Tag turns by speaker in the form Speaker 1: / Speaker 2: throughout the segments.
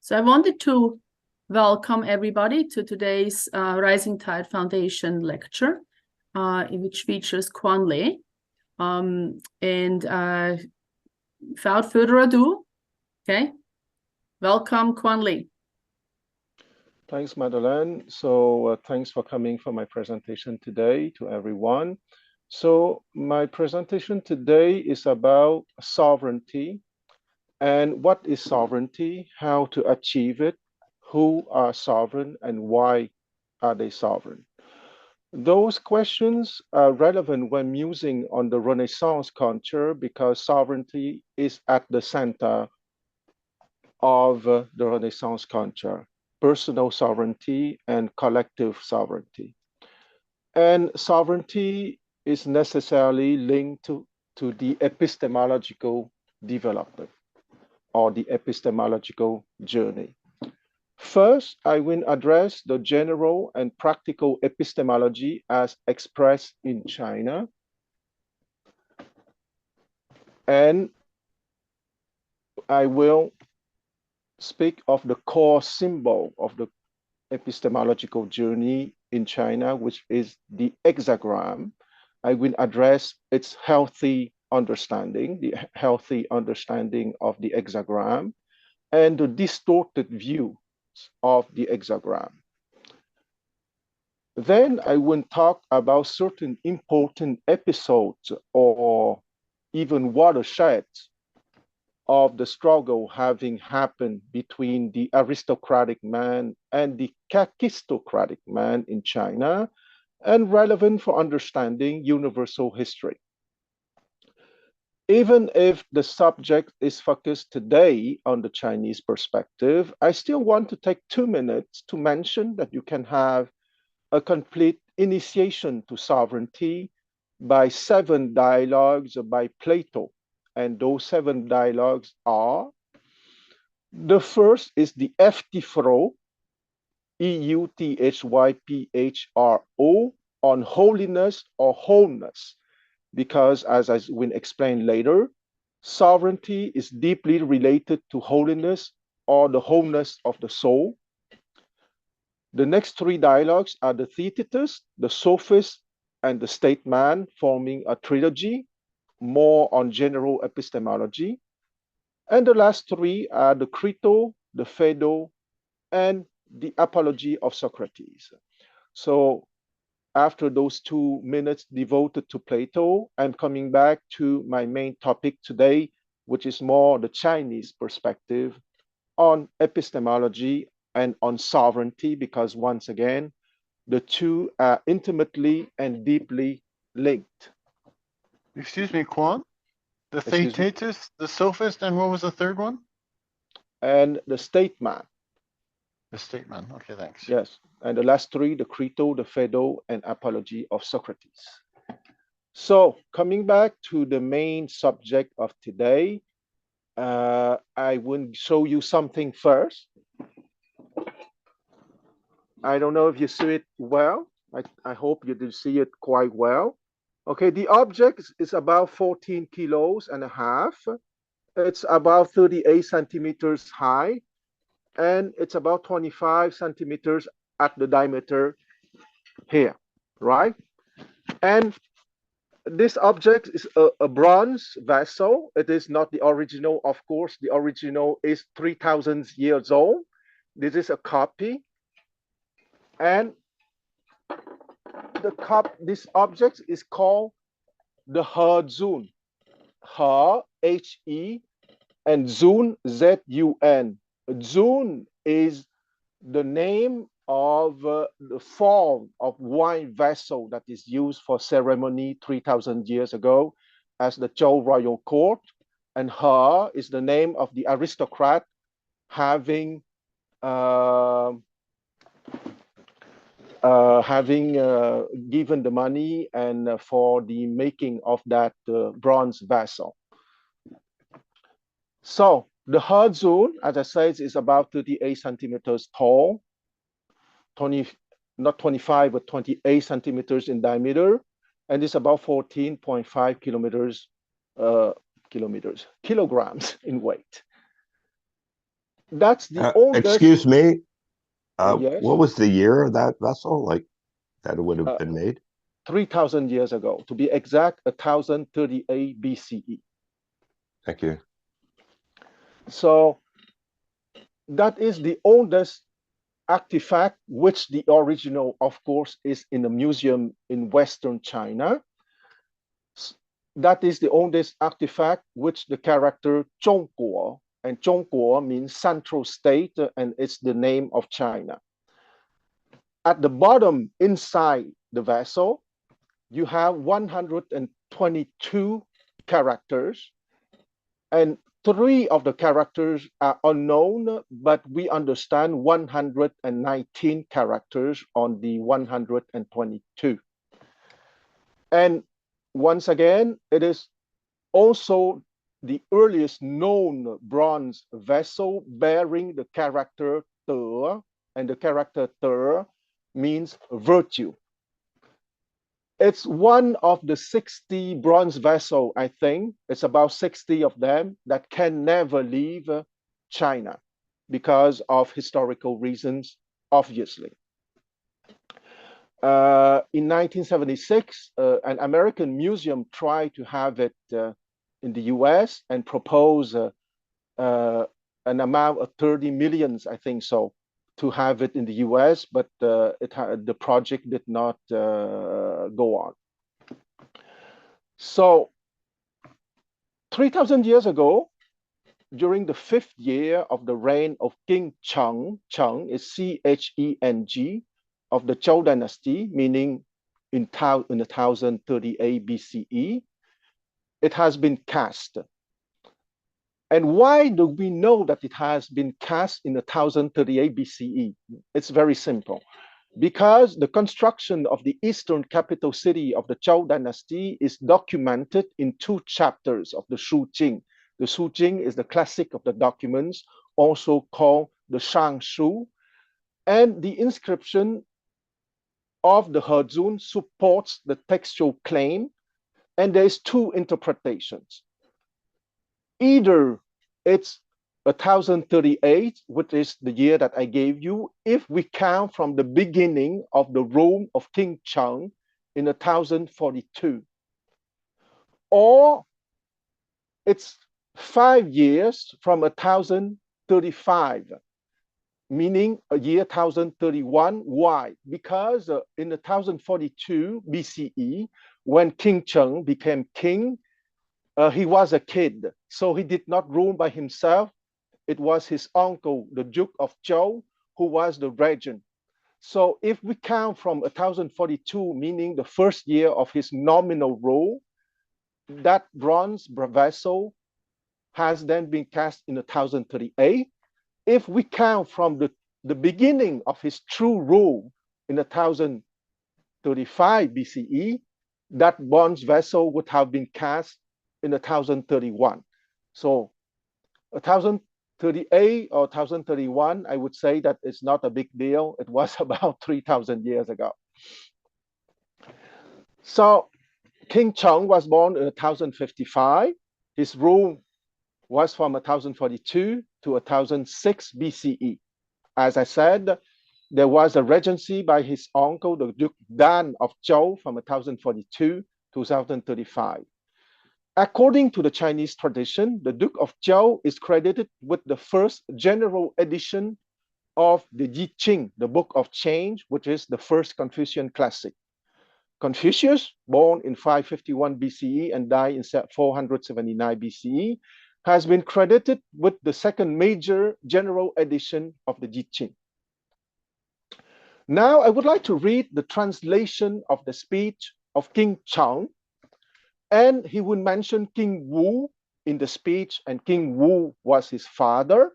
Speaker 1: So I wanted to welcome everybody to today's Rising Tide Foundation lecture, which features Quan. Without further ado, okay, welcome Quan.
Speaker 2: Thanks, Madeleine. So thanks for coming for my presentation today to everyone. So my presentation today is about sovereignty and what is sovereignty, how to achieve it, who are sovereign and why are they sovereign. Those questions are relevant when musing on the Renaissance culture because sovereignty is at the center of the Renaissance culture. Personal sovereignty and collective sovereignty. And sovereignty is necessarily linked to the epistemological development or the epistemological journey. First, I will address the general and practical epistemology as expressed in China. And I will speak of the core symbol of the epistemological journey in China, which is the hexagram. I will address its healthy understanding, the healthy understanding of the hexagram, and the distorted view of the hexagram. Then I will talk about certain important episodes or even watersheds of the struggle having happened between the aristocratic man and the kakistocratic man in China, and relevant for understanding universal history. Even if the subject is focused today on the Chinese perspective, I still want to take 2 minutes to mention that you can have a complete initiation to sovereignty by 7 dialogues by Plato. And those 7 dialogues are, the first is the Euthyphro, Euthyphro, on holiness or wholeness, because as I will explain later, sovereignty is deeply related to holiness or the wholeness of the soul. The next 3 dialogues are the Theaetetus, the Sophist, and the Statesman, forming a trilogy, more on general epistemology. And the last 3 are the Crito, the Phaedo, and the Apology of Socrates. So after those 2 minutes devoted to Plato, I'm coming back to my main topic today, which is more the Chinese perspective on epistemology and on sovereignty, because once again, the two are intimately and deeply linked.
Speaker 3: Excuse me, Quan? The Theaetetus, the Sophist, and what was the third one?
Speaker 2: And the Statesman.
Speaker 3: The Statesman, okay, thanks.
Speaker 2: Yes, and the last 3, the Crito, the Phaedo, and Apology of Socrates. So coming back to the main subject of today, I will show you something first. I don't know if you see it well. I hope you do see it quite well. Okay, the object is about 14 kilos and a half. It's about 38 centimeters high, and it's about 25 centimeters at the diameter here, right? And this object is a bronze vessel. It is not the original, of course. The original is 3,000 years old. This is a copy. And this object is called the He-Zun. He, H-E, and Zun, Z-U-N. Zun is the name of the form of wine vessel that is used for ceremony 3,000 years ago as the Zhou royal court. And He is the name of the aristocrat having given the money and for the making of that bronze vessel. So the He-Zun, as I said, is about 38 centimeters tall, not 25, but 28 centimeters in diameter, and it's about 14.5 kilograms in weight. That's the oldest.
Speaker 4: Excuse me.
Speaker 2: Yes.
Speaker 4: What was the year of that vessel? Like that it would have been made?
Speaker 2: 3,000 years ago, to be exact, 1038 BCE.
Speaker 4: Thank you.
Speaker 2: So that is the oldest artifact, which the original, of course, is in a museum in Western China. That is the oldest artifact, which the character Zhongguo, and Zhongguo means central state, and it's the name of China. At the bottom, inside the vessel, you have 122 characters, and 3 of the characters are unknown, but we understand 119 characters on the 122. And once again, it is also the earliest known bronze vessel bearing the character Te, and the character Te means virtue. It's one of the 60 bronze vessels, I think. It's about 60 of them that can never leave China because of historical reasons, obviously. In 1976, an American museum tried to have it in the US and propose an amount of 30 millions, I think so, to have it in the US, but the project did not go on. So 3,000 years ago, during the 5th year of the reign of King Cheng, Cheng is Cheng, of the Zhou dynasty, meaning in 1038 BCE, it has been cast. And why do we know that it has been cast in 1038 BCE? It's very simple. Because the construction of the eastern capital city of the Zhou dynasty is documented in 2 chapters of the Shu Jing. The Shu Jing is the classic of the documents, also called the Shang Shu. And the inscription of the Hezun supports the textual claim, and there's 2 interpretations. Either it's 1038, which is the year that I gave you, if we count from the beginning of the rule of King Cheng in 1042. Or it's 5 years from 1035, meaning a year 1031. Why? Because in 1042 BCE, when King Cheng became king, he was a kid, so he did not rule by himself. It was his uncle, the Duke of Zhou, who was the regent. So if we count from 1042, meaning the 1st year of his nominal rule, that bronze vessel has then been cast in 1038. If we count from the beginning of his true rule in 1035 BCE, that bronze vessel would have been cast in 1031. So 1038 or 1031, I would say that it's not a big deal. It was about 3,000 years ago. So King Cheng was born in 1055. His rule was from 1042 to 1006 BCE. As I said, there was a regency by his uncle, the Duke Dan of Zhou, from 1042 to 1035. According to the Chinese tradition, the Duke of Zhou is credited with the first general edition of the Yi Ching, the Book of Change, which is the first Confucian classic. Confucius, born in 551 BCE and died in 479 BCE, has been credited with the second major general edition of the Yi Ching. Now, I would like to read the translation of the speech of King Cheng, and he would mention King Wu in the speech, and King Wu was his father,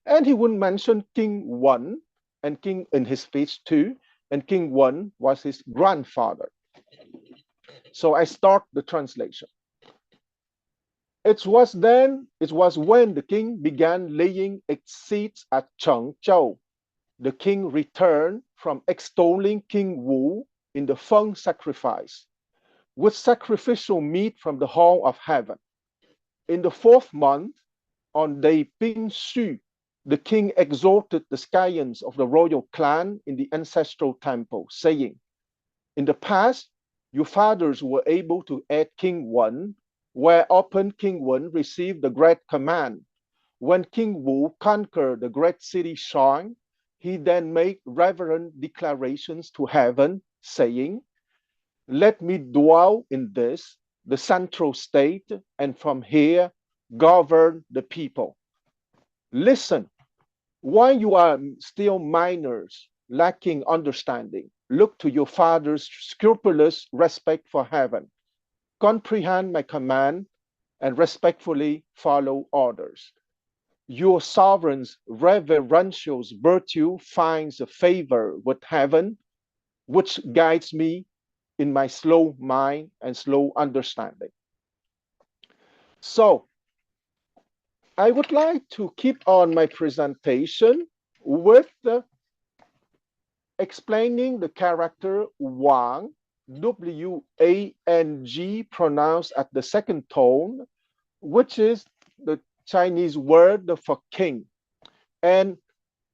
Speaker 2: and he would mention King Wen and King in his speech too, and King Wen was his grandfather. So I start the translation. It was when the king began laying seeds at Chengzhou. The king returned from extolling King Wu in the Feng sacrifice, with sacrificial meat from the hall of heaven. In the 4th month, on day Bing Xu, the king exalted the scions of the royal clan in the ancestral temple, saying, in the past, your fathers were able to aid King Wen, whereupon King Wen received the great command. When King Wu conquered the great city Shang, he then made reverent declarations to heaven, saying, let me dwell in this, the central state, and from here govern the people. Listen, while you are still minors, lacking understanding, look to your father's scrupulous respect for heaven. Comprehend my command and respectfully follow orders. Your sovereign's reverential virtue finds a favor with heaven, which guides me in my slow mind and slow understanding. So, I would like to keep on my presentation with explaining the character Wang, W-A-N-G, pronounced at the second tone, which is the Chinese word for king. And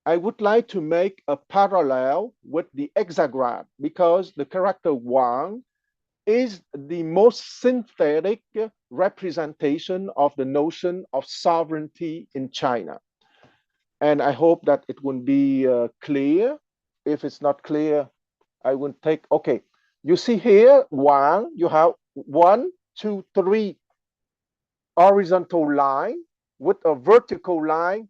Speaker 2: I would like to make a parallel with the hexagram because the character Wang is the most synthetic representation of the notion of sovereignty in China. And I hope that it will be clear. If it's not clear, I will take, okay. You see here, Wang, you have 1, 2, 3 horizontal line with a vertical line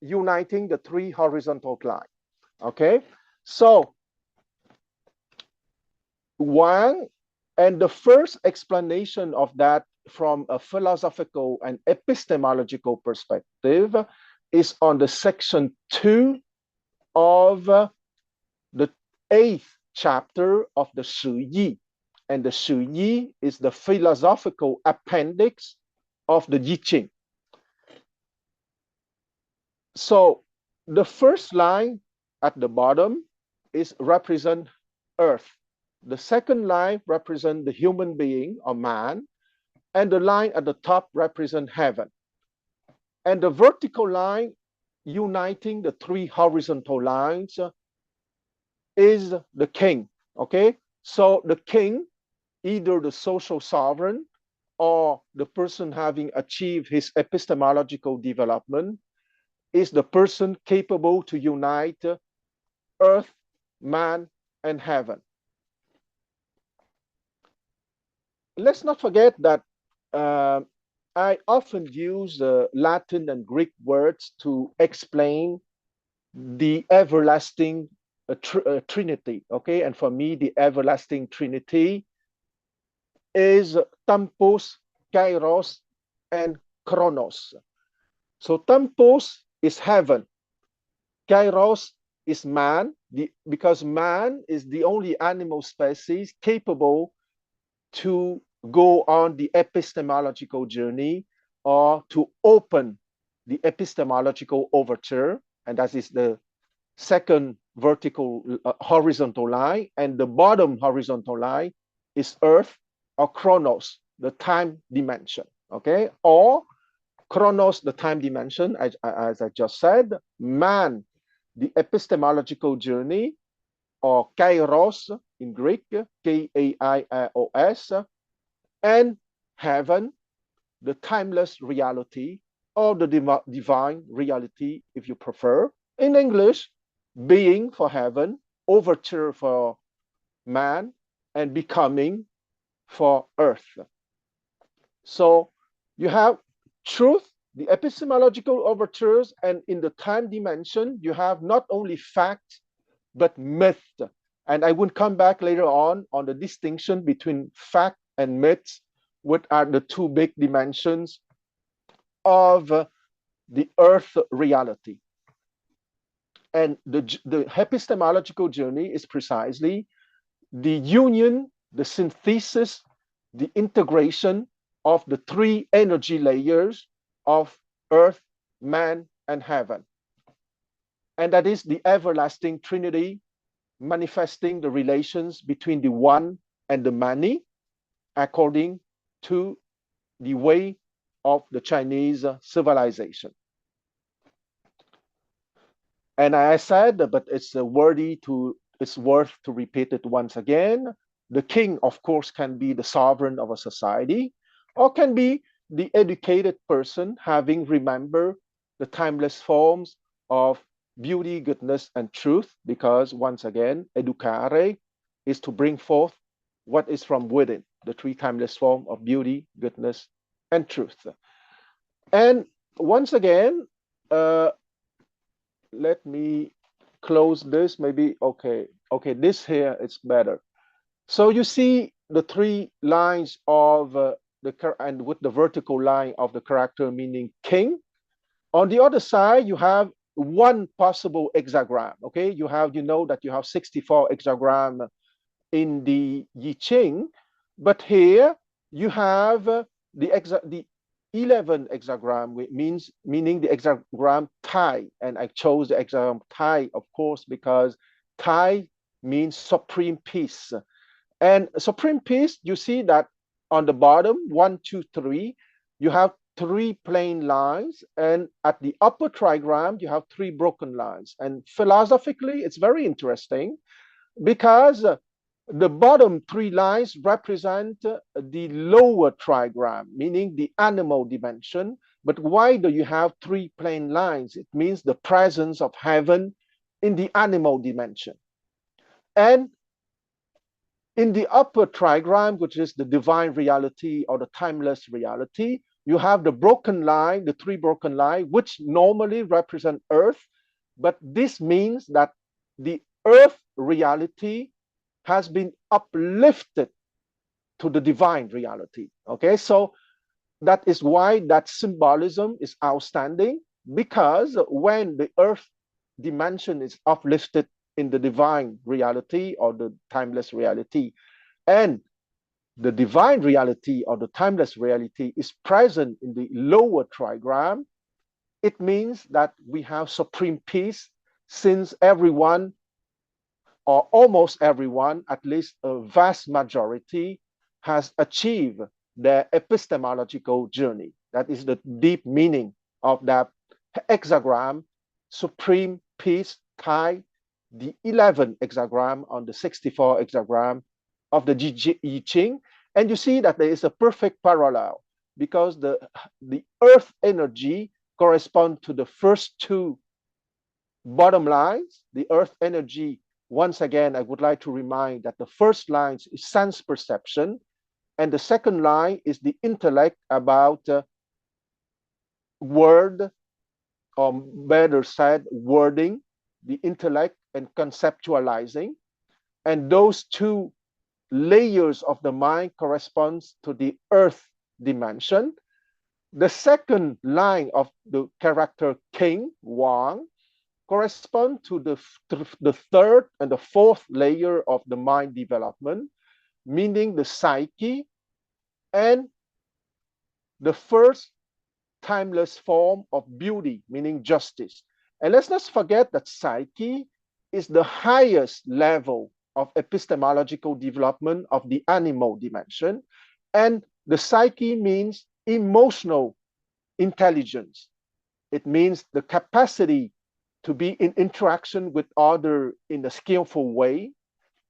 Speaker 2: uniting the 3 horizontal lines. Okay, so Wang, and the first explanation of that from a philosophical and epistemological perspective is on the section 2 of the 8th chapter of the Shi Yi. And the Shi Yi is the philosophical appendix of the I Ching. So the first line at the bottom is represent earth. The second line represent the human being or man, and the line at the top represent heaven. And the vertical line uniting the 3 horizontal lines is the king. Okay, so the king, either the social sovereign or the person having achieved his epistemological development, is the person capable to unite earth, man, and heaven. Let's not forget that I often use Latin and Greek words to explain the everlasting Trinity, okay? And for me, the everlasting Trinity is Tempos, Kairos, and Chronos. So Tempos is heaven. Kairos is man, because man is the only animal species capable to go on the epistemological journey or to open the epistemological overture, and that is the second vertical horizontal line, and the bottom horizontal line is earth or chronos, the time dimension, okay? Or chronos, the time dimension, as I just said, man, the epistemological journey, or kairos in Greek, K-A-I-R-O-S, and heaven, the timeless reality, or the divine reality, if you prefer. In English, being for heaven, overture for man, and becoming for earth. So you have truth, the epistemological overtures, and in the time dimension, you have not only fact, but myth. And I will come back later on the distinction between fact and myths, what are the 2 big dimensions of the earth reality. And the epistemological journey is precisely the union, the synthesis, the integration of the 3 energy layers of earth, man, and heaven. And that is the everlasting Trinity, manifesting the relations between the one and the many, according to the way of the Chinese civilization. And I said, but it's worth to repeat it once again. The king, of course, can be the sovereign of a society, or can be the educated person having remembered the timeless forms of beauty, goodness, and truth, because once again, educare is to bring forth what is from within, the three timeless forms of beauty, goodness, and truth. And once again, let me close this, maybe, okay, this here, it's better. So you see the three lines of and with the vertical line of the character meaning king. On the other side, you have one possible hexagram, okay? You know that you have 64 hexagram in the I Ching, but here you have the 11 hexagram, meaning the hexagram Tai, and I chose the hexagram Tai, of course, because Tai means supreme peace. And supreme peace, you see that on the bottom, 1, 2, 3, you have 3 plain lines, and at the upper trigram, you have 3 broken lines. And philosophically, it's very interesting because the bottom 3 lines represent the lower trigram, meaning the animal dimension. But why do you have 3 plain lines? It means the presence of heaven in the animal dimension. And in the upper trigram, which is the divine reality or the timeless reality, you have the broken line, the 3 broken line, which normally represent Earth. But this means that the Earth reality has been uplifted to the divine reality. Okay, so that is why that symbolism is outstanding, because when the Earth dimension is uplifted in the divine reality or the timeless reality, and the divine reality or the timeless reality is present in the lower trigram, it means that we have supreme peace, since everyone, or almost everyone, at least a vast majority, has achieved their epistemological journey. That is the deep meaning of that hexagram, supreme peace Tai, the 11th hexagram on the 64 hexagram of the I Ching. And you see that there is a perfect parallel, because the earth energy corresponds to the first 2 bottom lines. The earth energy, once again, I would like to remind that the first line is sense perception, and the second line is the intellect about word, or better said, wording, the intellect and conceptualizing. And those 2 layers of the mind corresponds to the earth dimension. The second line of the character king, Wang, correspond to the third and the fourth layer of the mind development, meaning the psyche, and the first timeless form of beauty, meaning justice. And let's not forget that psyche is the highest level of epistemological development of the animal dimension. And the psyche means emotional intelligence. It means the capacity to be in interaction with others in a skillful way.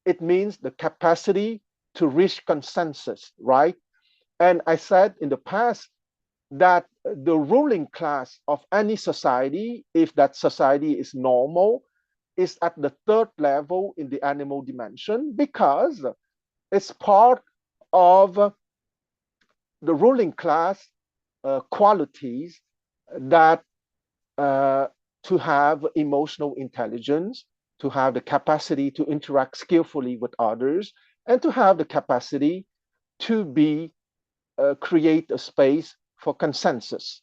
Speaker 2: It means the capacity to reach consensus, right? And I said in the past that the ruling class of any society, if that society is normal, is at the 3rd level in the animal dimension, because it's part of the ruling class qualities that to have emotional intelligence, to have the capacity to interact skillfully with others, and to have the capacity to create a space for consensus.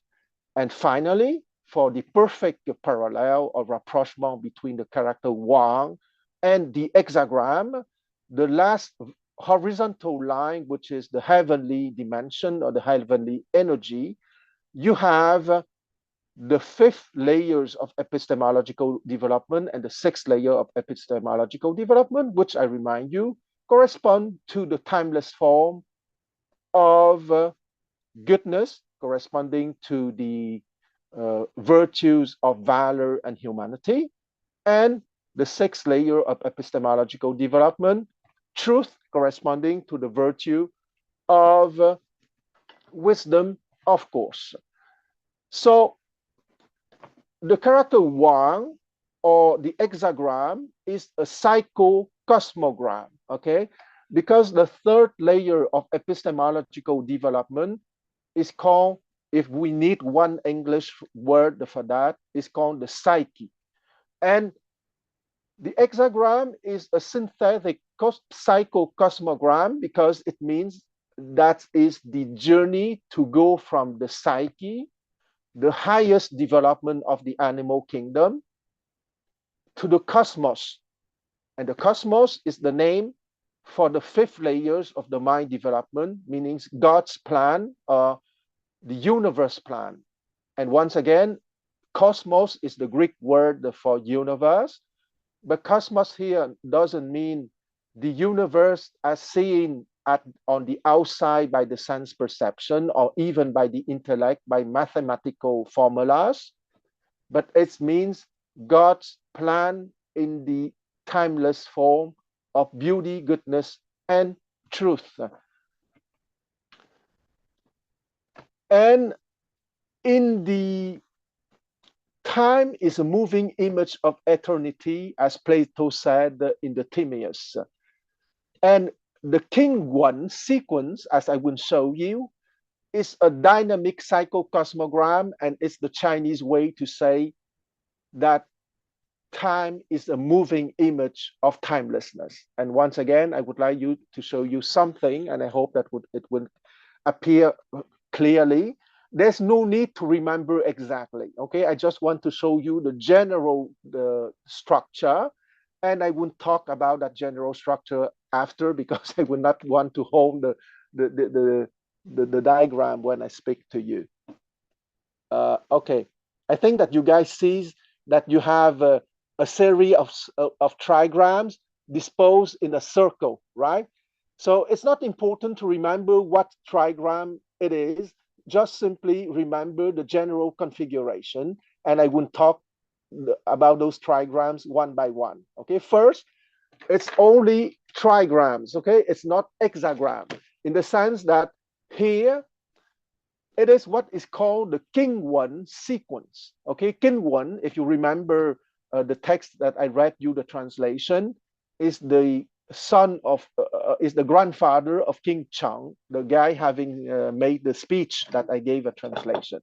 Speaker 2: And finally, for the perfect parallel or rapprochement between the character Wang and the hexagram, the last horizontal line, which is the heavenly dimension or the heavenly energy, you have the 5th layers of epistemological development and the 6th layer of epistemological development, which I remind you correspond to the timeless form of goodness corresponding to the virtues of valor and humanity. And the sixth layer of epistemological development, truth, corresponding to the virtue of wisdom, of course. So the character Wang, or the hexagram, is a psycho-cosmogram, okay? Because the third layer of epistemological development is called, if we need one English word for that, is called the psyche. And the hexagram is a synthetic psycho-cosmogram because it means that is the journey to go from the psyche, the highest development of the animal kingdom, to the cosmos. And the cosmos is the name for the fifth layers of the mind development, meaning God's plan, the universe plan. And once again, cosmos is the Greek word for universe, but cosmos here doesn't mean the universe as seen on the outside by the sense perception or even by the intellect, by mathematical formulas, but it means God's plan in the timeless form of beauty, goodness, and truth. And in the time is a moving image of eternity, as Plato said in the Timaeus. And the King One sequence, as I will show you, is a dynamic psychocosmogram, and it's the Chinese way to say that time is a moving image of timelessness. And once again, I would like you to show you something, and I hope that it will appear clearly. There's no need to remember exactly, okay? I just want to show you the general structure, and I won't talk about that general structure after because I would not want to hold the diagram when I speak to you. Okay, I think that you guys see that you have a series of trigrams disposed in a circle, right? So it's not important to remember what trigram it is, just simply remember the general configuration, and I won't talk about those trigrams one by one, okay? First, it's only trigrams, okay? It's not hexagram, in the sense that here, it is what is called the King One sequence, okay? King One, if you remember the text that I read you, the translation, is the son of, is the grandfather of King Chang, the guy having made the speech that I gave a translation.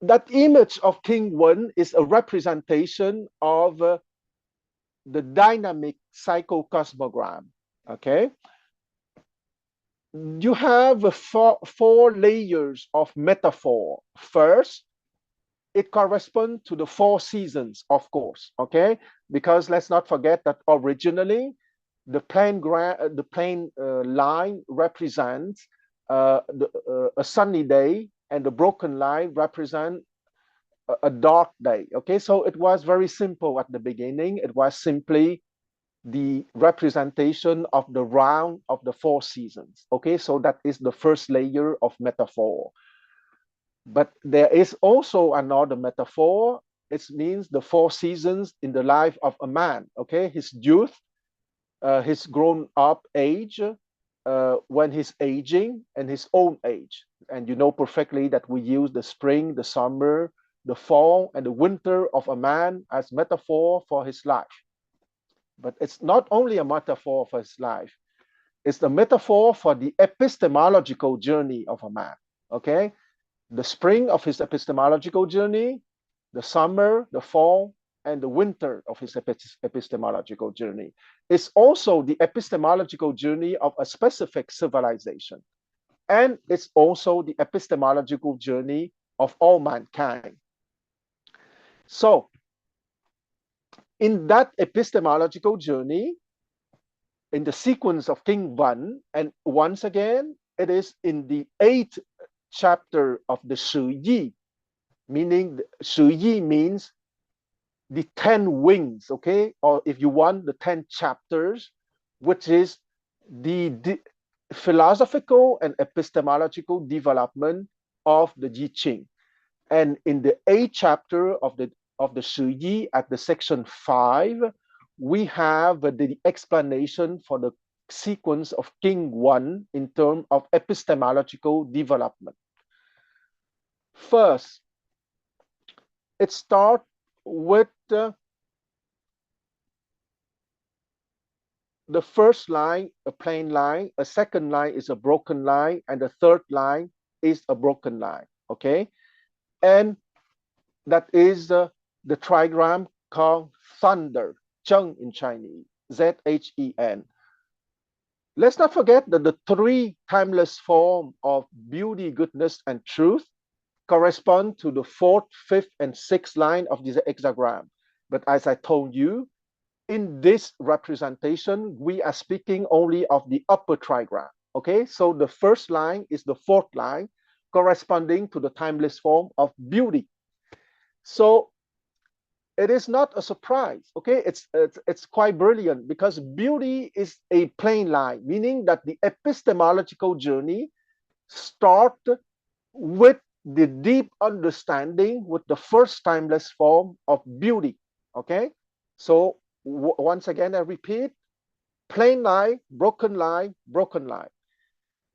Speaker 2: That image of King One is a representation of the dynamic psychocosmogram, okay? You have four layers of metaphor. First, it corresponds to the four seasons, of course, okay? Because let's not forget that originally, the plain line represents a sunny day, and the broken line represents a dark day, okay? So it was very simple at the beginning. It was simply the representation of the round of the four seasons, okay? So that is the first layer of metaphor. But there is also another metaphor. It means the four seasons in the life of a man, okay? His youth, his grown up age, when he's aging, and his old age. And you know perfectly that we use the spring, the summer, the fall, and the winter of a man as metaphor for his life. But it's not only a metaphor for his life, it's the metaphor for the epistemological journey of a man, okay? The spring of his epistemological journey, the summer, the fall, and the winter of his epistemological journey. It's also the epistemological journey of a specific civilization. And it's also the epistemological journey of all mankind. So, in that epistemological journey, in the sequence of King Wan, and once again, it is in the 8th chapter of the Shi Yi, meaning Shi Yi means the 10 wings, okay? Or if you want, the 10 chapters, which is the philosophical and epistemological development of the I Ching. And in the 8th chapter of the Shi Yi, at the section 5, we have the explanation for the sequence of King 1 in terms of epistemological development. First, it starts with the first line, a plain line, a second line is a broken line, and the third line is a broken line, okay? And that is the trigram called thunder, Zheng in Chinese, Z-H-E-N. Let's not forget that the 3 timeless forms of beauty, goodness, and truth correspond to the 4th, 5th, and 6th line of this hexagram. But as I told you, in this representation, we are speaking only of the upper trigram, okay? So the first line is the 4th line, corresponding to the timeless form of beauty. So it is not a surprise, okay? It's quite brilliant, because beauty is a plain line, meaning that the epistemological journey starts with the deep understanding with the first timeless form of beauty, okay? So once again, I repeat, plain line, broken line, broken line.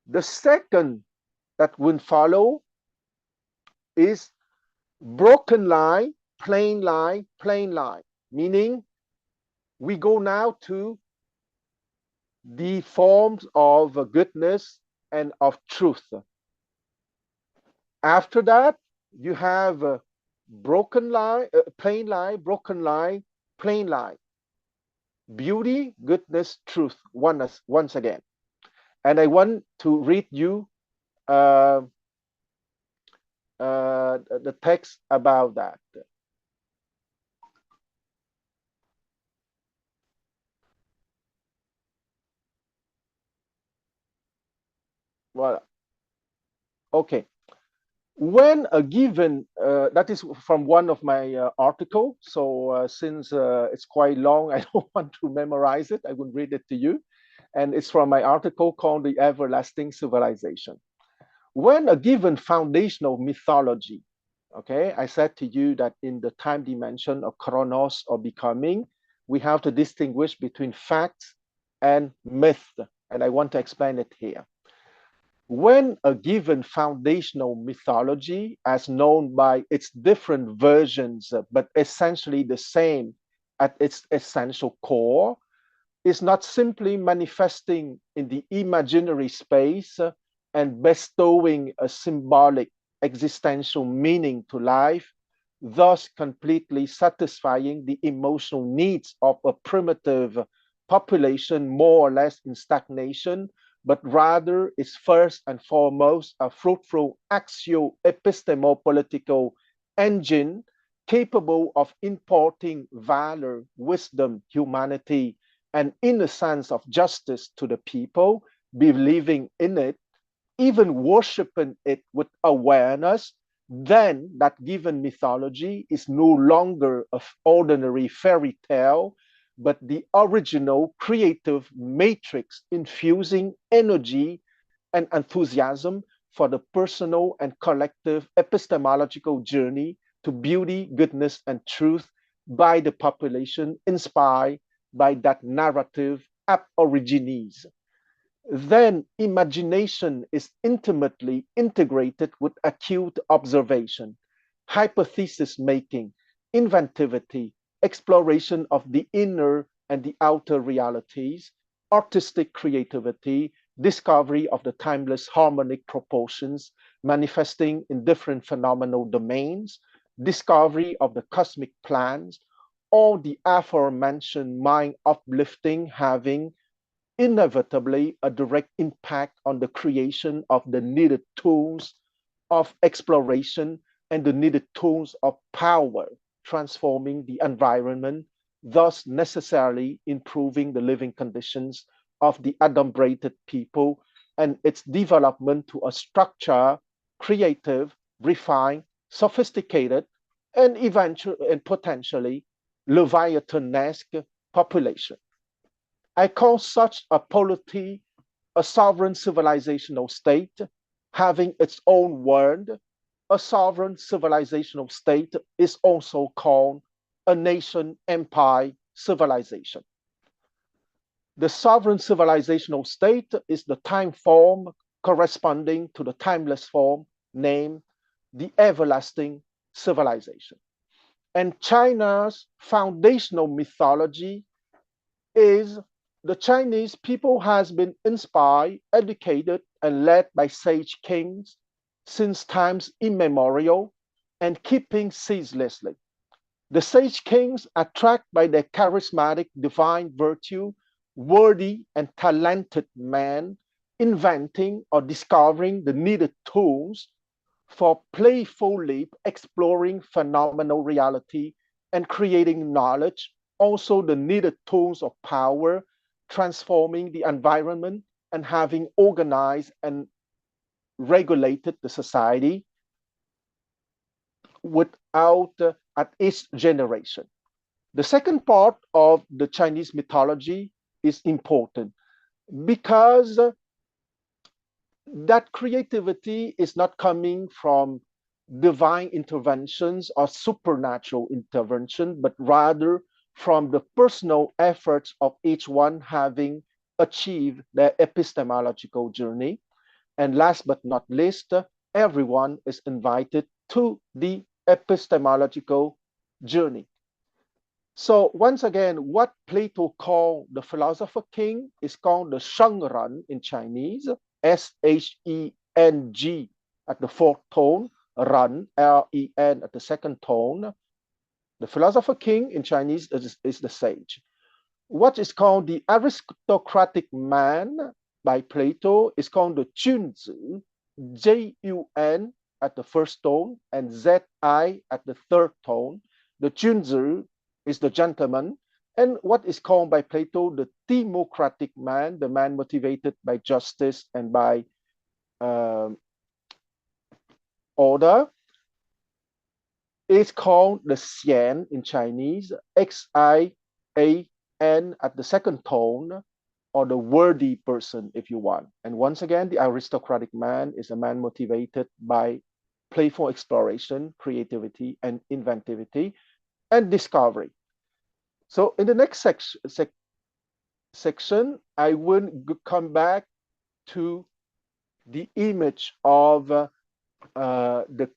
Speaker 2: The second that will follow is broken line, plain line, plain line, meaning we go now to the forms of goodness and of truth. After that, you have broken line, plain line, broken line, plain line. Beauty, goodness, truth, once again. And I want to read you the text about that. Voilà. Okay. When a given, that is from one of my articles, so since it's quite long, I don't want to memorize it, I will read it to you. And it's from my article called The Everlasting Civilization. When a given foundational mythology, okay, I said to you that in the time dimension of chronos or becoming, we have to distinguish between facts and myth, and I want to explain it here. When a given foundational mythology, as known by its different versions, but essentially the same at its essential core, is not simply manifesting in the imaginary space and bestowing a symbolic existential meaning to life, thus completely satisfying the emotional needs of a primitive population more or less in stagnation, but rather is first and foremost a fruitful axio-epistemo-political engine capable of importing valor, wisdom, humanity, and inner sense of justice to the people, believing in it, even worshiping it with awareness, then that given mythology is no longer an ordinary fairy tale, but the original creative matrix infusing energy and enthusiasm for the personal and collective epistemological journey to beauty, goodness, and truth by the population inspired by that narrative ab origines. Then imagination is intimately integrated with acute observation, hypothesis making, inventivity, exploration of the inner and the outer realities, artistic creativity, discovery of the timeless harmonic proportions manifesting in different phenomenal domains, discovery of the cosmic plans, all the aforementioned mind uplifting having inevitably a direct impact on the creation of the needed tools of exploration and the needed tools of power, transforming the environment, thus necessarily improving the living conditions of the adumbrated people and its development to a structure, creative, refined, sophisticated, and eventually and potentially Leviathanesque population. I call such a polity a sovereign civilizational state having its own word. A sovereign civilizational state is also called a nation empire civilization. The sovereign civilizational state is the time form corresponding to the timeless form named the everlasting civilization. And China's foundational mythology is the Chinese people has been inspired, educated, and led by sage kings since times immemorial and keeping ceaselessly. The sage kings, attracted by their charismatic divine virtue, worthy and talented men, inventing or discovering the needed tools for playfully exploring phenomenal reality and creating knowledge, also the needed tools of power, transforming the environment and having organized and regulated the society without at each generation. The second part of the Chinese mythology is important because that creativity is not coming from divine interventions or supernatural intervention, but rather from the personal efforts of each one having achieved their epistemological journey. And last but not least, everyone is invited to the epistemological journey. So once again, what Plato called the philosopher king is called the Shengren in Chinese, S-H-E-N-G at the fourth tone, Ren, R-E-N at the second tone. The philosopher king in Chinese is the sage. What is called the aristocratic man by Plato is called the Junzi, J-U-N at the first tone and Z-I at the third tone. The Junzi is the gentleman, and what is called by Plato the democratic man, the man motivated by justice and by order, is called the Xian in Chinese, X-I-A-N at the second tone, or the worthy person if you want. And once again, the aristocratic man is a man motivated by playful exploration, creativity, and inventivity, and discovery. So in the next section, I will come back to the image of the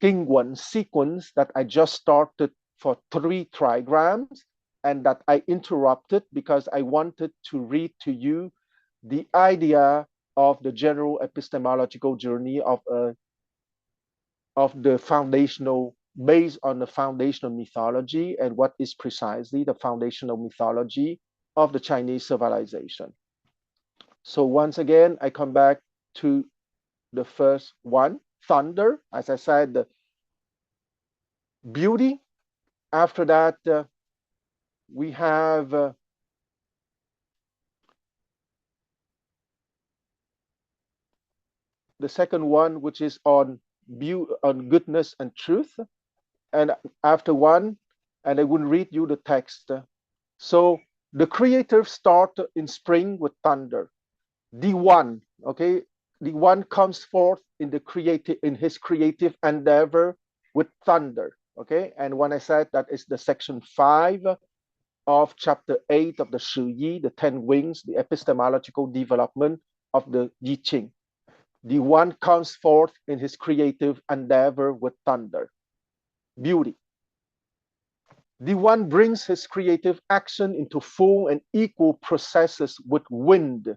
Speaker 2: Qingwen sequence that I just started for 3 trigrams and that I interrupted because I wanted to read to you the idea of the general epistemological journey of the foundational, based on the foundational mythology and what is precisely the foundational mythology of the Chinese civilization. So once again, I come back to the first one, thunder. As I said, the beauty. After that, we have the second one, which is on goodness and truth. And after one, and I will read you the text. So the creator start in spring with thunder. The one, okay, the one comes forth in his creative endeavor with thunder, okay. And when I said that is the section 5 of chapter 8 of the Shi Yi, the 10 wings, the epistemological development of the Yi Ching. The one comes forth in his creative endeavor with thunder. Beauty. The one brings his creative action into full and equal processes with wind.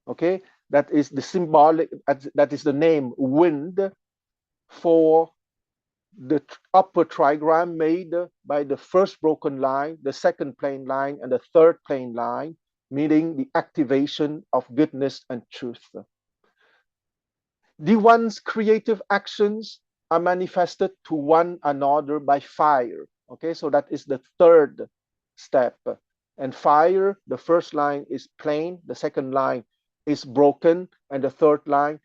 Speaker 2: Okay, that is the symbolic, that is the name wind for the upper trigram made by the first broken line, the second plane line, and the third plane line, meaning the activation of goodness and truth. The one's creative actions are manifested to one another by fire. Okay, so that is the third step. And fire, the first line is plain, the second line is broken, and the third line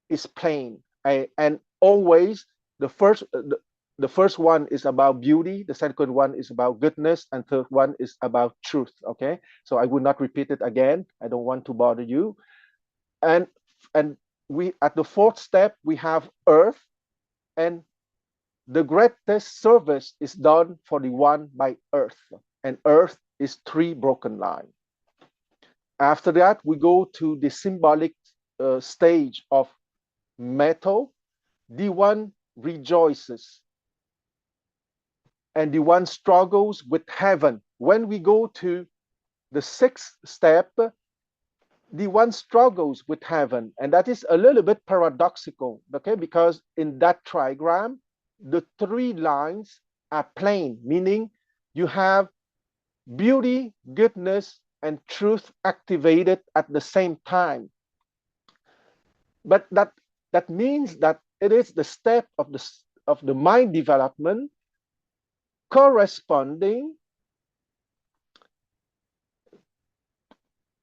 Speaker 2: is plain. And always the first one is about beauty, the second one is about goodness, and third one is about truth. Okay, so I will not repeat it again. I don't want to bother you. And we at the fourth step we have earth, and the greatest service is done for the one by earth, and earth is 3 broken lines. After that, we go to the symbolic stage of metal. The one rejoices, and the one struggles with heaven. When we go to the 6th step, the one struggles with heaven, and that is a little bit paradoxical, okay? Because in that trigram, the 3 lines are plane, meaning you have beauty, goodness, and truth activated at the same time. But that means that it is the step of the mind development corresponding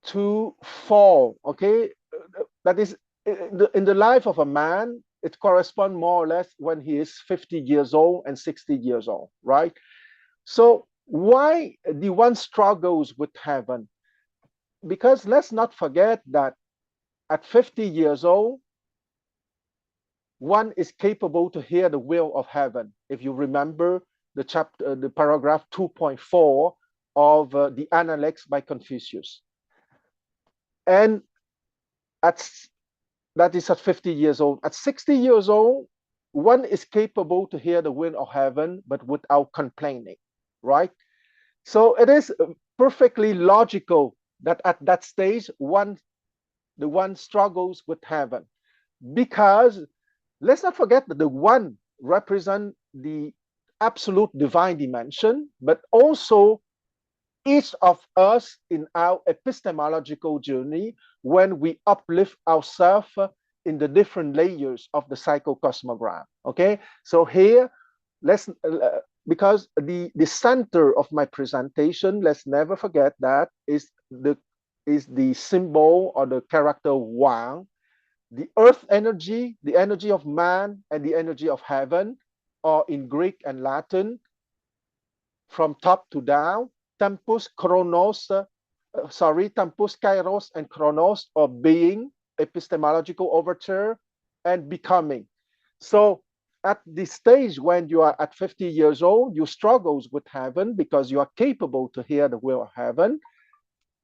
Speaker 2: to fall, okay? That is, in the life of a man, it corresponds more or less when he is 50 years old and 60 years old, right? So why the one struggles with heaven? Because let's not forget that at 50 years old, one is capable to hear the will of heaven. If you remember the chapter, the paragraph 2.4 of the Analyst by Confucius. And that is at 50 years old. At 60 years old, one is capable to hear the will of heaven, but without complaining, right? So it is perfectly logical that at that stage, the one struggles with heaven, because let's not forget that the one represents the absolute divine dimension, but also each of us in our epistemological journey, when we uplift ourselves in the different layers of the psychocosmogram. Okay, so here let's because the center of my presentation, let's never forget that, is the symbol or the character Wang, the earth energy, the energy of man, and the energy of heaven, or in Greek and Latin, from top to down, tempus chronos, tempus kairos and chronos, or being, epistemological overture, and becoming. So at the stage when you are at 50 years old, you struggle with heaven because you are capable to hear the will of heaven,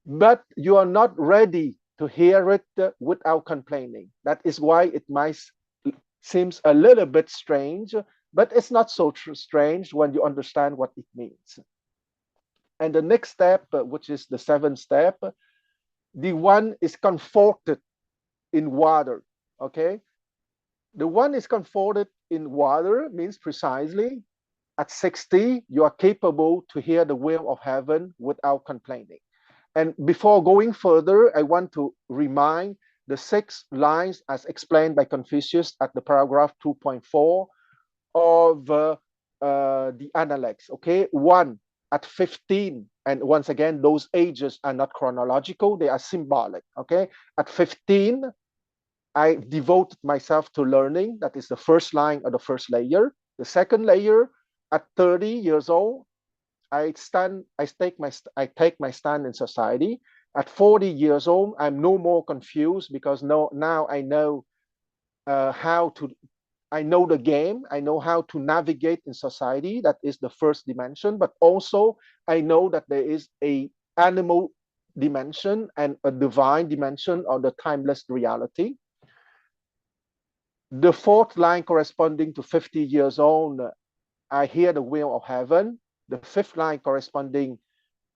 Speaker 2: but you are not ready to hear it without complaining. That is why it might seems a little bit strange, but it's not so strange when you understand what it means. And the next step, which is the 7th step, the one is comforted in water, okay? The one is comforted in water means precisely at 60, you are capable to hear the will of heaven without complaining. And before going further, I want to remind the 6 lines as explained by Confucius at the paragraph 2.4 of the Analects, okay? 1, at 15, and once again, those ages are not chronological, they are symbolic, okay? At 15, I devoted myself to learning. That is the first line of the first layer. The second layer, at 30 years old, I take my stand in society. At 40 years old, I'm no more confused because now I know I know the game. I know how to navigate in society. That is the first dimension. But also, I know that there is a animal dimension and a divine dimension of the timeless reality. The 4th line corresponding to 50 years old, I hear the will of heaven. The 5th line corresponding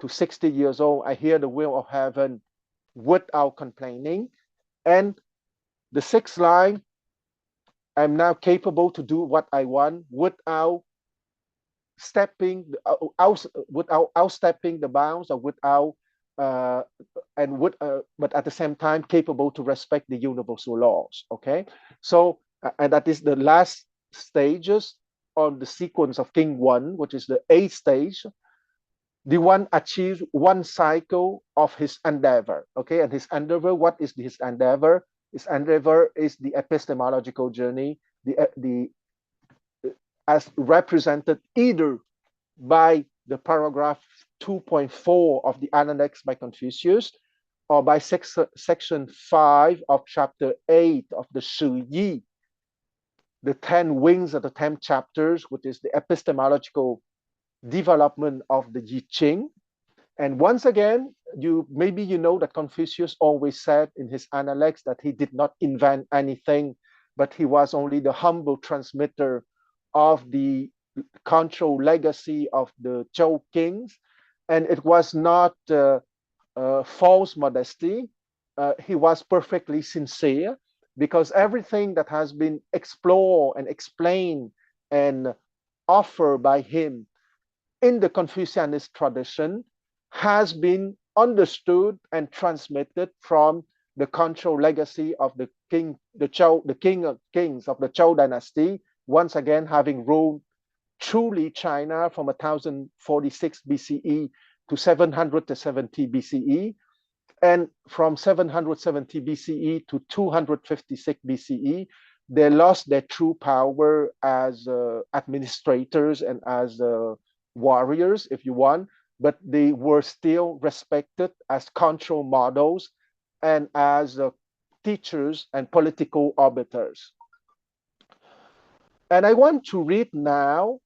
Speaker 2: to 60 years old, I hear the will of heaven without complaining. And the 6th line, I'm now capable to do what I want without outstepping the bounds, or without but at the same time capable to respect the universal laws. Okay, so and that is the last stages on the sequence of King 1, which is the 8th stage. The one achieves 1 cycle of his endeavor. Okay, and his endeavor, what is his endeavor? His endeavor is the epistemological journey, as represented either by the paragraph 2.4 of the Analects by Confucius, or by section 5 of chapter 8 of the Shi Yi, the 10 wings of the 10 chapters, which is the epistemological development of the I Ching. And once again, maybe you know that Confucius always said in his Analects that he did not invent anything, but he was only the humble transmitter of the control legacy of the Zhou kings. And it was not false modesty. He was perfectly sincere, because everything that has been explored and explained and offered by him in the Confucianist tradition has been understood and transmitted from the control legacy of the king of kings of the Zhou dynasty, once again having ruled truly China from 1046 BCE to 770 BCE, and from 770 BCE to 256 BCE, they lost their true power as administrators and as warriors, if you want, but they were still respected as control models and as teachers and political arbiters. And I want to read now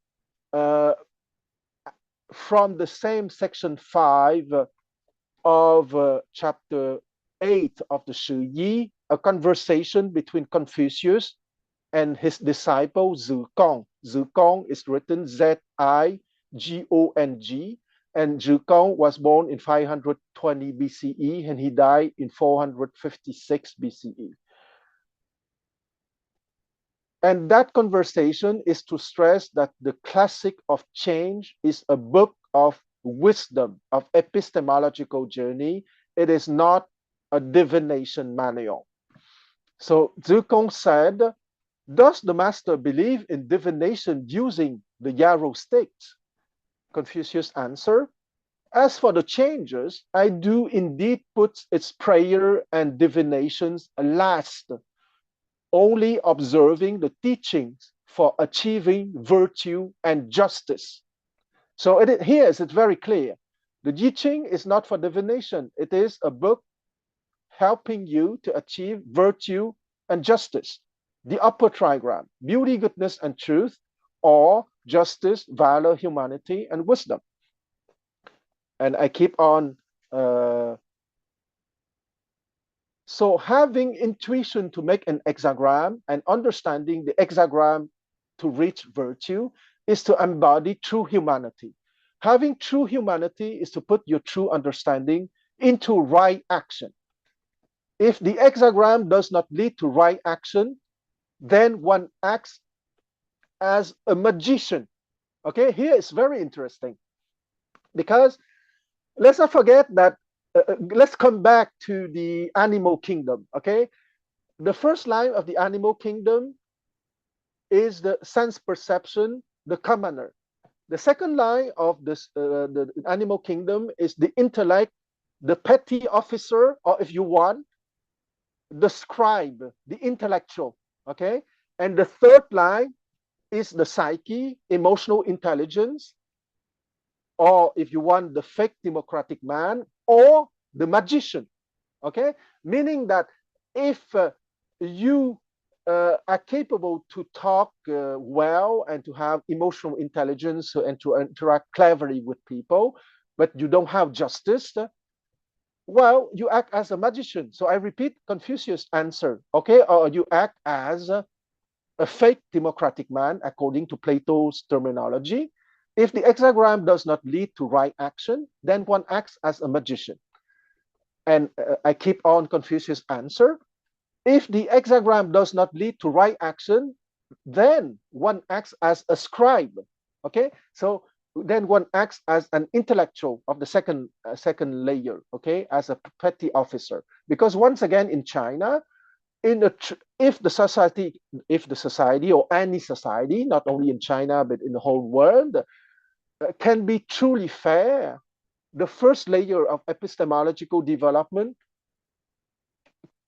Speaker 2: from the same section 5 of chapter 8 of the Shi Yi, a conversation between Confucius and his disciple Zhou. Zhou is written Zigong, and Zhou was born in 520 BCE and he died in 456 BCE. And that conversation is to stress that the Classic of Change is a book of wisdom, of epistemological journey. It is not a divination manual. So Zhou said, does the master believe in divination using the yarrow sticks? Confucius answered, as for the changes, I do indeed put its prayer and divinations last, only observing the teachings for achieving virtue and justice. So here it's very clear. The I Ching is not for divination. It is a book helping you to achieve virtue and justice. The upper trigram, beauty, goodness, and truth, or justice, valor, humanity, and wisdom. And I keep on. So having intuition to make an hexagram and understanding the hexagram to reach virtue is to embody true humanity. Having true humanity is to put your true understanding into right action. If the hexagram does not lead to right action, then one acts as a magician. Okay, here it's very interesting, because let's not forget that, let's come back to the animal kingdom, okay? The first line of the animal kingdom is the sense perception, the commoner. The second line of this, the animal kingdom is the intellect, the petty officer, or if you want, the scribe, the intellectual, okay? And the third line is the psyche, emotional intelligence, or if you want, the fake democratic man, or the magician, okay? Meaning that if you are capable to talk well and to have emotional intelligence and to interact cleverly with people, but you don't have justice, well, you act as a magician. So I repeat Confucius' answer, okay? Or you act as a fake democratic man, according to Plato's terminology. If the hexagram does not lead to right action, then one acts as a magician. And I keep on Confucius' answer. If the hexagram does not lead to right action, then one acts as a scribe, okay? So then one acts as an intellectual of the second layer, okay, as a petty officer. Because once again, in China, if the society or any society, not only in China but in the whole world, can be truly fair, the first layer of epistemological development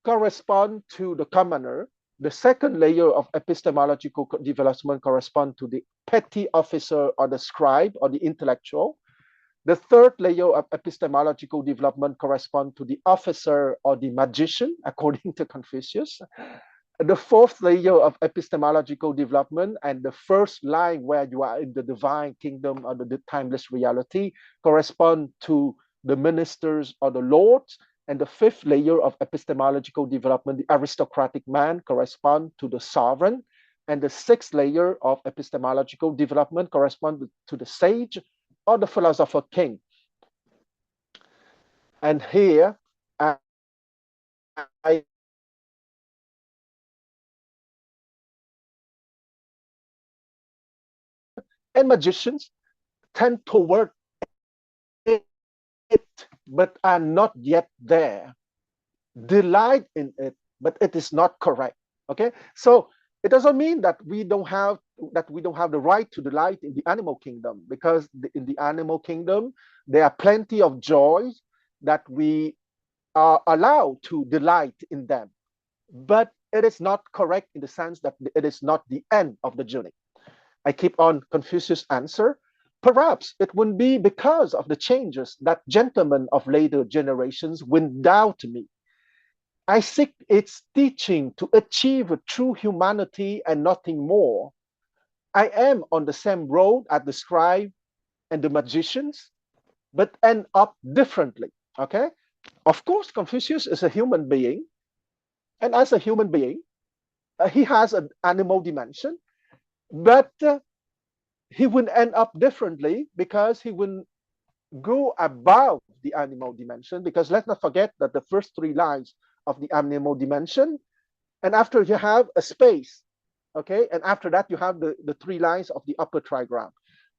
Speaker 2: correspond to the commoner. The second layer of epistemological development correspond to the petty officer or the scribe or the intellectual. The third layer of epistemological development corresponds to the officer or the magician, according to Confucius. The fourth layer of epistemological development and the first line where you are in the divine kingdom or the timeless reality correspond to the ministers or the lords. And the fifth layer of epistemological development, the aristocratic man, correspond to the sovereign. And the sixth layer of epistemological development corresponds to the sage or the philosopher king. And here, and magicians tend toward it, but are not yet there. Delight in it, but it is not correct. Okay, so it doesn't mean that we don't have the right to delight in the animal kingdom, because in the animal kingdom there are plenty of joys that we are allowed to delight in them, but it is not correct in the sense that it is not the end of the journey. I keep on Confucius' answer. Perhaps it would be because of the changes that gentlemen of later generations will doubt me. I seek its teaching to achieve a true humanity and nothing more. I am on the same road as the scribe and the magicians, but end up differently. Okay? Of course, Confucius is a human being, and as a human being, he has an animal dimension, but he will end up differently because he will go above the animal dimension. Because let's not forget that the first three lines of the animal dimension, and after you have a space, okay, and after that you have the three lines of the upper trigram.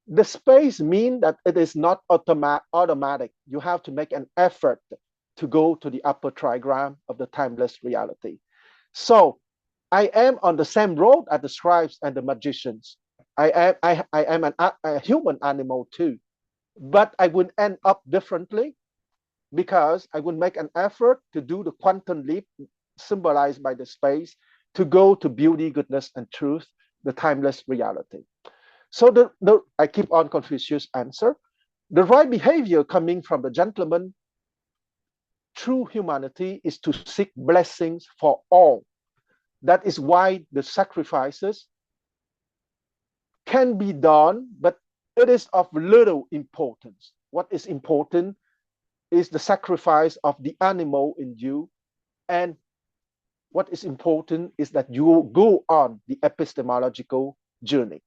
Speaker 2: The space means that it is not automatic. You have to make an effort to go to the upper trigram of the timeless reality. So I am on the same road as the scribes and the magicians. I am a human animal too, but I would end up differently because I would make an effort to do the quantum leap symbolized by the space to go to beauty, goodness, and truth, the timeless reality. So I keep on Confucius' answer. The right behavior coming from the gentleman, true humanity, is to seek blessings for all. That is why the sacrifices can be done, but it is of little importance. What is important is the sacrifice of the animal in you, and what is important is that you go on the epistemological journey.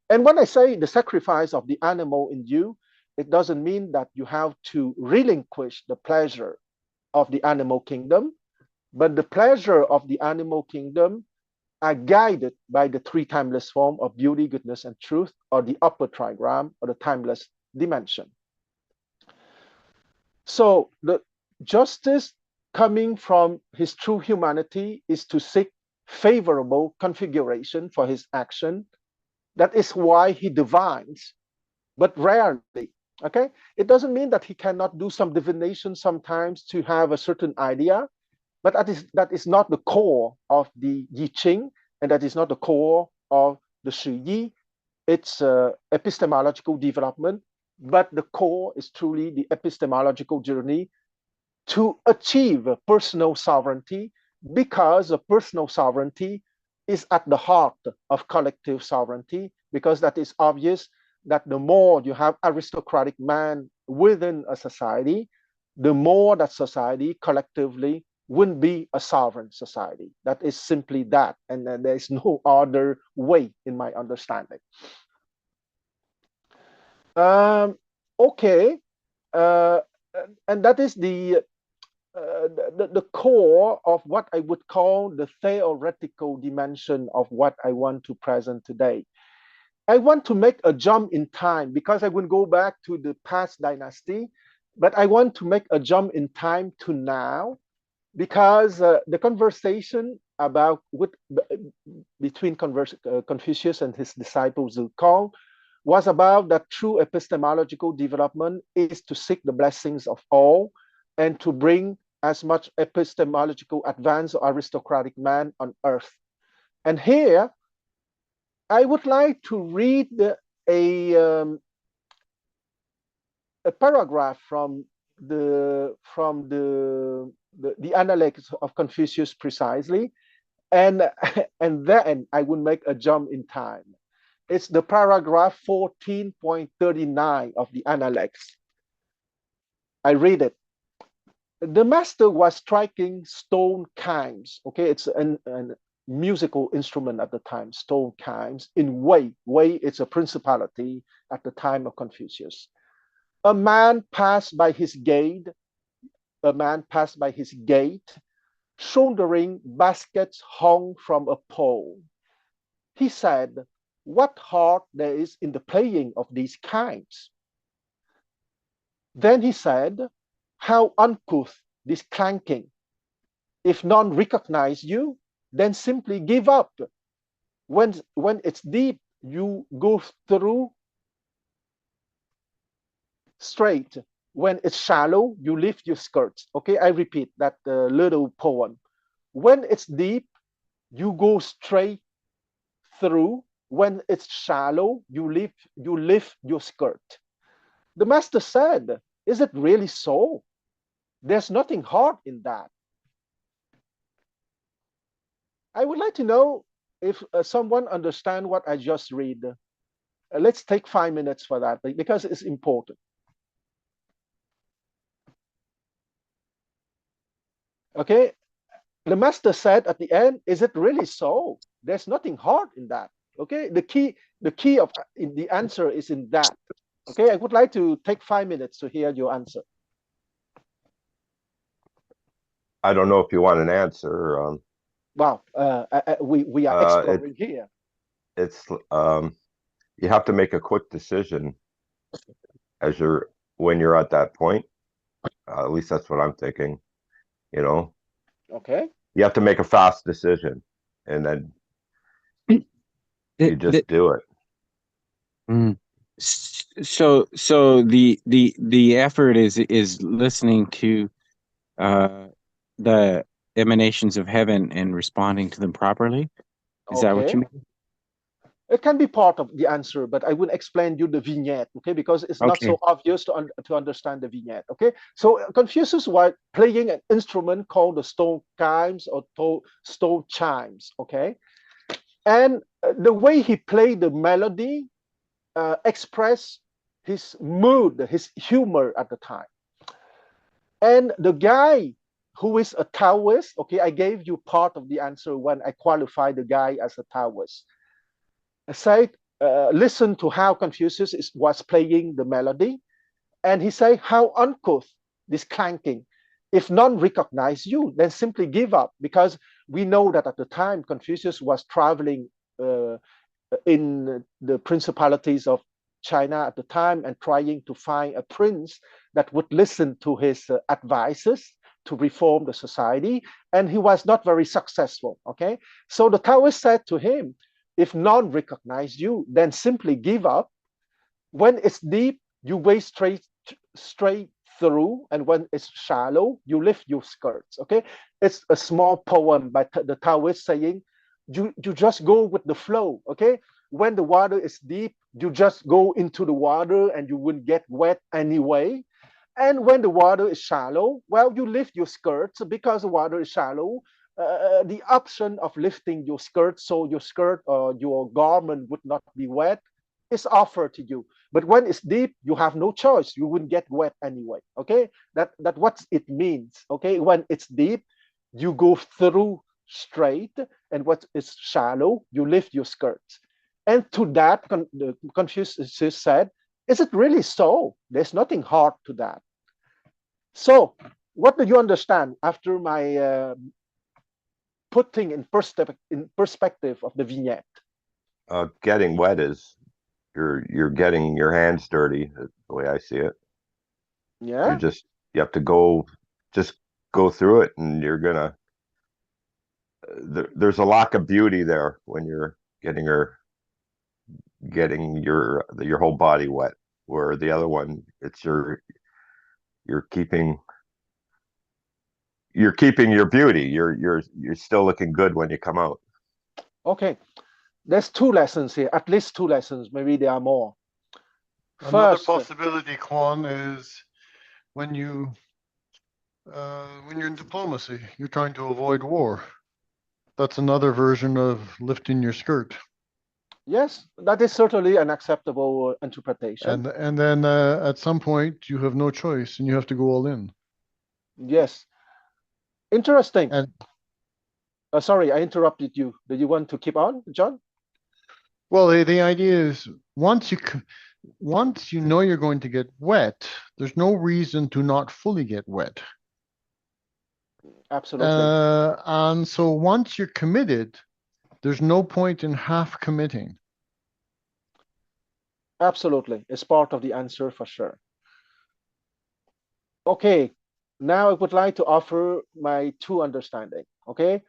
Speaker 2: And when I say the sacrifice of the animal in you, it doesn't mean that you have to relinquish the pleasure of the animal kingdom, but the pleasure of the animal kingdom are guided by the three timeless form of beauty, goodness, and truth, or the upper trigram, or the timeless dimension. So the justice coming from his true humanity is to seek favorable configuration for his action. That is why he divines, but rarely. Okay, it doesn't mean that he cannot do some divination sometimes to have a certain idea, but that is not the core of the Yi Ching, and that is not the core of the Shi Yi. It's epistemological development, but the core is truly the epistemological journey to achieve personal sovereignty, because personal sovereignty is at the heart of collective sovereignty, because that is obvious that the more you have aristocratic man within a society, the more that society collectively will be a sovereign society. That is simply that, and there is no other way in my understanding. Okay, and that is the core of what I would call the theoretical dimension of what I want to present today. I want to make a jump in time because I will go back to the past dynasty, but I want to make a jump in time to now, because the conversation between Confucius and his disciple Zhou was about that true epistemological development is to seek the blessings of all and to bring as much epistemological advance or aristocratic man on earth. And here, I would like to read a paragraph from the analects of Confucius precisely, and and then I would make a jump in time. It's the paragraph 14.39 of the analects. I read it. The master was striking stone chimes. Okay, it's an musical instrument at the time, stone chimes, in Wei. Wei is a principality at the time of Confucius. A man passed by his gate, shouldering baskets hung from a pole. He said, "What heart there is in the playing of these chimes." Then he said, "How uncouth this clanking. If none recognize you, then simply give up. When it's deep, you go through straight. When it's shallow, you lift your skirts." Okay, I repeat that little poem. When it's deep, you go straight through. When it's shallow, you lift your skirt. The master said, "Is it really so? There's nothing hard in that." I would like to know if someone understand what I just read. Let's take 5 minutes for that because it's important. Okay, the master said at the end, "Is it really so? There's nothing hard in that." Okay, the key of the answer is in that. Okay, I would like to take 5 minutes to hear your answer.
Speaker 4: I don't know if you want an answer.
Speaker 2: Wow, we are exploring here.
Speaker 4: It's you have to make a quick decision when you're at that point. At least that's what I'm thinking. You know.
Speaker 2: Okay.
Speaker 4: You have to make a fast decision, and then you just do it.
Speaker 5: So the effort is listening to the emanations of heaven and responding to them properly. Is that what you mean?
Speaker 2: It can be part of the answer, but I will explain you the vignette, okay? Because it's not so obvious to understand the vignette, okay? So Confucius was playing an instrument called the stone chimes or stone chimes, okay? And the way he played the melody expressed his mood, his humor at the time. And the guy who is a Taoist, okay, I gave you part of the answer when I qualified the guy as a Taoist. I said, listen to how Confucius was playing the melody. And he said, "How uncouth this clanking. If none recognize you, then simply give up." Because we know that at the time, Confucius was traveling in the principalities of China at the time and trying to find a prince that would listen to his advices to reform the society. And he was not very successful, okay? So the Taoist said to him, "If none recognize you, then simply give up. When it's deep, you wade straight through, and when it's shallow, you lift your skirts." Okay, it's a small poem by the Taoist saying, you just go with the flow. Okay, when the water is deep, you just go into the water and you wouldn't get wet anyway. And when the water is shallow, well, you lift your skirts because the water is shallow. The option of lifting your skirt so your skirt or your garment would not be wet is offered to you. But when it's deep, you have no choice. You wouldn't get wet anyway. Okay, that what it means. Okay, when it's deep, you go through straight, and what is shallow, you lift your skirts. And to that, Confucius said, "Is it really so? There's nothing hard to that." So, what do you understand after my putting in perspective of the vignette?
Speaker 4: Getting wet is you're getting your hands dirty. That's the way I see it.
Speaker 2: Yeah.
Speaker 4: You have to go through it, and you're gonna. There's a lack of beauty there when you're getting your whole body wet. Where the other one, it's you're keeping your beauty. You're still looking good when you come out.
Speaker 2: Okay, there's 2 lessons here, at least 2 lessons. Maybe there are more.
Speaker 3: Another
Speaker 2: First,
Speaker 3: possibility, Quan, is when you're in diplomacy, you're trying to avoid war. That's another version of lifting your skirt.
Speaker 2: yes, that is certainly an acceptable interpretation.
Speaker 3: And then at some point you have no choice and you have to go all in.
Speaker 2: Yes, interesting.
Speaker 3: And
Speaker 2: Sorry, I interrupted you. Do you want to keep on, John?
Speaker 3: well, the idea is once you know you're going to get wet, there's no reason to not fully get wet.
Speaker 2: Absolutely.
Speaker 3: And so once you're committed, there's no point in half committing.
Speaker 2: Absolutely. It's part of the answer for sure. Okay, now I would like to offer my two understanding. Okay,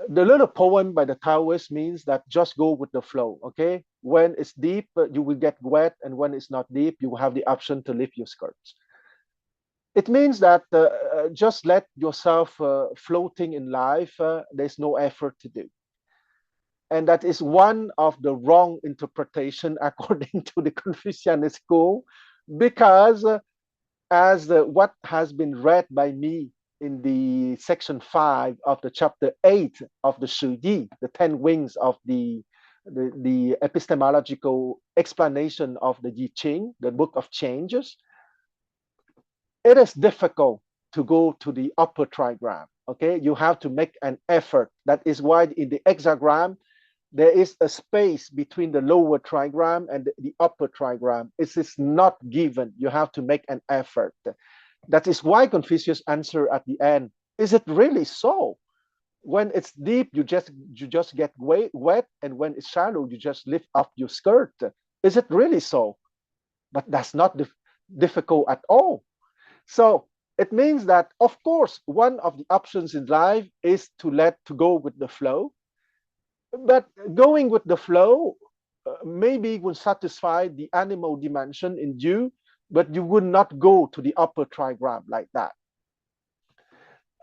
Speaker 2: the little poem by the Taoist means that just go with the flow. Okay, when it's deep, you will get wet, and when it's not deep, you will have the option to lift your skirts. It means that just let yourself floating in life. There's no effort to do. And that is one of the wrong interpretation according to the Confucianist school, because as what has been read by me in the section 5 of the chapter 8 of the Shu Yi, the 10 wings of the epistemological explanation of the Yi Ching, the book of changes, it is difficult to go to the upper trigram. Okay, you have to make an effort. That is why in the hexagram, there is a space between the lower trigram and the upper trigram. It is not given. You have to make an effort. That is why Confucius answered at the end, is it really so? When it's deep, you just get wet, and when it's shallow, you just lift up your skirt. Is it really so? But that's not difficult at all. So it means that, of course, one of the options in life is to go with the flow. But going with the flow maybe will satisfy the animal dimension in you, but you would not go to the upper trigram like that.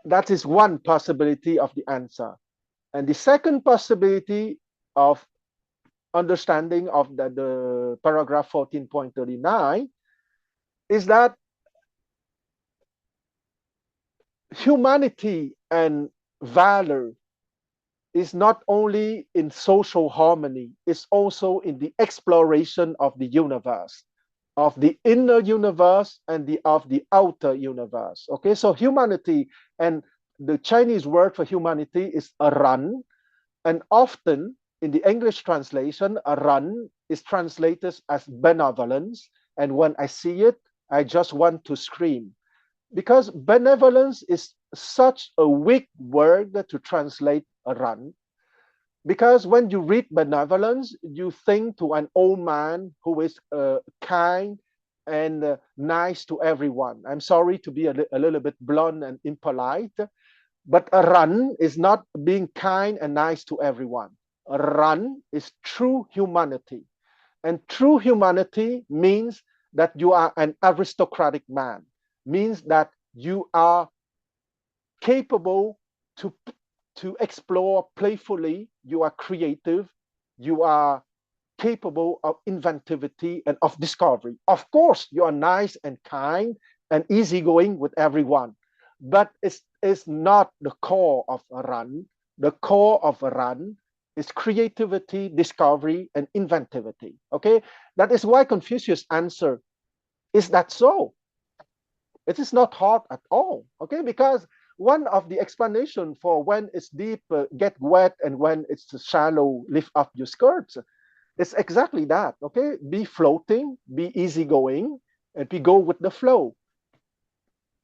Speaker 2: That is one possibility of the answer. And the second possibility of understanding of the paragraph 14.39 is that humanity and valor is not only in social harmony, it's also in the exploration of the universe, of the inner universe and of the outer universe. Okay, so humanity, and the Chinese word for humanity is aran, and often in the English translation, aran is translated as benevolence, and when I see it, I just want to scream. Because benevolence is such a weak word to translate aran. Because when you read benevolence, you think to an old man who is kind and nice to everyone. I'm sorry to be a little bit blunt and impolite, but aran is not being kind and nice to everyone. Aran is true humanity. And true humanity means that you are an aristocratic man, means that you are capable to explore playfully, you are creative, you are capable of inventivity and of discovery. Of course, you are nice and kind and easygoing with everyone, but it's not the core of Aran. The core of Aran is creativity, discovery, and inventivity. Okay, that is why Confucius answered, is that so? It is not hard at all. Okay, because one of the explanation for when it's deep, get wet, and when it's shallow, lift up your skirts, it's exactly that. Okay, be floating, be easygoing, and be go with the flow.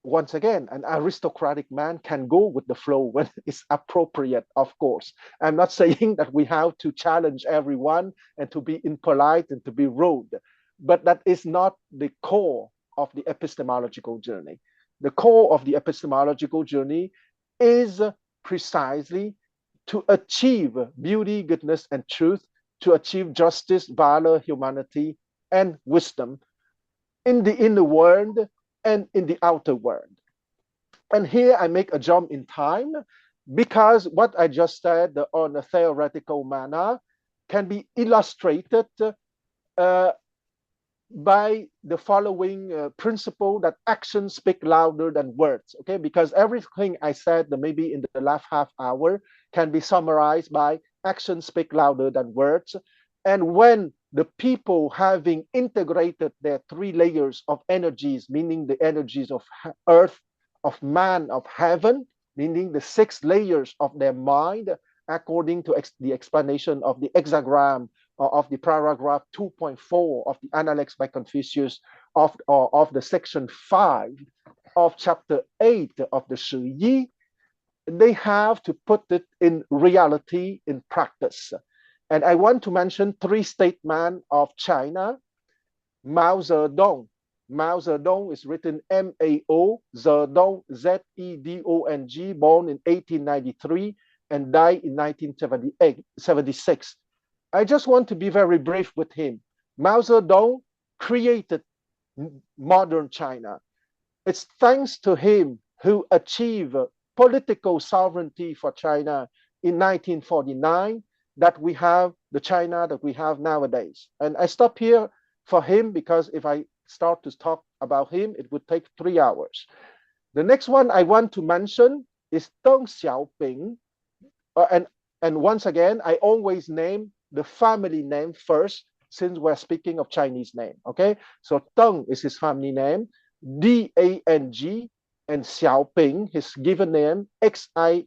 Speaker 2: Once again, an aristocratic man can go with the flow when it's appropriate, of course. I'm not saying that we have to challenge everyone and to be impolite and to be rude, but that is not the core of the epistemological journey. The core of the epistemological journey is precisely to achieve beauty, goodness, and truth, to achieve justice, valor, humanity, and wisdom in the inner world and in the outer world. And here I make a jump in time, because what I just said on a theoretical manner can be illustrated by the following principle that actions speak louder than words, okay? Because everything I said maybe in the last half hour can be summarized by actions speak louder than words. And when the people having integrated their three layers of energies, meaning the energies of earth, of man, of heaven, meaning the 6 layers of their mind, according to the explanation of the hexagram of the paragraph 2.4 of the Analects by Confucius of the section 5 of chapter 8 of the Shi Yi, they have to put it in reality, in practice. And I want to mention 3 statesmen of China. Mao Zedong. Mao Zedong is written M-A-O, Zedong, Z-E-D-O-N-G, born in 1893 and died in 1976. I just want to be very brief with him. Mao Zedong created modern China. It's thanks to him who achieved political sovereignty for China in 1949 that we have the China that we have nowadays. And I stop here for him because if I start to talk about him, it would take 3 hours. The next one I want to mention is Deng Xiaoping. And once again, I always name the family name first since we're speaking of Chinese name, okay? So Deng is his family name, D-A-N-G, and Xiaoping, his given name, X-I-A-O-P-I-N-G,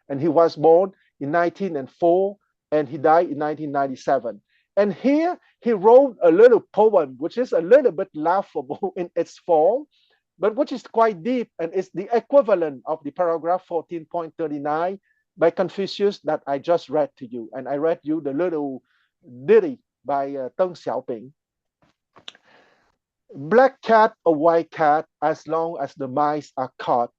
Speaker 2: and he was born in 1904 and he died in 1997. And here he wrote a little poem, which is a little bit laughable in its form, but which is quite deep and is the equivalent of the paragraph 14.39 by Confucius that I just read to you. And I read you the little ditty by Deng Xiaoping. Black cat or white cat, as long as the mice are caught.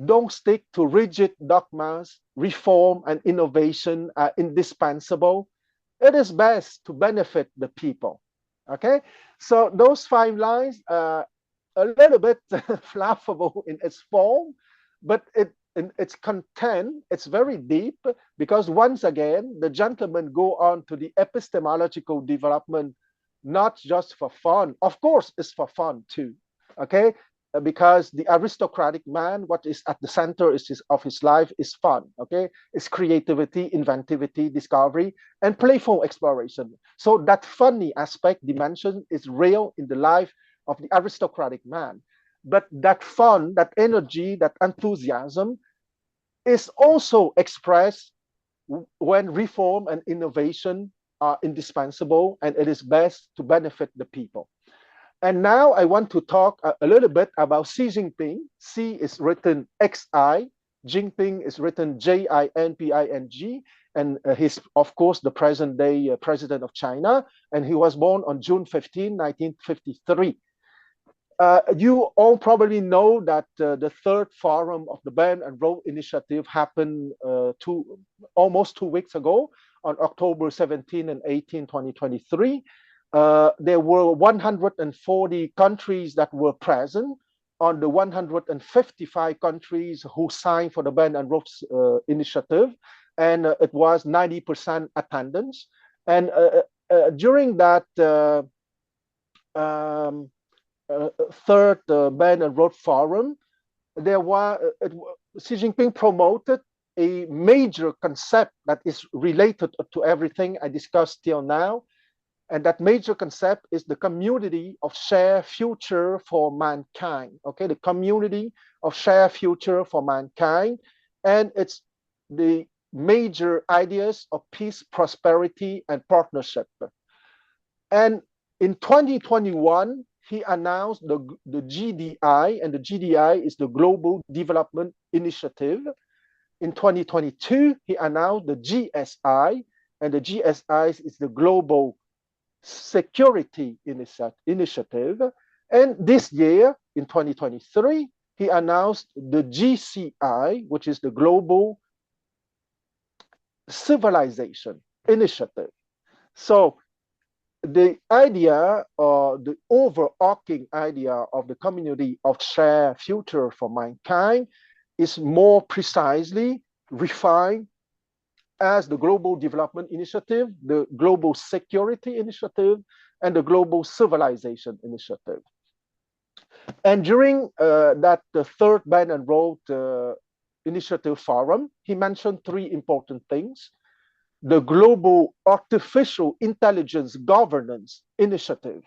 Speaker 2: Don't stick to rigid dogmas. Reform and innovation are indispensable. It is best to benefit the people. Okay, so those 5 lines are a little bit laughable in its form, but in its content, it's very deep because once again, the gentlemen go on to the epistemological development, not just for fun. Of course, it's for fun too, okay? Because the aristocratic man, what is at the center of his life is fun, okay? It's creativity, inventivity, discovery, and playful exploration. So that funny aspect dimension is real in the life of the aristocratic man. But that fun, that energy, that enthusiasm is also expressed when reform and innovation are indispensable, and it is best to benefit the people. And now I want to talk a little bit about Xi Jinping. Xi is written X-I, Jinping is written J-I-N-P-I-N-G, and he's, of course, the present-day president of China, and he was born on June 15, 1953. You all probably know that the 3rd forum of the Belt and Road Initiative happened almost 2 weeks ago on October 17 and 18, 2023. There were 140 countries that were present on the 155 countries who signed for the Belt and Road Initiative, and it was 90% attendance. And during that 3rd Belt and Road Forum, Xi Jinping promoted a major concept that is related to everything I discussed till now. And that major concept is the community of shared future for mankind. Okay, the community of shared future for mankind. And it's the major ideas of peace, prosperity, and partnership. And in 2021, he announced the GDI, and the GDI is the Global Development Initiative. In 2022, he announced the GSI, and the GSI is the Global Security Initiative. And this year, in 2023, he announced the GCI, which is the Global Civilization Initiative. So the idea, or the overarching idea of the community of shared future for mankind is more precisely refined as the Global Development Initiative, the Global Security Initiative, and the Global Civilization Initiative. And during the third Belt and Road Initiative Forum, he mentioned three important things: the Global Artificial Intelligence Governance Initiative,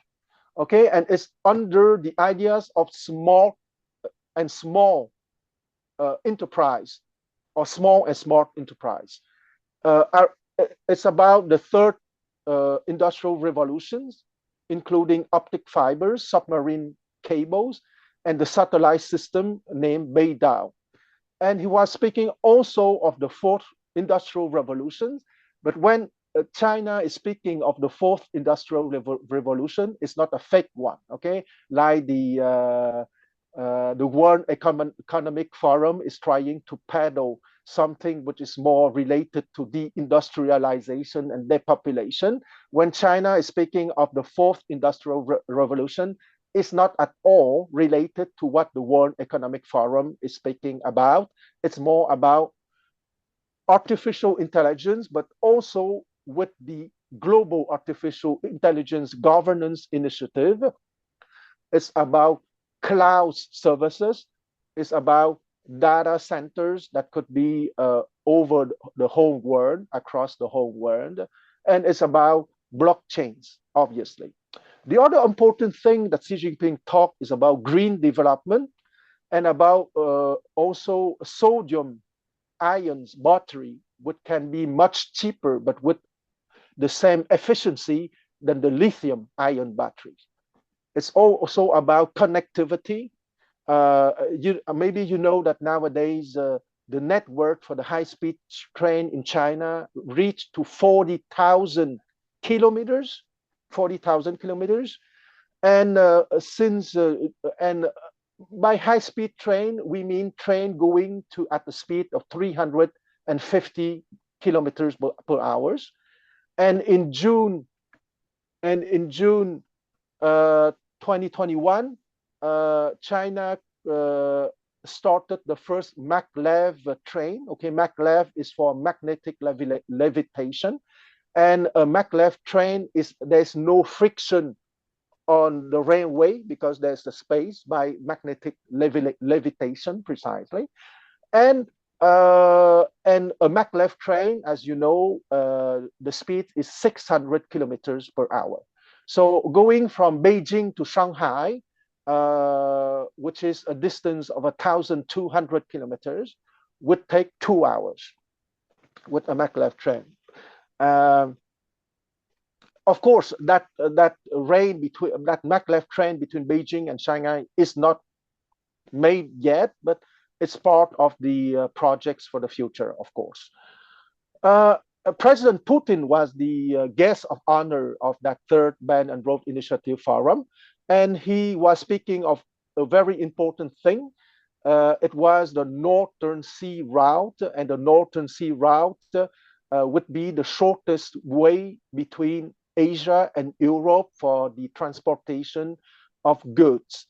Speaker 2: okay, and it's under the ideas of small enterprise, or small and smart enterprise. It's about the third industrial revolutions, including optic fibers, submarine cables, and the satellite system named Beidou. And he was speaking also of the fourth industrial revolution. But when China is speaking of the fourth industrial revolution, it's not a fake one, okay? Like the World Economic Forum is trying to peddle something which is more related to deindustrialization and depopulation. When China is speaking of the fourth industrial revolution, it's not at all related to what the World Economic Forum is speaking about. It's more about artificial intelligence, but also with the Global Artificial Intelligence Governance Initiative. It's about cloud services. It's about data centers that could be over the whole world, across the whole world. And it's about blockchains, obviously. The other important thing that Xi Jinping talked is about green development and about also sodium ions battery, which can be much cheaper, but with the same efficiency than the lithium ion batteries. It's also about connectivity. Maybe you know that nowadays the network for the high-speed train in China reached to 40,000 kilometers. 40,000 kilometers, and by high-speed train we mean train going to at the speed of 350 kilometers per hour. And in June 2021, China started the first maglev train. Okay, maglev is for magnetic levitation. And a maglev train there's no friction on the railway because there's the space by magnetic levitation precisely. And a maglev train, as you know, the speed is 600 kilometers per hour. So going from Beijing to Shanghai, which is a distance of 1,200 kilometers, would take 2 hours with a maglev train. Of course, that maglev train between Beijing and Shanghai is not made yet, but it's part of the projects for the future, of course. President Putin was the guest of honor of that third Belt and Road Initiative Forum, and he was speaking of a very important thing. It was the Northern Sea Route, and the Northern Sea Route would be the shortest way between Asia and Europe for the transportation of goods.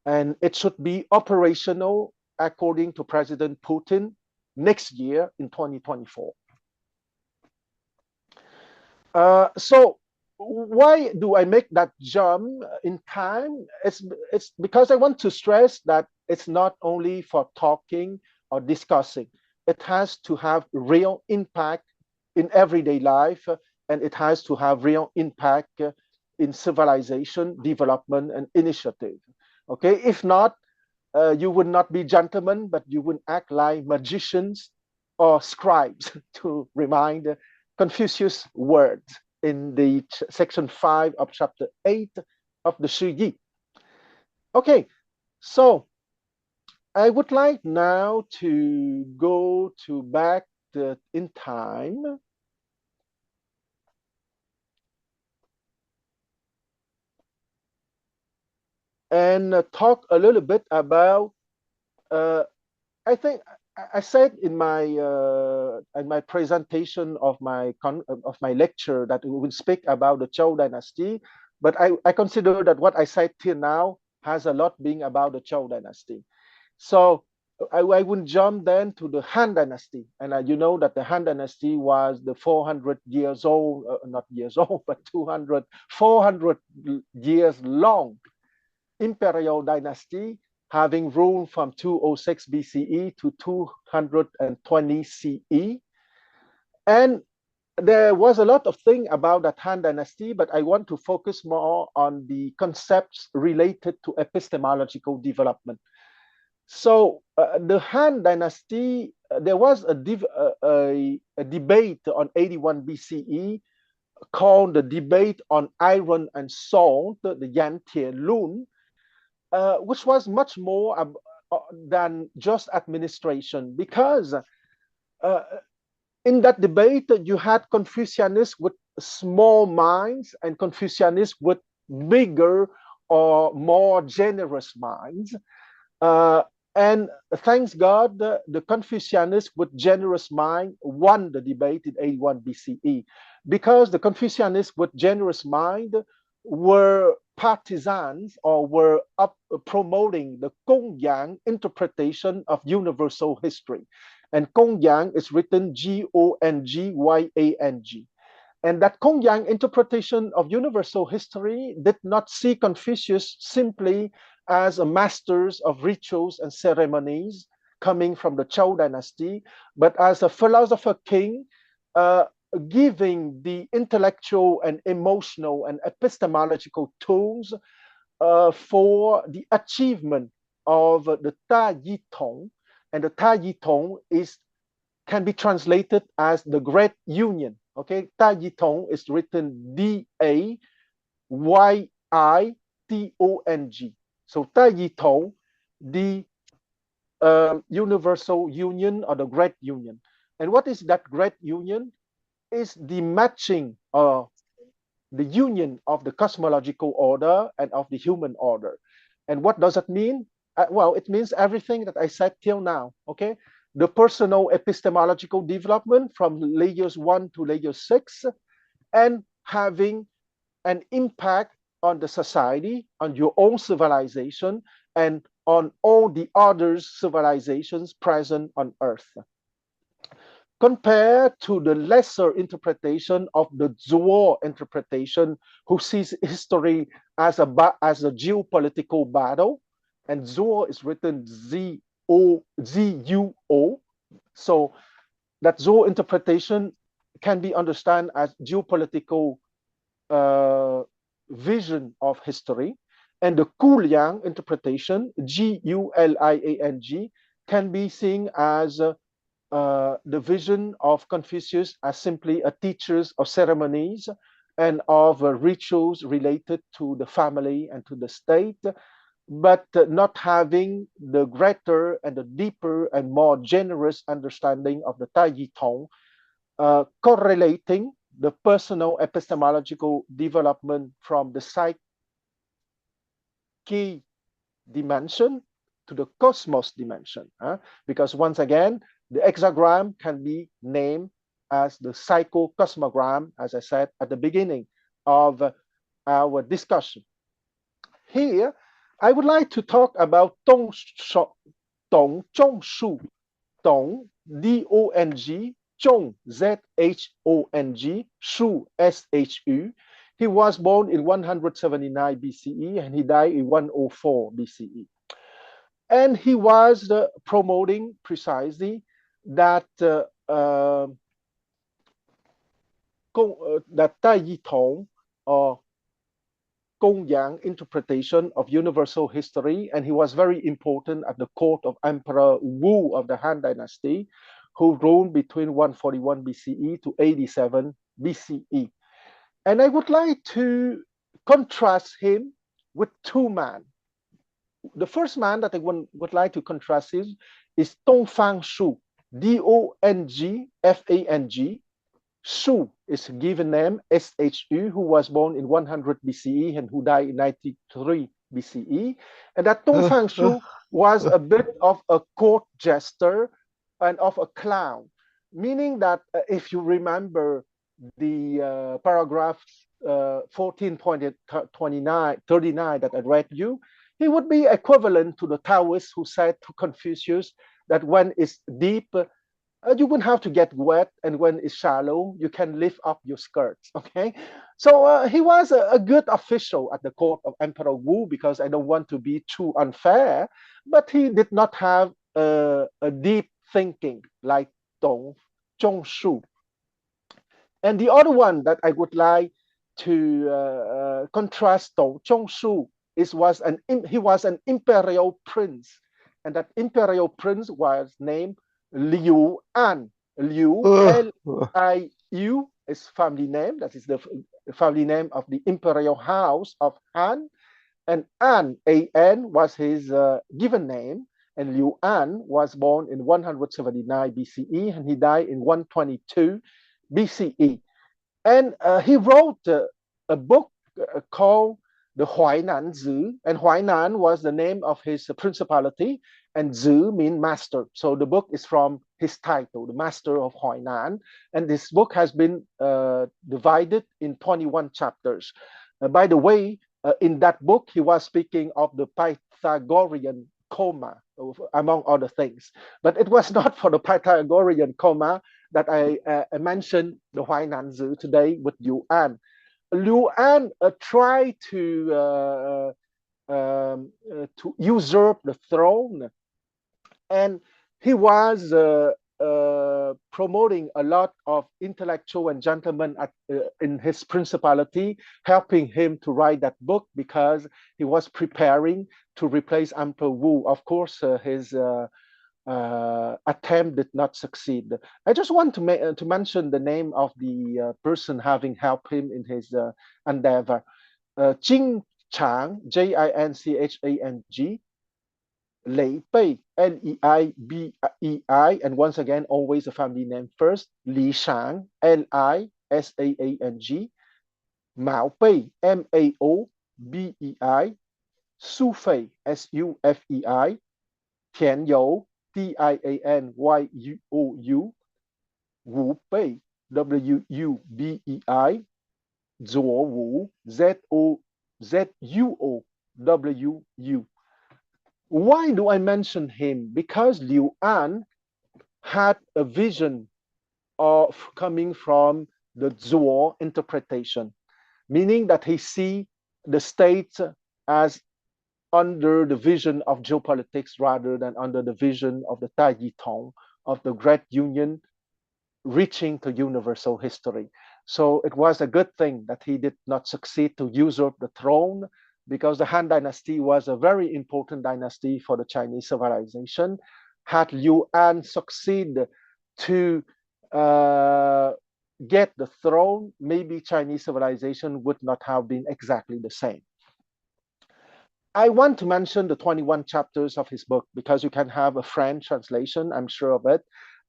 Speaker 2: And it should be operational, according to President Putin, next year in 2024. So why do I make that jump in time? It's because I want to stress that it's not only for talking or discussing. It has to have real impact in everyday life, and it has to have real impact in civilization, development, and initiative. Okay, if not, you would not be gentlemen, but you would act like magicians or scribes, to remind Confucius' words in the section 5 of chapter 8 of the Shi Yi. Okay, so I would like now to go back in time. And talk a little bit about, I think I said in my presentation of my lecture that we will speak about the Zhou dynasty, but I consider that what I said till now has a lot being about the Zhou dynasty. So I would jump then to the Han Dynasty. And you know that the Han Dynasty was the 400 years old, not years old, but 400 years long imperial dynasty, having ruled from 206 BCE to 220 CE. And there was a lot of things about that Han Dynasty, but I want to focus more on the concepts related to epistemological development. So the Han Dynasty, there was a debate on 81 BCE called the debate on iron and salt, the Yan Tie Lun, which was much more than just administration, because in that debate you had Confucianists with small minds and Confucianists with bigger or more generous minds. And thanks God, the Confucianists with generous mind won the debate in 81 BCE, because the Confucianists with generous mind were partisans or were promoting the Gongyang interpretation of universal history. And Gongyang is written Gongyang. And that Gongyang interpretation of universal history did not see Confucius simply as a masters of rituals and ceremonies coming from the Zhou dynasty, but as a philosopher king, giving the intellectual and emotional and epistemological tools for the achievement of the Ta Yi Tong. And the Ta Yi Tong can be translated as the Great Union. Okay, Ta Yi Tong is written DAYITONG. So Ta Yi Tong, the universal union or the Great Union. And what is that Great Union? Is the matching of the union of the cosmological order and of the human order. And what does it mean? Well, it means everything that I said till now. Okay, the personal epistemological development from layers 1 to layer 6, and having an impact on the society, on your own civilization, and on all the other civilizations present on Earth. Compared to the lesser interpretation of the Zhou interpretation, who sees history as a geopolitical battle, and Zhou is written Z-U-O. So that Zhou interpretation can be understood as geopolitical vision of history. And the Guliang interpretation, G-U-L-I-A-N-G, can be seen as the vision of Confucius as simply a teacher of ceremonies and of rituals related to the family and to the state, but not having the greater and the deeper and more generous understanding of the Tai Yi Tong, correlating the personal epistemological development from the psyche dimension to the cosmos dimension. Because once again, the hexagram can be named as the psychocosmogram, as I said at the beginning of our discussion. Here, I would like to talk about Dong Zhongshu. Dong, D-O-N-G, Zhong, Z-H-O-N-G, Shu, S-H-U. He was born in 179 BCE and he died in 104 BCE. And he was promoting precisely that that Tai Yi Tong or Gongyang interpretation of universal history, and he was very important at the court of Emperor Wu of the Han Dynasty, who ruled between 141 BCE to 87 BCE. And I would like to contrast him with two men. The first man that I would like to contrast is Dongfang Shu, D-O-N-G-F-A-N-G. Shu is a given name, S-H-U, who was born in 100 BCE and who died in 93 BCE. And that Dongfang Shu was a bit of a court jester and of a clown, meaning that if you remember the paragraph 14.39 that I read you, He would be equivalent to the Taoists who said to Confucius that when it's deep, you wouldn't have to get wet, and when it's shallow, you can lift up your skirts. Okay, so he was a good official at the court of Emperor Wu, because I don't want to be too unfair, but he did not have a deep thinking like Dong Zhongshu. And the other one that I would like to contrast Dong Zhongshu he was an imperial prince, and that imperial prince was named Liu An. Liu, L-I-U, is family name. That is the family name of the imperial house of Han. And An, A-N, was his given name. And Liu An was born in 179 BCE, and he died in 122 BCE. And he wrote a book called the Huainan Zi, and Huainan was the name of his principality, and Zi means master. So the book is from his title, the Master of Huainan. And this book has been divided in 21 chapters. By the way, in that book, he was speaking of the Pythagorean comma, among other things. But it was not for the Pythagorean comma that I mentioned the Huainan Zi today with Liu An. Liu An tried to usurp the throne, and he was promoting a lot of intellectual and gentlemen in his principality, helping him to write that book, because he was preparing to replace Emperor Wu. Of course, his attempt did not succeed. I just want to mention the name of the person having helped him in his endeavor. Jing Chang, Jinchang, Lei Bei, Leibei, and once again, always a family name first. Li Shang, Lisang, Mao Bei, Maobei, Su Fei, Sufei, Tian You, Tianyou, Wu Bei, Wubei, Zhou Wu, Zuowu. Why do I mention him? Because Liu An had a vision of coming from the Zhuo interpretation, meaning that he see the state as under the vision of geopolitics rather than under the vision of the Taiyi Tong, of the Great Union reaching to universal history. So it was a good thing that he did not succeed to usurp the throne, because the Han Dynasty was a very important dynasty for the Chinese civilization. Had Liu An succeeded to get the throne, maybe Chinese civilization would not have been exactly the same. I want to mention the 21 chapters of his book, because you can have a French translation, I'm sure of it,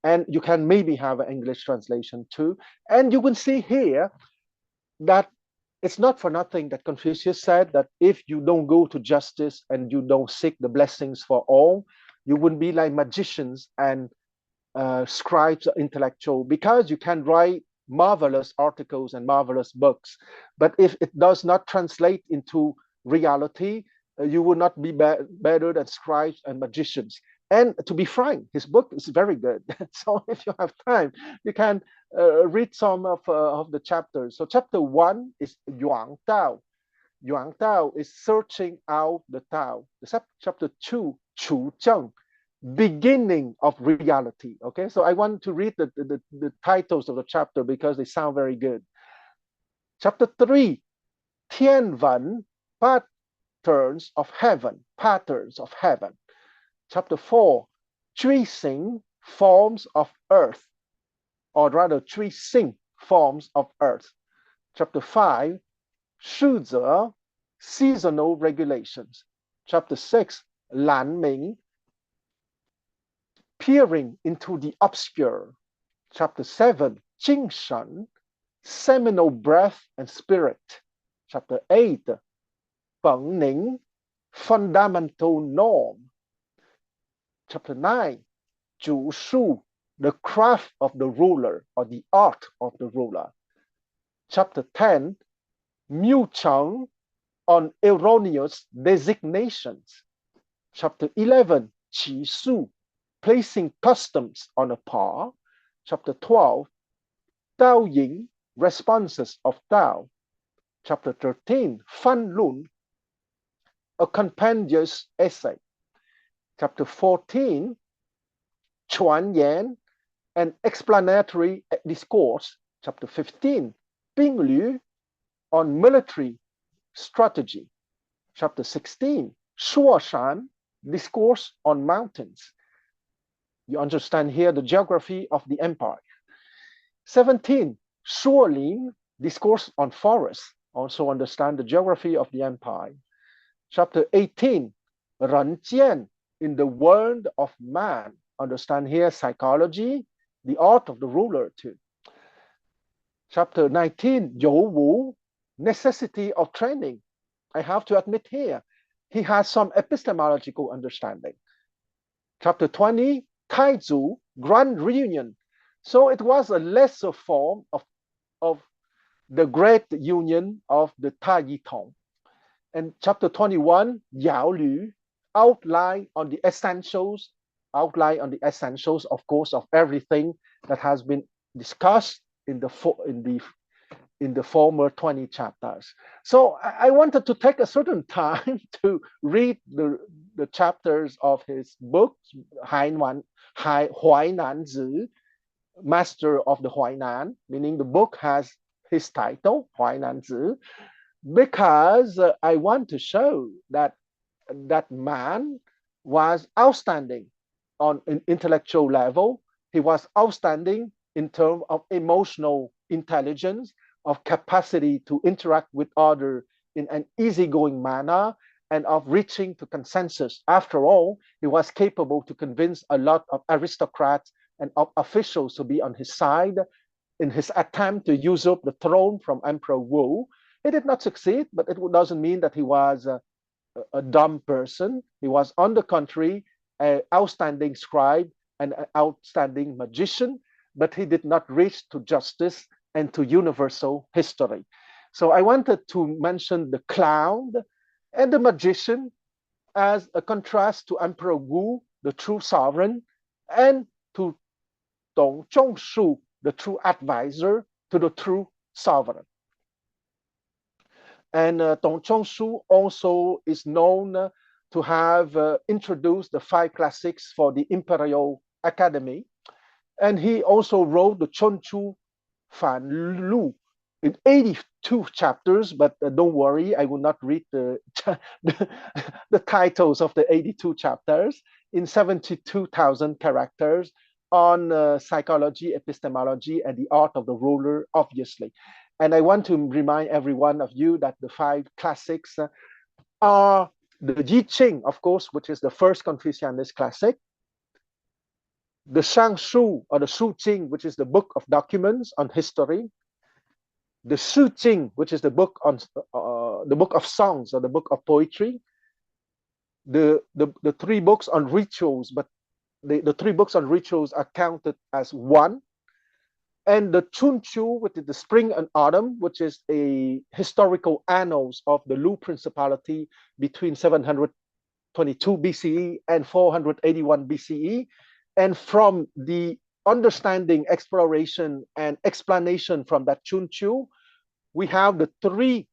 Speaker 2: and you can maybe have an English translation too. And you will see here that it's not for nothing that Confucius said that if you don't go to justice and you don't seek the blessings for all, you wouldn't be like magicians and scribes or intellectual, because you can write marvelous articles and marvelous books, but if it does not translate into reality, you will not be better than scribes and magicians. And to be frank, his book is very good. So if you have time, you can read some of the chapters. So chapter 1 is Yuan Dao. Yuan Dao is searching out the Tao. Chapter 2, Chu Zheng, beginning of reality. Okay, so I want to read the titles of the chapter because they sound very good. Chapter 3, Tian Wen, patterns of heaven. Chapter 4, Chui Xing, forms of earth, or rather Chui Xing, forms of earth. Chapter 5, Shu Ze, seasonal regulations. Chapter 6, Lan Ming, peering into the obscure. Chapter 7, Jing Shen, seminal breath and spirit. Chapter 8, Peng Ning, fundamental norm. Chapter 9, Zhu Shu, the craft of the ruler, or the art of the ruler. Chapter 10, Miu Cheng, on erroneous designations. Chapter 11, Qi Su, placing customs on a par. Chapter 12, Tao Ying, responses of Tao. Chapter 13, Fan Lun, a compendious essay. Chapter 14, Quan Yan, an explanatory discourse. Chapter 15, Bing Liu, on military strategy. Chapter 16, Shuo Shan, discourse on mountains. You understand here the geography of the empire. 17, Shuo Lin, discourse on forests. Also understand the geography of the empire. Chapter 18, Ren Jian, in the world of man. Understand here psychology, the art of the ruler too. Chapter 19, Zhou Wu, necessity of training. I have to admit here, he has some epistemological understanding. Chapter 20, Taizu, grand reunion. So it was a lesser form of the great union of the Tai Tong. And chapter 21, Yao Lu, outline on the essentials, of course, of everything that has been discussed in the former 20 chapters. So I wanted to take a certain time to read the chapters of his book, Huainan Zi, Master of the Huainan, meaning the book has his title, Huainan Zi, because I want to show that that man was outstanding on an intellectual level. He was outstanding in terms of emotional intelligence, of capacity to interact with others in an easygoing manner, and of reaching to consensus. After all, he was capable to convince a lot of aristocrats and of officials to be on his side in his attempt to usurp the throne from Emperor Wu. He did not succeed, but it doesn't mean that he was a dumb person. He was, on the contrary, an outstanding scribe and an outstanding magician, but he did not reach to justice and to universal history. So I wanted to mention the clown and the magician as a contrast to Emperor Wu, the true sovereign, and to Dong Zhongshu, the true advisor to the true sovereign. And Dong Zhongshu also is known to have introduced the 5 classics for the Imperial Academy. And he also wrote the Chunchu Fan Lu in 82 chapters, but don't worry, I will not read the titles of the 82 chapters, in 72,000 characters on psychology, epistemology, and the art of the ruler, obviously. And I want to remind every one of you that the 5 classics are the Yi Qing, of course, which is the first Confucianist classic, the Shangshu or the Shu Jing, which is the book of documents on history, the Shu Jing, which is the book on the book of songs or the book of poetry, the 3 books on rituals, but the 3 books on rituals are counted as one, and the Chunchu, which is the spring and autumn, which is a historical annals of the Lu Principality between 722 BCE and 481 BCE. And from the understanding, exploration, and explanation from that Chunchu, we have the 3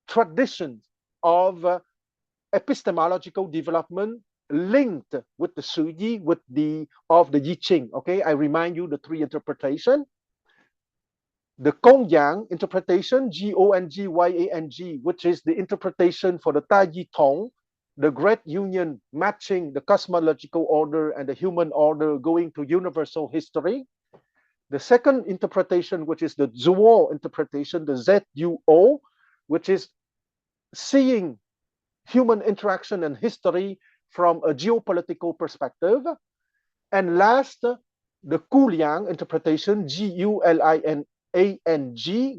Speaker 2: traditions of epistemological development linked with the Suyi, with the Yi Qing. Okay, I remind you the 3 interpretation. The Gongyang interpretation, Gongyang, which is the interpretation for the Tai Tong, the great union matching the cosmological order and the human order going to universal history. The second interpretation, which is the Zhou interpretation, the ZUO, which is seeing human interaction and history from a geopolitical perspective. And last, the Guliang interpretation, Guliang,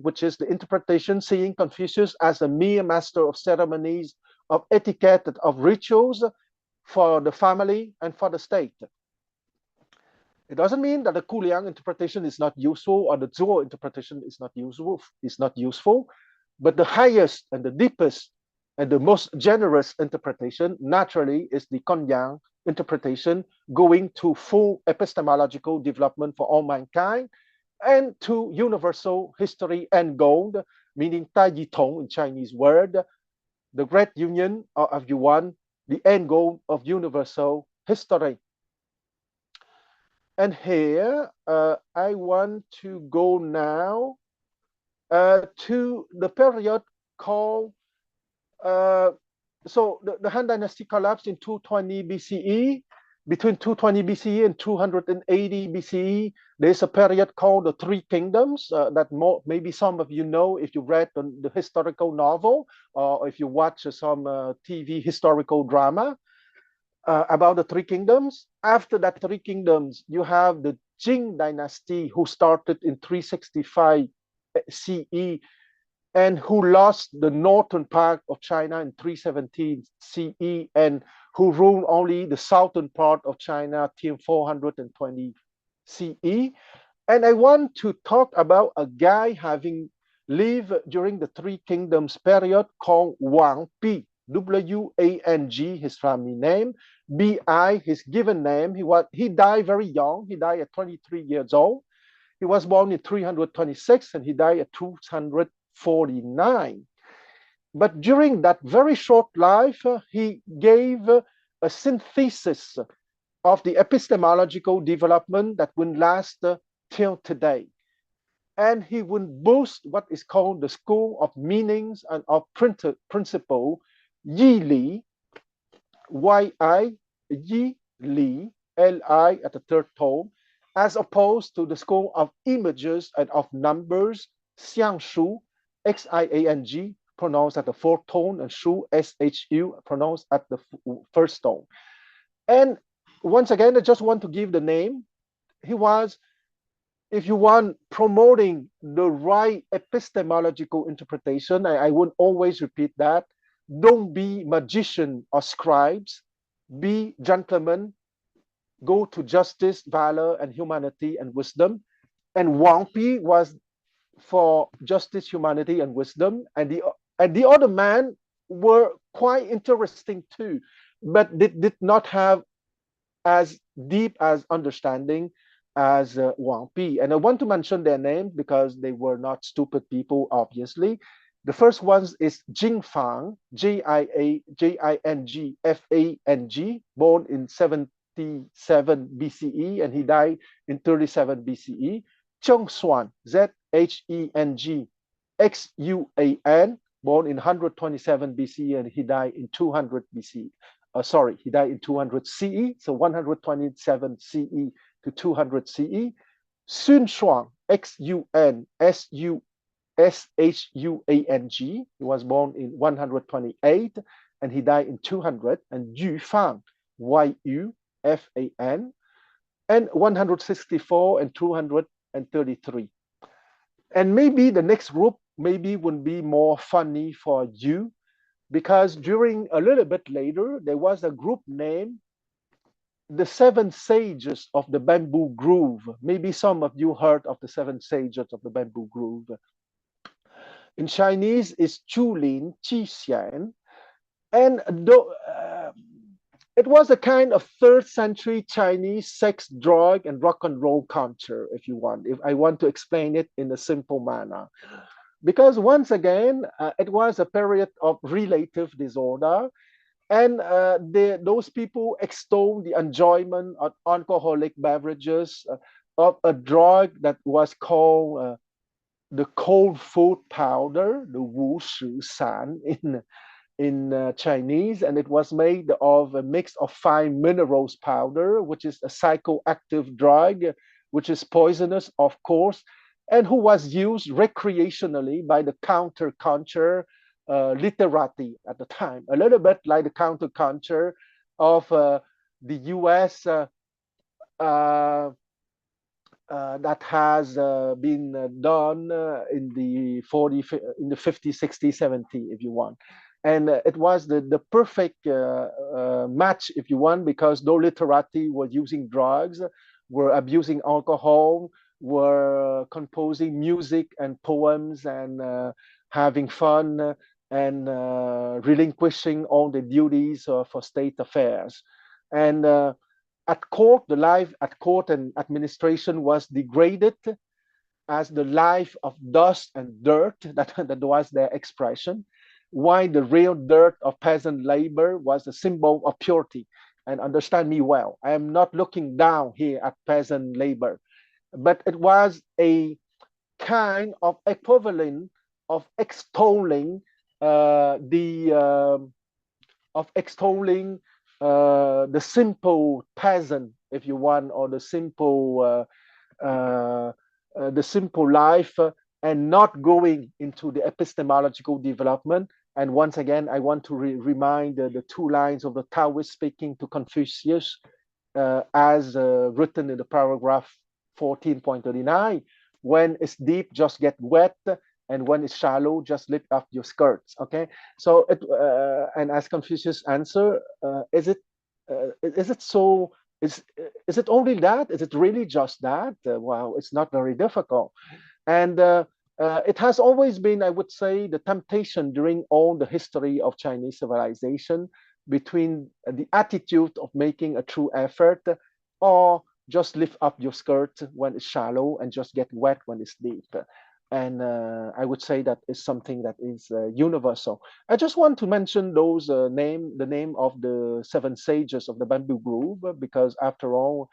Speaker 2: which is the interpretation seeing Confucius as a mere master of ceremonies, of etiquette, of rituals for the family and for the state. It doesn't mean that the Guliang interpretation is not useful or the Zhou interpretation is not useful, but the highest and the deepest And the most generous interpretation, naturally, is the Konyang interpretation, going to full epistemological development for all mankind and to universal history and gold, meaning 大一统 in Chinese word, the great union of Yuan, the end goal of universal history. And here, I want to go now to the period called, so the Han Dynasty collapsed in 220 BCE. Between 220 BCE and 280 BCE, there's a period called the Three Kingdoms that maybe some of you know if you read the historical novel or if you watch some TV historical drama about the Three Kingdoms. After that Three Kingdoms, you have the Jing Dynasty, who started in 365 CE and who lost the northern part of China in 317 CE and who ruled only the southern part of China till 420 CE. And I want to talk about a guy having lived during the Three Kingdoms period called Wang Pi, W-A-N-G, his family name, B-I, his given name. He died very young. He died at 23 years old. He was born in 326 and he died at 249. But during that very short life, he gave a synthesis of the epistemological development that will last till today. And he will boost what is called the school of meanings and of principle, Yi Li, Y-I, Yi Li, L-I at the third tone, as opposed to the school of images and of numbers, Xiang Shu, X-I-A-N-G, pronounced at the fourth tone, and Shu, S-H-U, pronounced at the first tone. And once again, I just want to give the name. He was, if you want, promoting the right epistemological interpretation. I would always repeat that. Don't be magician or scribes. Be gentlemen. Go to justice, valor, and humanity and wisdom. And Wang Pi was for justice, humanity, and wisdom. And the other men were quite interesting too, but they did not have as deep as understanding as Wang Pi. And I want to mention their names because they were not stupid people, obviously. The first one is Jing Fang, Jing-Fang, born in 77 BCE, and he died in 37 BCE. Zheng Xuan, Z-H-E-N-G, X-U-A-N, born in 127 BCE, and he died in 200 BCE. He died in 200 CE, so 127 CE to 200 CE. Sun Shuang, X-U-N-S-H-U-A-N-G, he was born in 128, and he died in 200. And Yu Fang, Y-U-F-A-N, and 164 and 233. And maybe the next group maybe would be more funny for you, because during a little bit later, there was a group named the Seven Sages of the Bamboo Grove. Maybe some of you heard of the Seven Sages of the Bamboo Grove. In Chinese, it's Zhu Lin, Qi Xian. And it was a kind of 3rd century Chinese sex, drug, and rock and roll culture, if you want, if I want to explain it in a simple manner. Because once again, it was a period of relative disorder, and those people extol the enjoyment of alcoholic beverages, of a drug that was called the cold food powder, the Wu Shi San in Chinese, and it was made of a mix of fine minerals powder, which is a psychoactive drug, which is poisonous, of course, and who was used recreationally by the counterculture literati at the time, a little bit like the counterculture of the US that has been done in the 50s, 60s, 70s, if you want. And it was the perfect match, if you want, because those literati were using drugs, were abusing alcohol, were composing music and poems and having fun and relinquishing all the duties for state affairs. And at court, the life at court and administration was degraded as the life of dust and dirt. That was their expression. Why the real dirt of peasant labor was a symbol of purity. And understand me well, I am not looking down here at peasant labor, but it was a kind of equivalent of extolling the simple peasant, if you want, or the simple life, and not going into the epistemological development. And once again, I want to remind the two lines of the Taoist speaking to Confucius, as written in the paragraph 14.39. When it's deep, just get wet, and when it's shallow, just lift up your skirts. Okay, so and as Confucius answer, is it so? Is it only that? Is it really just that? Well, it's not very difficult, and it has always been, I would say, the temptation during all the history of Chinese civilization between the attitude of making a true effort, or just lift up your skirt when it's shallow and just get wet when it's deep. And I would say that is something that is universal. I just want to mention those the name of the 7 sages of the Bamboo Grove, because after all,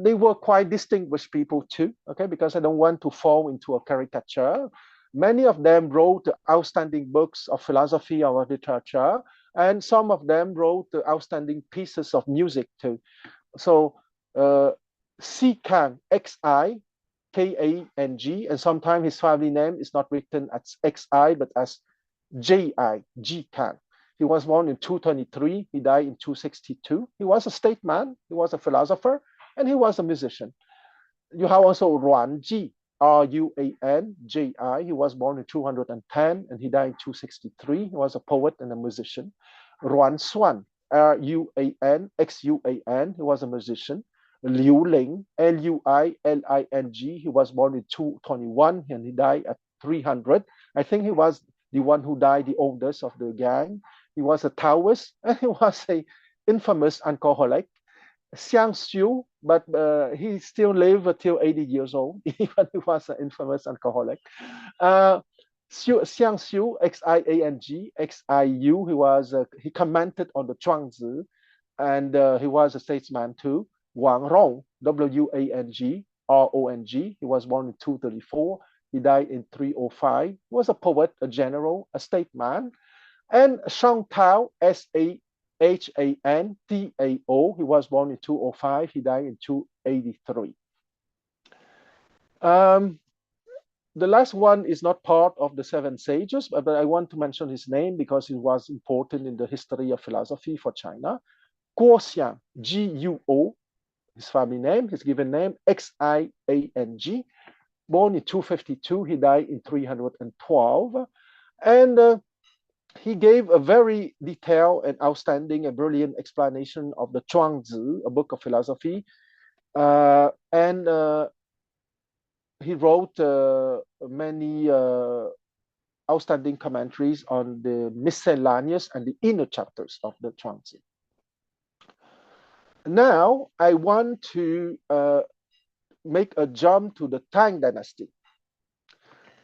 Speaker 2: they were quite distinguished people too, okay? Because I don't want to fall into a caricature. Many of them wrote outstanding books of philosophy or literature, and some of them wrote outstanding pieces of music too. So Xikang, Xikang, and sometimes his family name is not written as Xi, but as Jikang. He was born in 223, he died in 262. He was a statesman, he was a philosopher, and he was a musician. You have also Ruanji, Ruanji. He was born in 210 and he died in 263. He was a poet and a musician. Ruanxuan, Ruanxuan. He was a musician. Liu Ling, Luiling. He was born in 221 and he died at 300. I think he was the one who died the oldest of the gang. He was a Taoist and he was an infamous alcoholic. Xiang Xiu, but he still lived until 80 years old, even he was an infamous alcoholic. Xiang Xiu, Xiang, Xiu, he commented on the Zhuangzi, and he was a statesman too. Wang Rong, Wang, he was born in 234, he died in 305. He was a poet, a general, a statesman. And Shang Tao, Shantao, he was born in 205, he died in 283. The last one is not part of the 7 sages, but I want to mention his name because he was important in the history of philosophy for China. Guo Xiang, Guo, his family name, his given name, Xiang, born in 252, he died in 312. And he gave a very detailed and outstanding and brilliant explanation of the Zhuangzi, a book of philosophy. And he wrote many outstanding commentaries on the miscellaneous and the inner chapters of the Zhuangzi. Now, I want to make a jump to the Tang dynasty.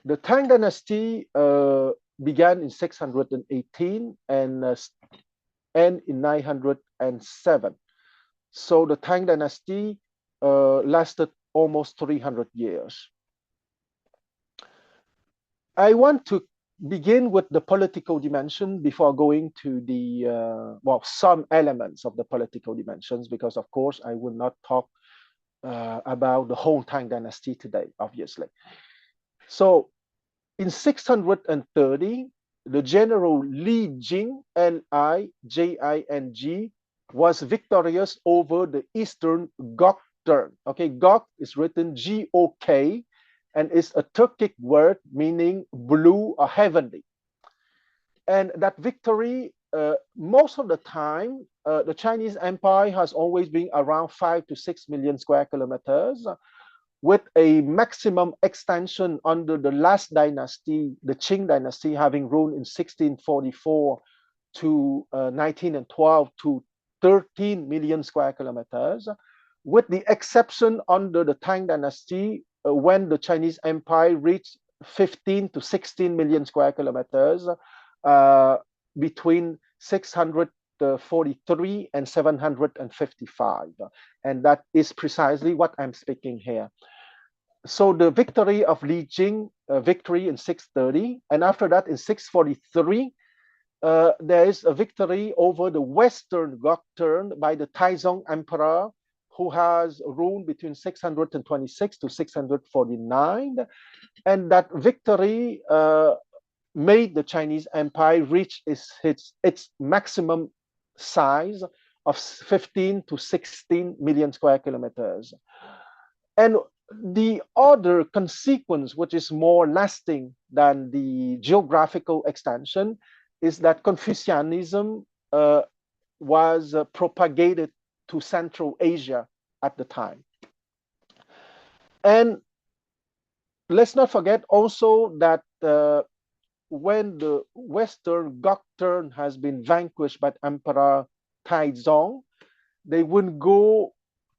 Speaker 2: The Tang dynasty began in 618 and end in 907. So the Tang dynasty lasted almost 300 years. I want to begin with the political dimension before going to the, some elements of the political dimensions, because of course I will not talk about the whole Tang dynasty today, obviously. So in 630, the general Li Jing, Lijing, was victorious over the eastern Gokturk. Okay, Gok is written Gok and is a Turkic word meaning blue or heavenly. And that victory, most of the time, the Chinese Empire has always been around 5 to 6 million square kilometers, with a maximum extension under the last dynasty, the Qing dynasty, having ruled in 1644 to 1912 to 13 million square kilometers, with the exception under the Tang dynasty, when the Chinese Empire reached 15 to 16 million square kilometers between 643 and 755. And that is precisely what I'm speaking here. So the victory of Li Jing, victory in 630, and after that in 643, there is a victory over the Western Gokturn by the Taizong Emperor, who has ruled between 626 to 649. And that victory made the Chinese Empire reach its maximum size of 15 to 16 million square kilometers. And the other consequence, which is more lasting than the geographical extension, is that Confucianism was propagated to Central Asia at the time. And let's not forget also that when the Western Gokturn has been vanquished by Emperor Taizong, they would go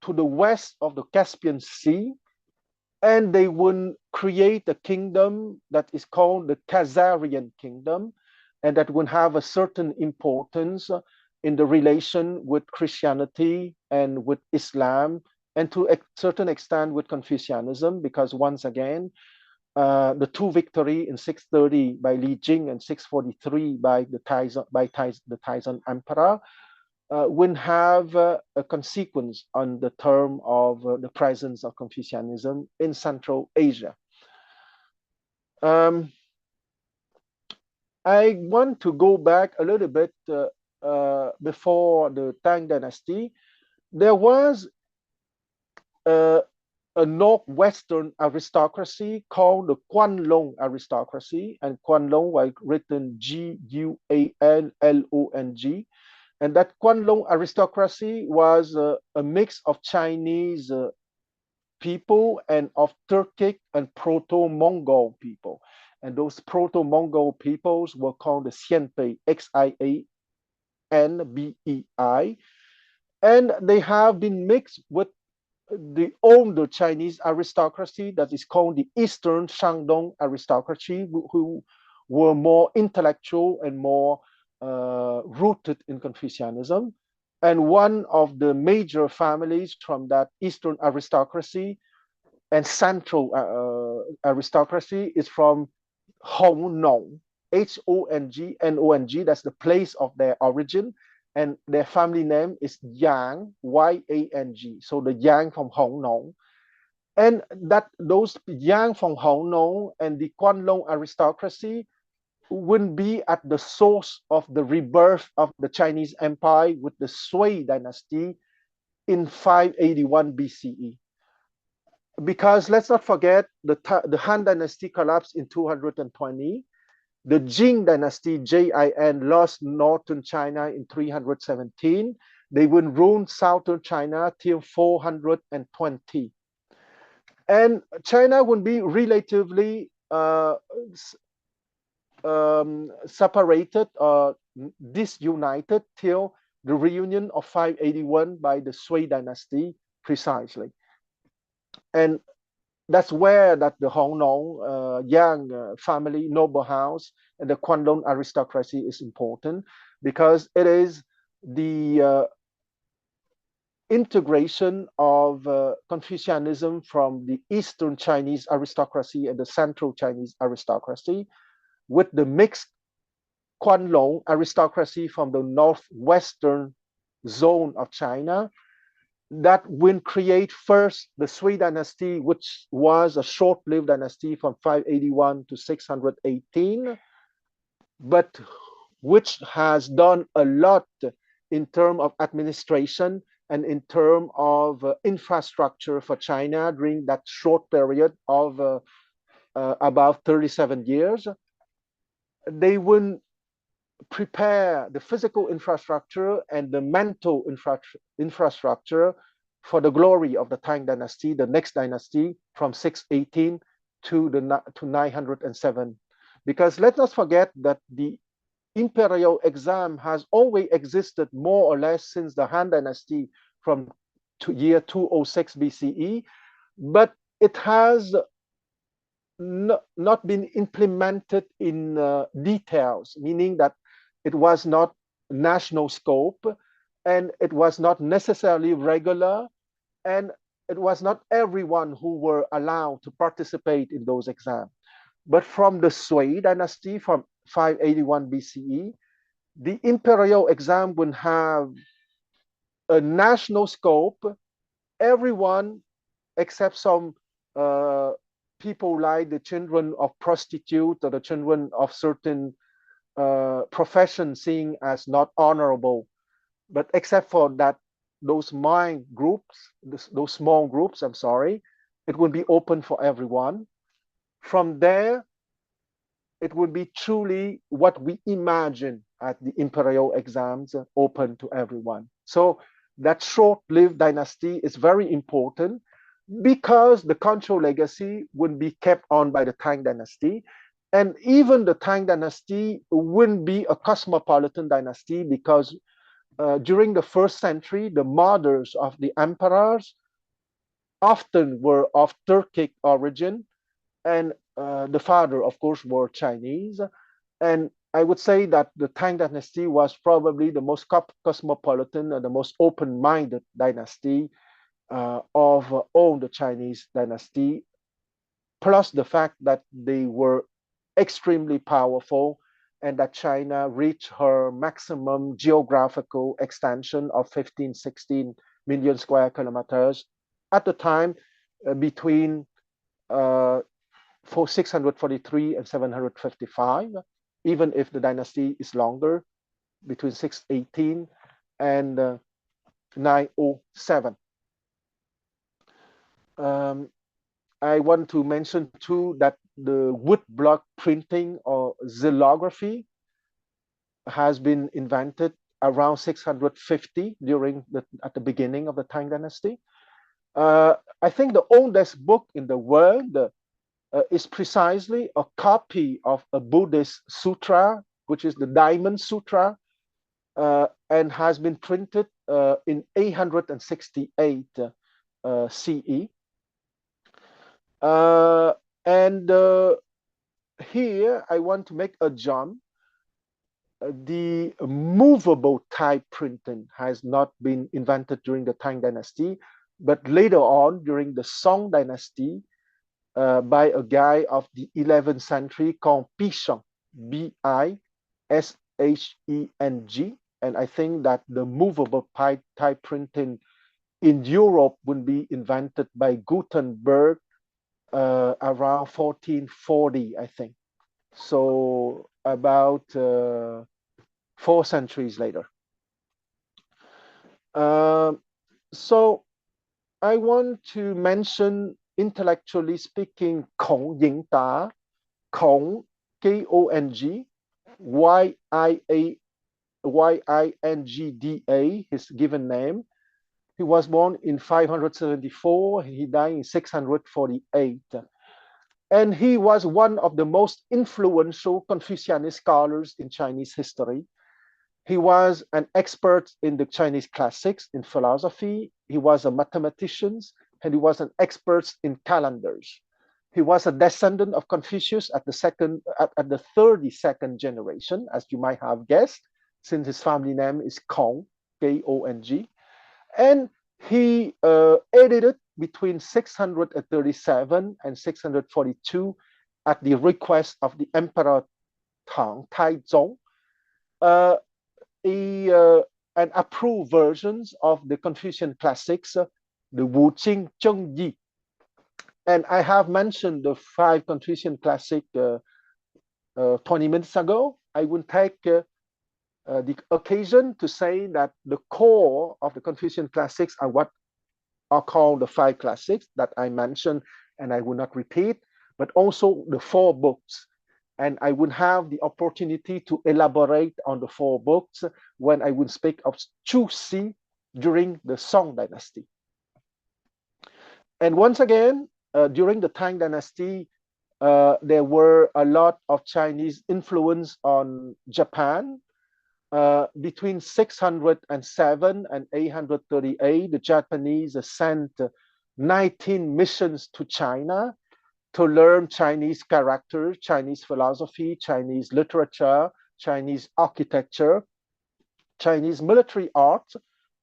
Speaker 2: to the west of the Caspian Sea, and they would create a kingdom that is called the Khazarian kingdom, and that would have a certain importance in the relation with Christianity and with Islam, and to a certain extent with Confucianism, because once again, the two victory in 630 by Li Jing and 643 by the Taizong Emperor will have a consequence on the term of the presence of Confucianism in Central Asia. I want to go back a little bit before the Tang dynasty. There was a northwestern aristocracy called the Quan aristocracy, and Quan was written G-U-A-N-L-O-N-G. And that Quan aristocracy was a mix of Chinese people and of Turkic and Proto-Mongol people. And those Proto-Mongol peoples were called the Xianbei, X-I-A-N-B-E-I. And they have been mixed with the older Chinese aristocracy that is called the Eastern Shandong aristocracy, who were more intellectual and more rooted in Confucianism. And one of the major families from that Eastern aristocracy and Central aristocracy is from Hongnong, H-O-N-G-N-O-N-G. That's the place of their origin. And their family name is Yang, Y-A-N-G. So the Yang from Hongnong. And that those Yang from Hongnong and the Quan aristocracy would be at the source of the rebirth of the Chinese Empire with the Sui dynasty in 581 BCE. Because let's not forget, the Han dynasty collapsed in 220. The Jing dynasty, J-I-N, lost northern China in 317. They would rule southern China till 420. And China would be relatively separated or disunited till the reunion of 581 by the Sui dynasty, precisely. And that's where that the Hongnong Yang family, noble house, and the Quan aristocracy is important, because it is the integration of Confucianism from the Eastern Chinese aristocracy and the Central Chinese aristocracy with the mixed Quan aristocracy from the northwestern zone of China, that will create first the Sui dynasty, which was a short-lived dynasty from 581 to 618, but which has done a lot in terms of administration and in terms of infrastructure for China during that short period of about 37 years. They will prepare the physical infrastructure and the mental infrastructure for the glory of the Tang dynasty, the next dynasty from 618 to 907. Because let's not forget that the imperial exam has always existed more or less since the Han dynasty from year 206 BCE, but it has not been implemented in details, meaning that it was not national scope, and it was not necessarily regular, and it was not everyone who were allowed to participate in those exams. But from the Sui dynasty from 581 BCE, the imperial exam would have a national scope. Everyone, except some people like the children of prostitutes or the children of certain professions seen as not honorable, but except for that, those small groups, I'm sorry, it would be open for everyone. From there, it would be truly what we imagine at the imperial exams, open to everyone. So that short-lived dynasty is very important because the control legacy would be kept on by the Tang dynasty. And even the Tang dynasty wouldn't be a cosmopolitan dynasty because during the first century, the mothers of the emperors often were of Turkic origin, and the father, of course, were Chinese. And I would say that the Tang dynasty was probably the most cosmopolitan and the most open-minded dynasty of all the Chinese dynasty, plus the fact that they were extremely powerful and that China reached her maximum geographical extension of 15, 16 million square kilometers at the time between 643 and 755, even if the dynasty is longer, between 618 and 907. I want to mention too that the woodblock printing or xylography has been invented around 650 at the beginning of the Tang dynasty. I think the oldest book in the world is precisely a copy of a Buddhist sutra, which is the Diamond Sutra, and has been printed in 868 CE. And here I want to make a jump. The movable type printing has not been invented during the Tang dynasty, but later on during the Song dynasty by a guy of the 11th century called Bisheng, Bisheng. And I think that the movable type printing in Europe would be invented by Gutenberg around 1440, I think. So about 4 centuries later. So I want to mention, intellectually speaking, Kong Yingda, Kong, K-O-N-G, Y-I-N-G-D-A, his given name. He was born in 574, he died in 648. And he was one of the most influential Confucianist scholars in Chinese history. He was an expert in the Chinese classics, in philosophy. He was a mathematician, and he was an expert in calendars. He was a descendant of Confucius at the 32nd generation, as you might have guessed, since his family name is Kong, K-O-N-G. And he edited between 637 and 642 at the request of the Emperor Tang, Taizong, and approved versions of the Confucian classics, the Wu Jing, Zheng Yi. And I have mentioned the 5 Confucian classics 20 minutes ago. I will take the occasion to say that the core of the Confucian classics are what are called the 5 classics that I mentioned, and I will not repeat, but also the 4 books. And I would have the opportunity to elaborate on the 4 books when I would speak of Chu Si during the Song dynasty. And once again, during the Tang dynasty, there were a lot of Chinese influence on Japan. Between 607 and 838, the Japanese sent 19 missions to China to learn Chinese character, Chinese philosophy, Chinese literature, Chinese architecture, Chinese military art,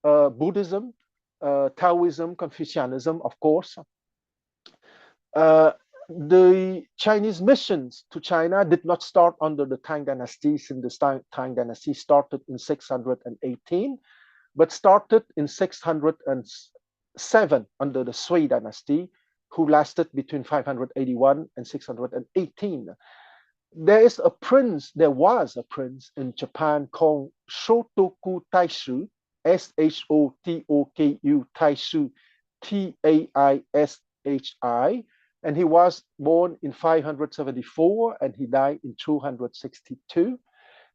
Speaker 2: Buddhism, Taoism, Confucianism, of course. The Chinese missions to China did not start under the Tang dynasty, since the Tang dynasty started in 618, but started in 607 under the Sui dynasty, who lasted between 581 and 618. There was a prince in Japan called Shotoku Taishu, Shotoku Taishu, Taishi, and he was born in 574 and he died in 262.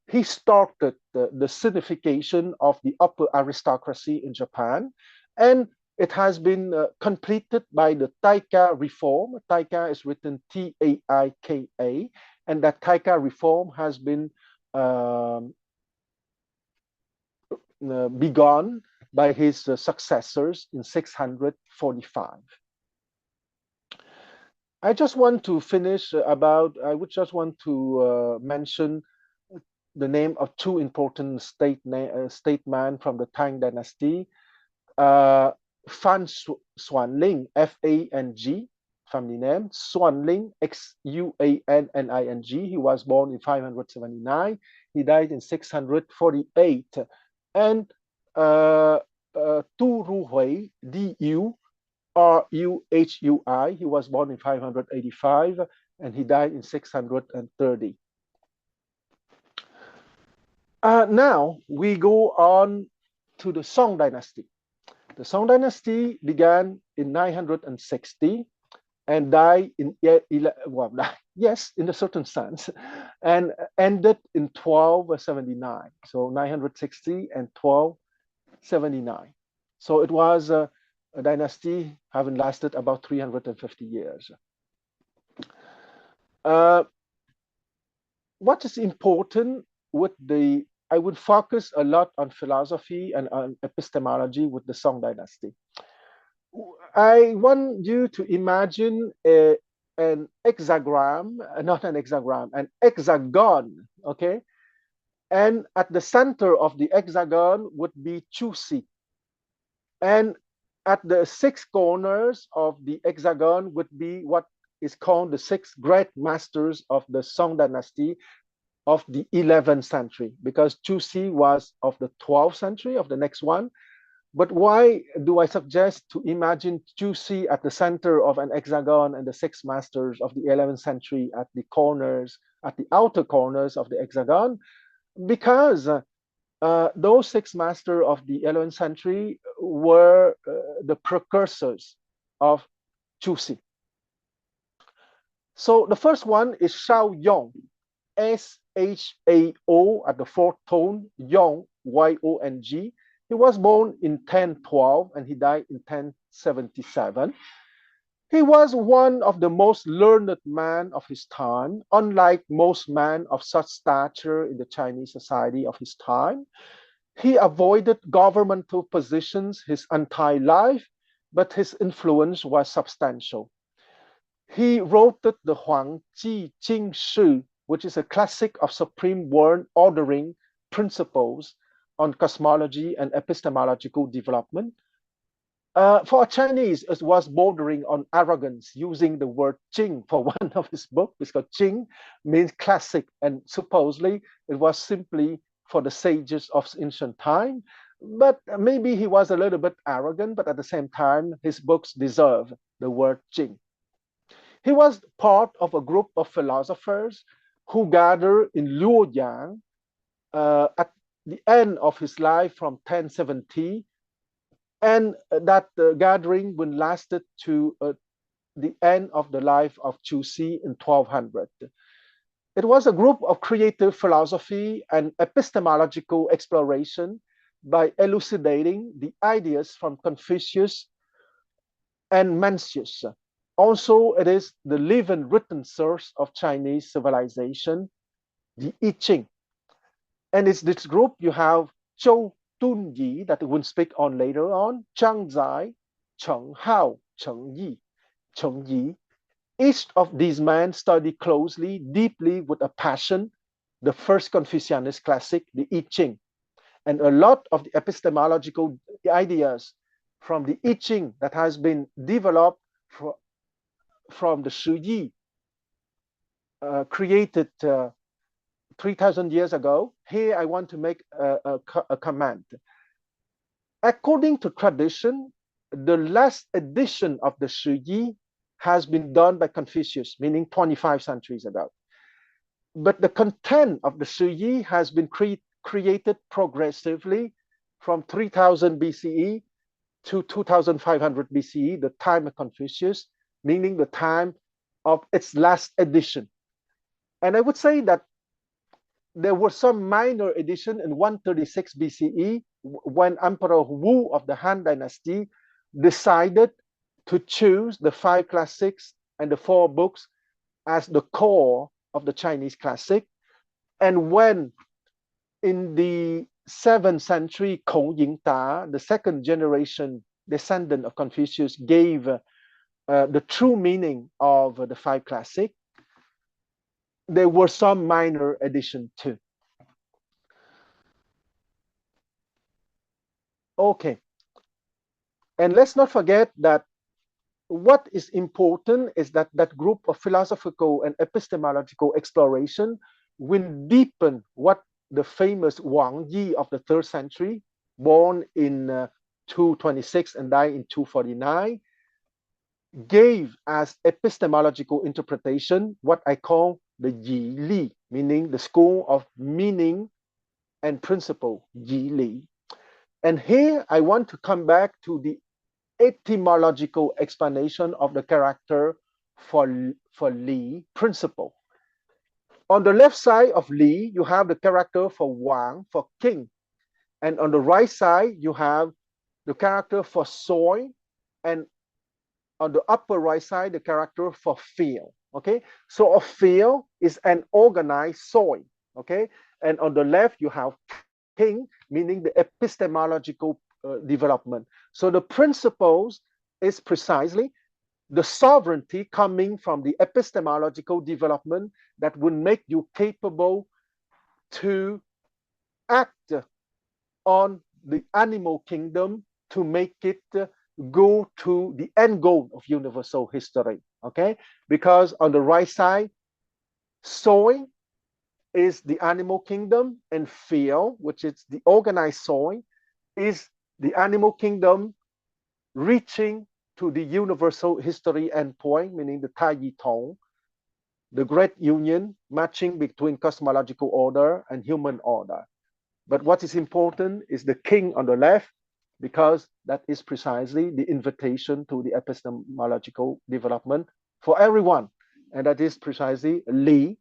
Speaker 2: He started the signification of the upper aristocracy in Japan, and it has been completed by the Taika reform. Taika is written Taika, and that Taika reform has been begun by his successors in 645. I just want to finish I would just want to mention the name of two important statesmen from the Tang dynasty. Fan Xuanling, F-A-N-G, family name. Xuanling, X-U-A-N-N-I-N-G. He was born in 579. He died in 648. And Tu Ruhui, D-U, R-U-H-U-I. He was born in 585 and he died in 630. Now we go on to the Song dynasty. The Song dynasty began in 960 and died in, yes, in a certain sense, and ended in 1279. So 960 and 1279. So it was a dynasty having lasted about 350 years. What is important with I would focus a lot on philosophy and on epistemology with the Song dynasty. I want you to imagine an hexagram, not an hexagram, an hexagon, okay? And at the center of the hexagon would be Chusi. And at the six corners of the hexagon would be what is called the six great masters of the Song dynasty of the 11th century, because Chusi was of the 12th century, of the next one. But why do I suggest to imagine Chusi at the center of an hexagon and the six masters of the 11th century at the corners, at the outer corners of the hexagon? Because those six masters of the 11th century were the precursors of Chusi. So the first one is Shao Yong, S-H-A-O at the fourth tone, Yong, Y-O-N-G. He was born in 1012 and he died in 1077. He was one of the most learned men of his time, unlike most men of such stature in the Chinese society of his time. He avoided governmental positions his entire life, but his influence was substantial. He wrote the Huang Ji Jing Shi, which is a classic of supreme world ordering principles on cosmology and epistemological development. For a Chinese, it was bordering on arrogance, using the word Jing for one of his books, because Jing means classic, and supposedly it was simply for the sages of ancient time. But maybe he was a little bit arrogant, but at the same time, his books deserve the word Jing. He was part of a group of philosophers who gathered in Luoyang at the end of his life from 1070, and that gathering will lasted to the end of the life of Chusi in 1200. It was a group of creative philosophy and epistemological exploration by elucidating the ideas from Confucius and Mencius. Also, it is the living written source of Chinese civilization, the I Ching. And it's this group you have Zhou Dunyi that we'll speak on later on, Zhang Zai, Cheng Hao, Cheng Yi. Each of these men studied closely, deeply, with a passion, the first Confucianist classic, the I Ching. And a lot of the epistemological ideas from the I Ching that has been developed from the Shi Yi, created 3,000 years ago. Here I want to make a comment. According to tradition, the last edition of the Shi Yi has been done by Confucius, meaning 25 centuries ago. But the content of the Shi Yi has been created progressively from 3000 BCE to 2500 BCE, the time of Confucius, meaning the time of its last edition. And I would say that there were some minor edition in 136 BCE when Emperor Wu of the Han Dynasty decided to choose the 5 classics and the 4 books as the core of the Chinese classic. And when in the 7th century, Kong Yingda, the second generation descendant of Confucius, gave the true meaning of the 5 classics, there were some minor additions too. Okay. And let's not forget that what is important is that that group of philosophical and epistemological exploration will deepen what the famous Wang Yi of the 3rd century, born in 226 and died in 249, gave as epistemological interpretation what I call the Yi Li, meaning the school of meaning and principle, Yi Li. And here I want to come back to the etymological explanation of the character for Li, principle. On the left side of Li, you have the character for Wang, for king. And on the right side, you have the character for soy. And on the upper right side, the character for field. Okay, so a field is an organized soil. Okay, and on the left, you have king, meaning the epistemological development. So the principles is precisely the sovereignty coming from the epistemological development that would make you capable to act on the animal kingdom to make it go to the end goal of universal history. Okay, because on the right side, soil is the animal kingdom, and field, which is the organized soil, is the animal kingdom reaching to the universal history endpoint, meaning the Tai Yi Tong, the great union matching between cosmological order and human order. But what is important is the king on the left, because that is precisely the invitation to the epistemological development for everyone. And that is precisely Li,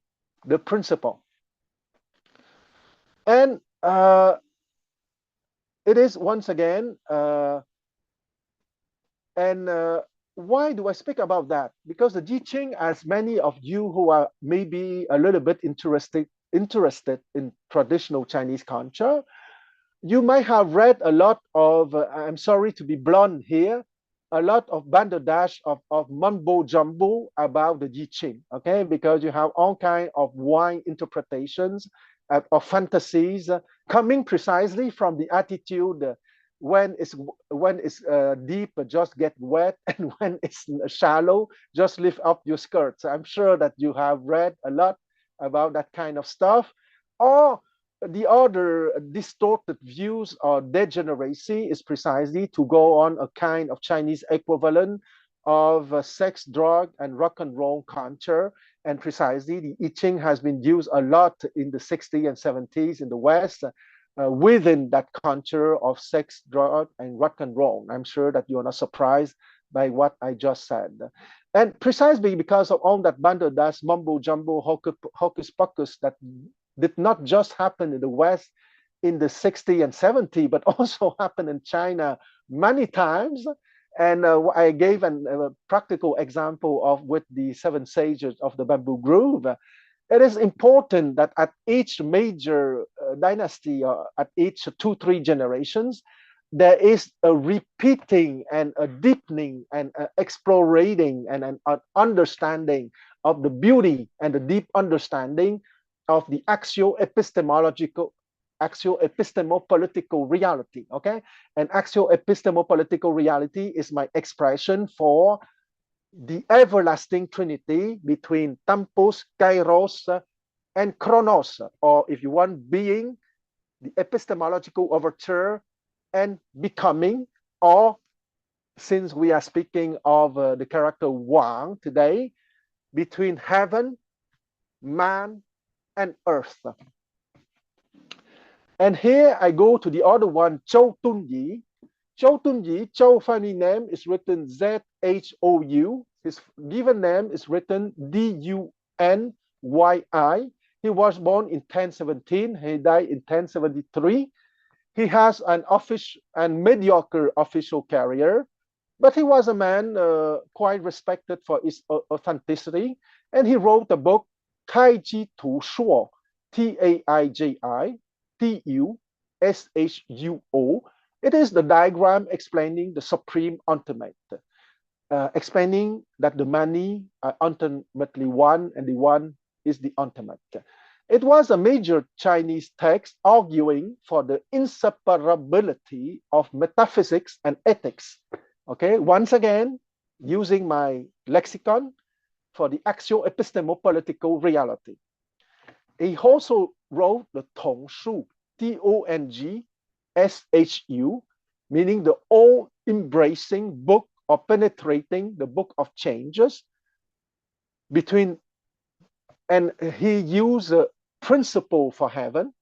Speaker 2: the principle. And it is once again, why do I speak about that? Because the I Ching, as many of you who are maybe a little bit interested in traditional Chinese culture, you might have read a lot of, I'm sorry to be blunt here, a lot of banderdash of mumbo jumbo about the I Ching, okay? Because you have all kinds of wide interpretations of fantasies coming precisely from the attitude when it's deep, just get wet, and when it's shallow, just lift up your skirts. I'm sure that you have read a lot about that kind of stuff. Or the other distorted views or degeneracy is precisely to go on a kind of Chinese equivalent of sex, drug, and rock and roll culture. And precisely the I Ching has been used a lot in the 60s and 70s in the West within that culture of sex, drug, and rock and roll. I'm sure that you are not surprised by what I just said. And precisely because of all that banderdash, mumbo jumbo, hocus pocus that did not just happen in the West in the 60s and 70s, but also happened in China many times. And I gave a practical example of with the 7 sages of the bamboo grove. It is important that at each major dynasty, at each 2-3 generations, there is a repeating and a deepening and exploring and an understanding of the beauty and the deep understanding of the axio-epistemopolitical reality. Okay, and axio-epistemopolitical reality is my expression for the everlasting trinity between tempus, kairos, and chronos, or if you want, being, the epistemological overture, and becoming, or since we are speaking of the character Wang today, between heaven, man, and earth. And here I go to the other one, Zhou Tunyi. Zhou Tunyi, Zhou family name is written Z-H-O-U. His given name is written D-U-N-Y-I. He was born in 1017. He died in 1073. He has an official and mediocre official career, but he was a man quite respected for his authenticity. And he wrote a book, Taiji Tu Shuo, T-A-I-J-I-T-U-S-H-U-O. It is the diagram explaining the supreme ultimate, explaining that the many are ultimately one and the one is the ultimate. It was a major Chinese text arguing for the inseparability of metaphysics and ethics. Okay, once again, using my lexicon for the axio-epistemopolitical reality. He also wrote the Tongshu, T-O-N-G-S-H-U, meaning the all-embracing book or penetrating the book of changes between, and he used a principle for heaven,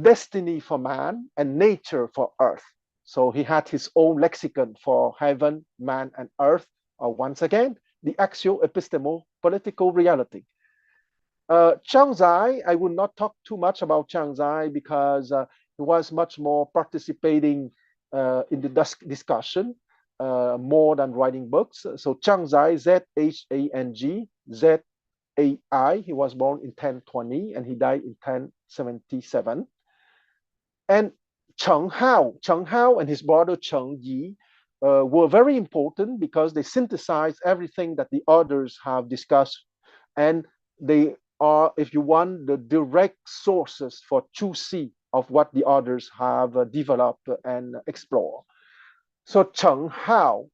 Speaker 2: destiny for man, and nature for earth. So he had his own lexicon for heaven, man, and earth, or once again, the axio-epistemopolitical reality. Chiang Zai, I will not talk too much about Chiang Zai because he was much more participating in the discussion, more than writing books. So Chiang Zai, Z-H-A-N-G, Z-A-I, he was born in 1020 and he died in 1077. And Cheng Hao and his brother Cheng Yi were very important because they synthesized everything that the others have discussed, and they are, if you want, the direct sources for choosing of what the others have developed and explored. So Cheng Hao,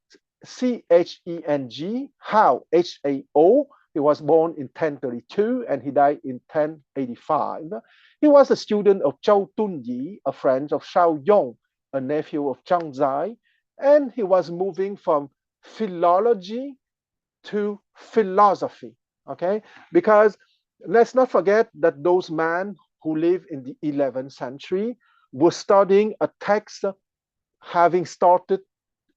Speaker 2: C-H-E-N-G, Hao, H-A-O, he was born in 1032 and he died in 1085. He was a student of Zhou Tunyi, a friend of Shao Yong, a nephew of Chiang Zai, and he was moving from philology to philosophy, okay? Because let's not forget that those men who lived in the 11th century were studying a text having started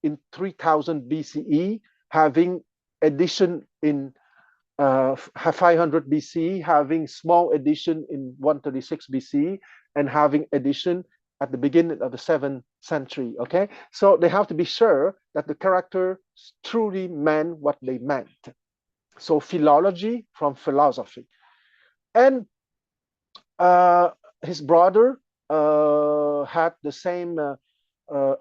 Speaker 2: in 3000 BCE, having edition in 500 BC, having small edition in 136 BC, and having edition at the beginning of the 7th century, okay? So they have to be sure that the characters truly meant what they meant. So philology from philosophy. And his brother had the same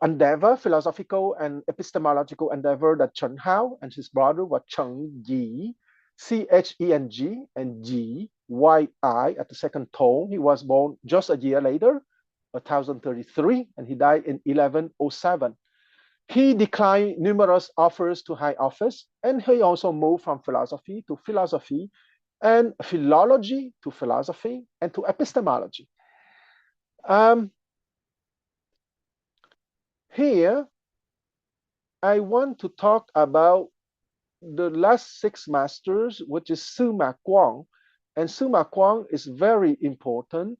Speaker 2: endeavor, philosophical and epistemological endeavor that Chen Hao, and his brother was Cheng Yi, C-H-E-N-G and G-Y-I at the second tone. He was born just a year later, 1033, and he died in 1107. He declined numerous offers to high office, and he also moved from philosophy to philosophy, and philology to philosophy, and to epistemology. Here, I want to talk about the last 6 masters, which is Sima Quan. And Sima Quan is very important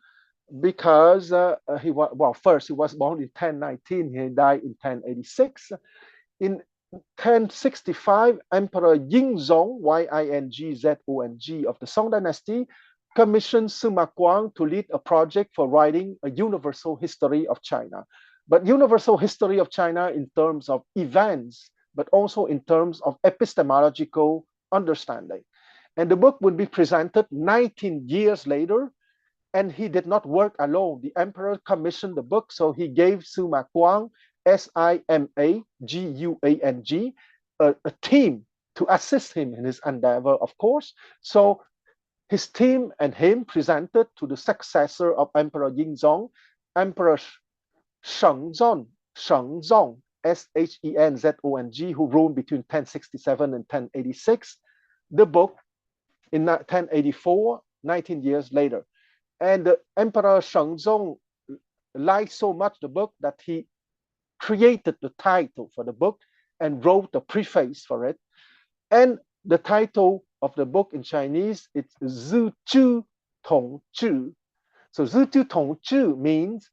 Speaker 2: because he was, well, first, he was born in 1019, he died in 1086. In 1065, Emperor Yingzong, Y-I-N-G-Z-O-N-G of the Song Dynasty, commissioned Sima Quan to lead a project for writing a universal history of China. but universal history of China in terms of events, but also in terms of epistemological understanding. And the book would be presented 19 years later, and he did not work alone. The emperor commissioned the book, so he gave Sima Guang, Simaguang, a team to assist him in his endeavor, of course. So his team and him presented to the successor of Emperor Yingzong, Emperor Shenzong, Shenzong, who ruled between 1067 and 1086, the book in 1084, 19 years later. And the Emperor Shenzong liked so much the book that he created the title for the book and wrote a preface for it. And the title of the book in Chinese, it's Zhu Zhu Tong Zhu. So Zhu Zhu Tong Zhu means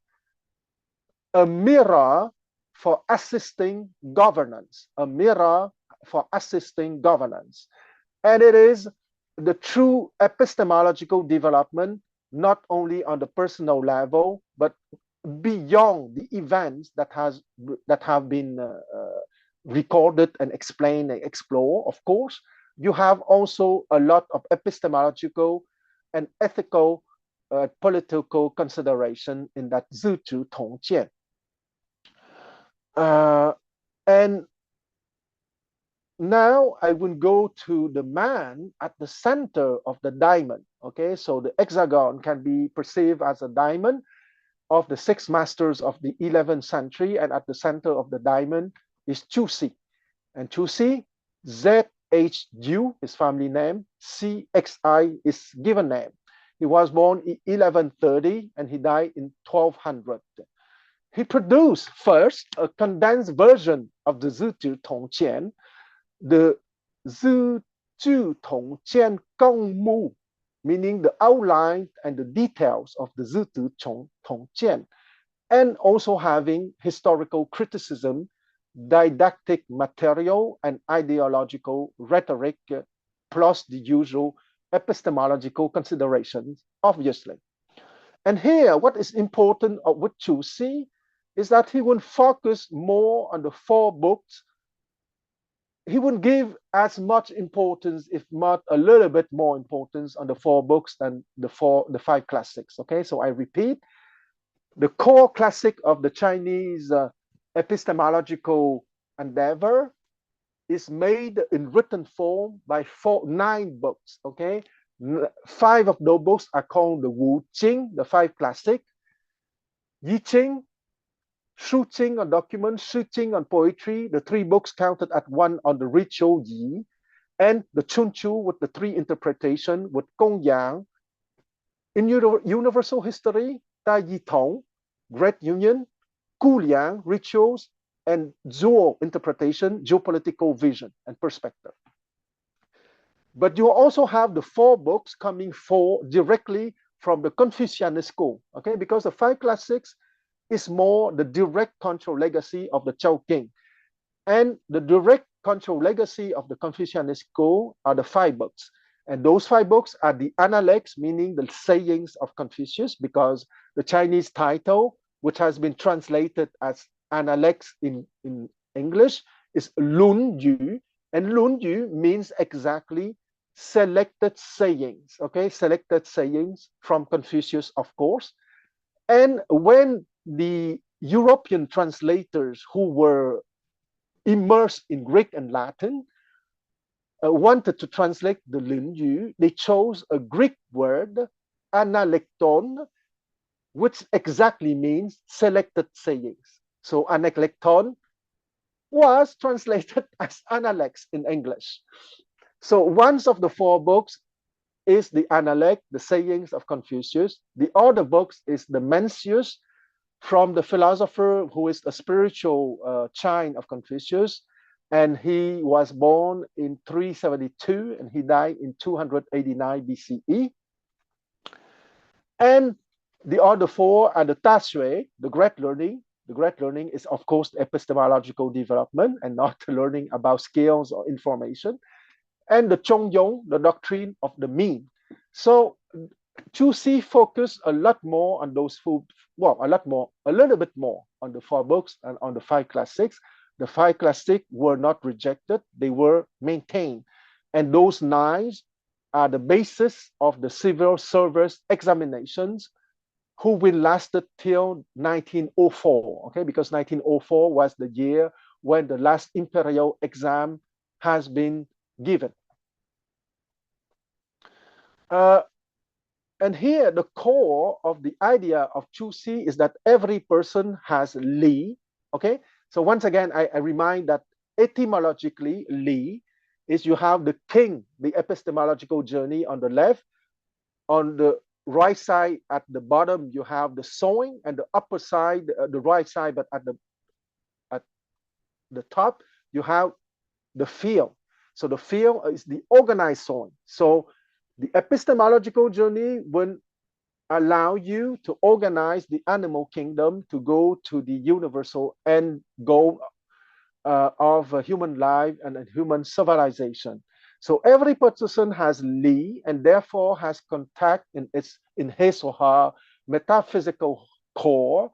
Speaker 2: a mirror for assisting governance, a mirror for assisting governance. And it is the true epistemological development, not only on the personal level, but beyond the events that have been recorded and explained and explored. Of course, you have also a lot of epistemological and ethical political consideration in that Zhu Zhu Tong Jian. And now I will go to the man at the center of the diamond. Okay, so the hexagon can be perceived as a diamond of the six masters of the 11th century, and at the center of the diamond is Chu Si. And Chu Si, ZHU, his family name, CXI, his given name. He was born in 1130 and he died in 1200. He produced first a condensed version of the Zhu Zhu Tong Jian, the Zhu Zhu Tong Jian Gong Mu, meaning the outline and the details of the Zhu Zhu Tong Jian, and also having historical criticism, didactic material, and ideological rhetoric, plus the usual epistemological considerations, obviously. And here, what is important with Chu Si is that he will focus more on the four books. He wouldn't give as much importance, if not a little bit more importance, on the four books than the five classics. Okay, so I repeat, the core classic of the Chinese epistemological endeavor is made in written form by 9 books. Okay, 5 of those books are called the Wu Jing, the 5 classic, Yi Jing, Shu Jing on document, Shi Jing on poetry, the 3 books counted at 1 on the ritual Yi, and the Chun Chu with the 3 interpretation with Gong Yang. In universal history, Tai Yi Tong, Great Union, Gu Liang, rituals, and Zhou interpretation, geopolitical vision and perspective. But you also have the 4 books coming directly from the Confucianist school, okay? Because the 5 classics is more the direct control legacy of the Zhou King. And the direct control legacy of the Confucianist school are the 5 books. And those 5 books are the analects, meaning the sayings of Confucius, because the Chinese title, which has been translated as analects in English, is Lun Yu. And Lun Yu means exactly selected sayings, okay? Selected sayings from Confucius, of course. And when the European translators who were immersed in Greek and Latin wanted to translate the Lun Yu, they chose a Greek word, analekton, which exactly means selected sayings. So analekton was translated as analects in English. So one of the 4 books is the analect, the sayings of Confucius. The other books is the Mencius, from the philosopher who is a spiritual child of Confucius, and he was born in 372 and he died in 289 BCE. And the other 4 are the Ta Shui, the great learning. The great learning is, of course, epistemological development and not learning about skills or information. And the Zhong Yong, the doctrine of the mean. So Chu Si focused a lot more on those a little bit more on the 4 books and on the 5 classics. The 5 classics were not rejected, they were maintained. And those 9 are the basis of the civil service examinations, who will last till 1904, okay? Because 1904 was the year when the last imperial exam has been given. And here, the core of the idea of Chu Si is that every person has Li, okay? So once again, I remind that etymologically, Li is you have the king, the epistemological journey on the left. On the right side at the bottom, you have the sowing, and the upper side, the right side, but at the top, you have the field. So the field is the organized sowing. So the epistemological journey will allow you to organize the animal kingdom to go to the universal end goal of human life and human civilization. So every person has Li and therefore has contact in his or her metaphysical core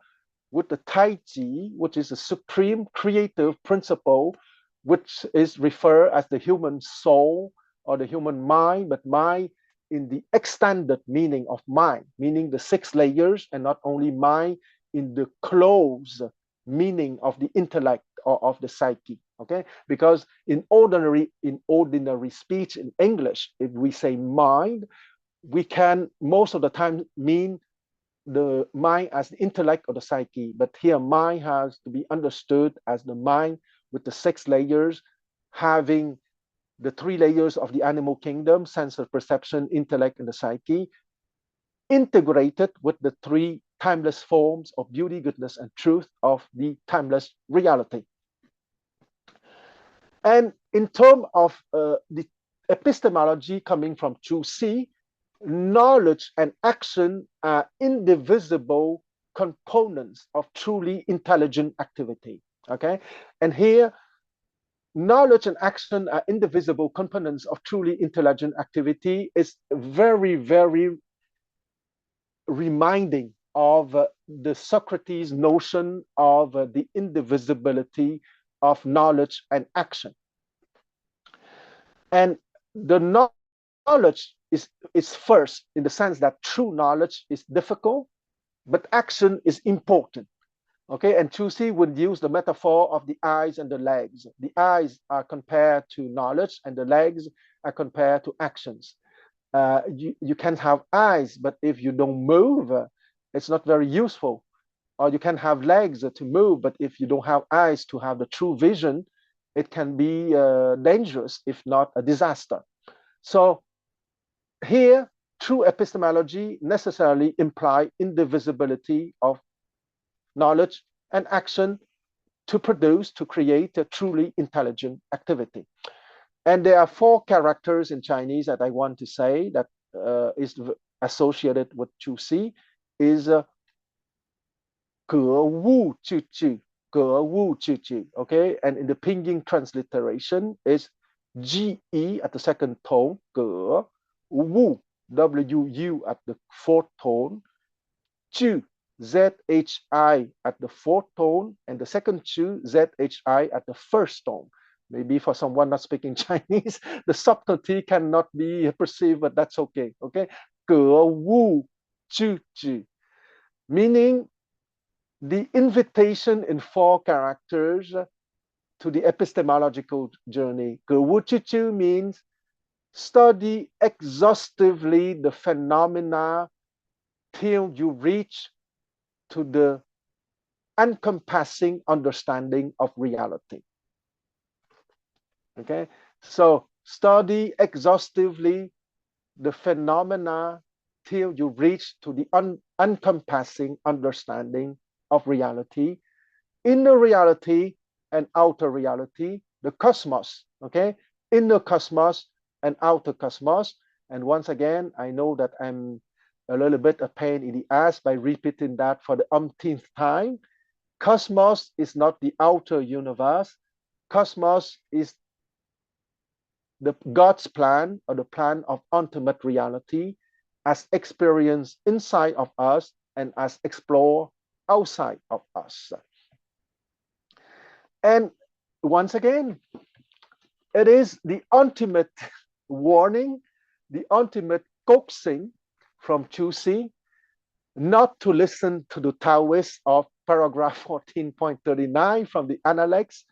Speaker 2: with the Tai Chi, which is a supreme creative principle, which is referred as the human soul or the human mind, but mind in the extended meaning of mind, meaning the 6 layers, and not only mind in the close meaning of the intellect or of the psyche, okay? Because in ordinary speech in English, if we say mind, we can most of the time mean the mind as the intellect or the psyche, but here mind has to be understood as the mind with the 6 layers, having the 3 layers of the animal kingdom, sense of perception, intellect, and the psyche, integrated with the 3 timeless forms of beauty, goodness, and truth of the timeless reality. And in terms of the epistemology coming from Chu Si, knowledge and action are indivisible components of truly intelligent activity, okay? And here, knowledge and action are indivisible components of truly intelligent activity is very, very reminding of the Socrates notion of the indivisibility of knowledge and action. And the knowledge is first in the sense that true knowledge is difficult, but action is important. Okay, and Chu Si would use the metaphor of the eyes and the legs. The eyes are compared to knowledge, and the legs are compared to actions. You can have eyes, but if you don't move, it's not very useful. Or you can have legs to move, but if you don't have eyes to have the true vision, it can be dangerous, if not a disaster. So here, true epistemology necessarily implies indivisibility of knowledge and action to produce, to create a truly intelligent activity. And there are 4 characters in Chinese that I want to say that is associated with Chu Si, is Ge Wu Chu Chu, Ge Wu Chu Chu, okay? And in the Pinyin transliteration is G-E at the 2nd tone, Ge, Wu, W-U at the 4th tone, Chu, Z-H-I at the 4th tone, and the second Chu, Z-H-I at the 1st tone. Maybe for someone not speaking Chinese, the subtlety cannot be perceived, but that's okay, okay? Ge Wu Chu Chu, meaning the invitation in 4 characters to the epistemological journey. Ge Wu Chu Chu means study exhaustively the phenomena till you reach to the encompassing understanding of reality. Okay, so study exhaustively the phenomena till you reach to the encompassing understanding of reality, inner reality and outer reality, the cosmos, okay, inner cosmos and outer cosmos. And once again, I know that I'm a little bit a pain in the ass by repeating that for the umpteenth time. Cosmos is not the outer universe. Cosmos is the God's plan, or the plan of ultimate reality as experienced inside of us and as explored outside of us. And once again, it is the ultimate warning, the ultimate coaxing from Chuxi not to listen to the Taoists of paragraph 14.39 from the Analects,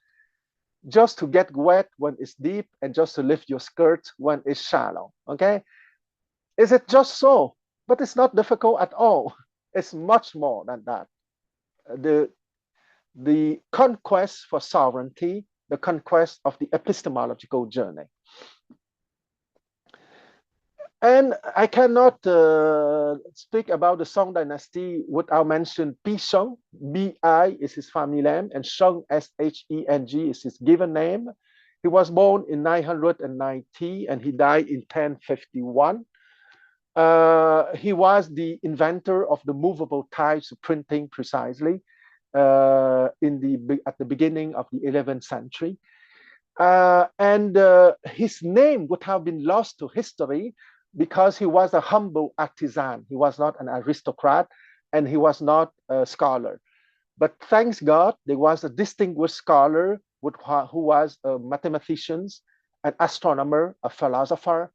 Speaker 2: just to get wet when it's deep and just to lift your skirt when it's shallow. Okay? Is it just so? But it's not difficult at all. It's much more than that. The conquest for sovereignty, the conquest of the epistemological journey. And I cannot speak about the Song dynasty without mentioning Pi Sheng. B-I is his family name, and Sheng, S-H-E-N-G, is his given name. He was born in 990 and he died in 1051. He was the inventor of the movable types of printing precisely at the beginning of the 11th century. And his name would have been lost to history because he was a humble artisan. He was not an aristocrat and he was not a scholar. But thanks God, there was a distinguished scholar who was a mathematician, an astronomer, a philosopher,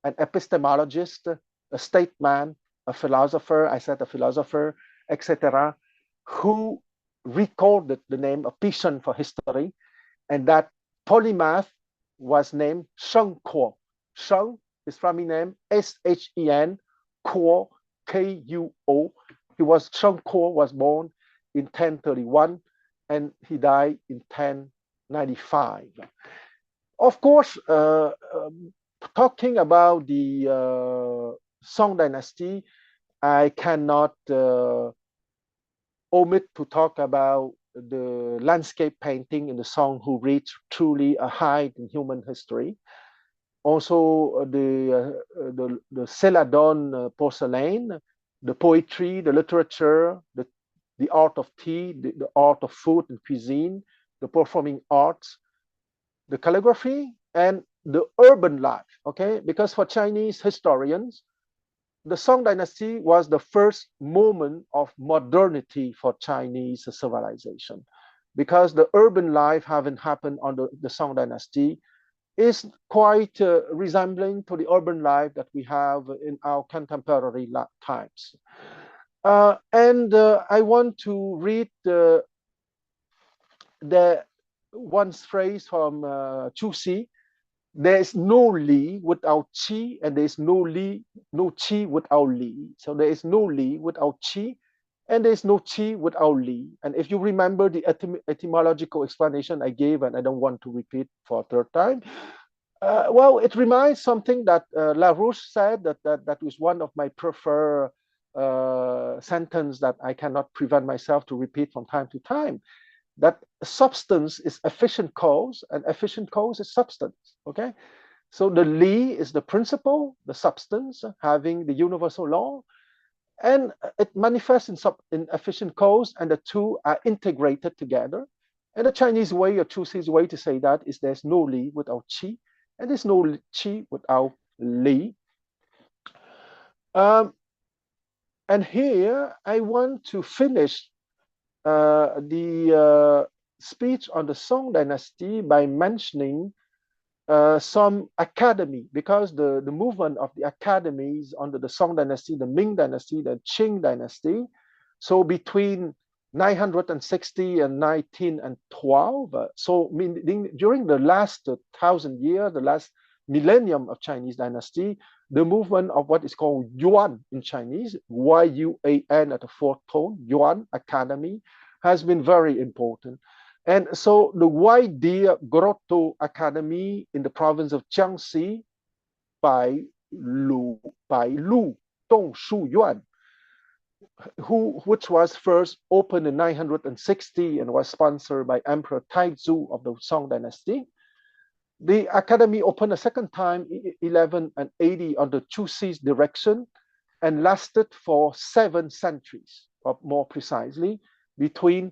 Speaker 2: an epistemologist, a statesman, a philosopher, I said a philosopher, etc., who recorded the name of Pi Sheng for history, and that polymath was named Sheng Kuo. Sheng, his family name, S-H-E-N, Kuo, K-U-O. Sheng Kuo was born in 1031 and he died in 1095. Of course, talking about the Song dynasty, I cannot omit to talk about the landscape painting in the Song who reached truly a height in human history. Also the Celadon porcelain, the poetry, the literature, the art of tea, the art of food and cuisine, the performing arts, the calligraphy, and the urban life, okay? Because for Chinese historians, the Song dynasty was the first moment of modernity for Chinese civilization, because the urban life having happened under the Song dynasty is quite resembling to the urban life that we have in our contemporary times. And I want to read the one phrase from Chuxi. There is no Li without Qi, and there is no Qi without Li. So there is no Li without Qi, and there is no Qi without Li. And if you remember the etymological explanation I gave, and I don't want to repeat for a third time, well, it reminds something that Larouche said, that was one of my preferred sentence that I cannot prevent myself to repeat from time to time, that substance is efficient cause and efficient cause is substance, okay? So the Li is the principle, the substance having the universal law, and it manifests in efficient cause, and the two are integrated together. And the Chinese way, or Chuxi's way to say that is there's no Li without Qi, and there's no Qi without Li. And here I want to finish the speech on the Song dynasty by mentioning some academy, because the movement of the academies under the Song dynasty, the Ming dynasty, the Qing dynasty, so between 960 and 1912, so meaning during the last 1,000 years, the last millennium of Chinese dynasty, the movement of what is called Yuan in Chinese, Y-U-A-N at the fourth tone, Yuan Academy, has been very important. And so the Wai-Dia Grotto Academy in the province of Jiangxi by Lu Dongshu Yuan, which was first opened in 960 and was sponsored by Emperor Taizu of the Song dynasty. The academy opened a second time in 1180 under Chuxi's direction and lasted for 7 centuries, or more precisely, between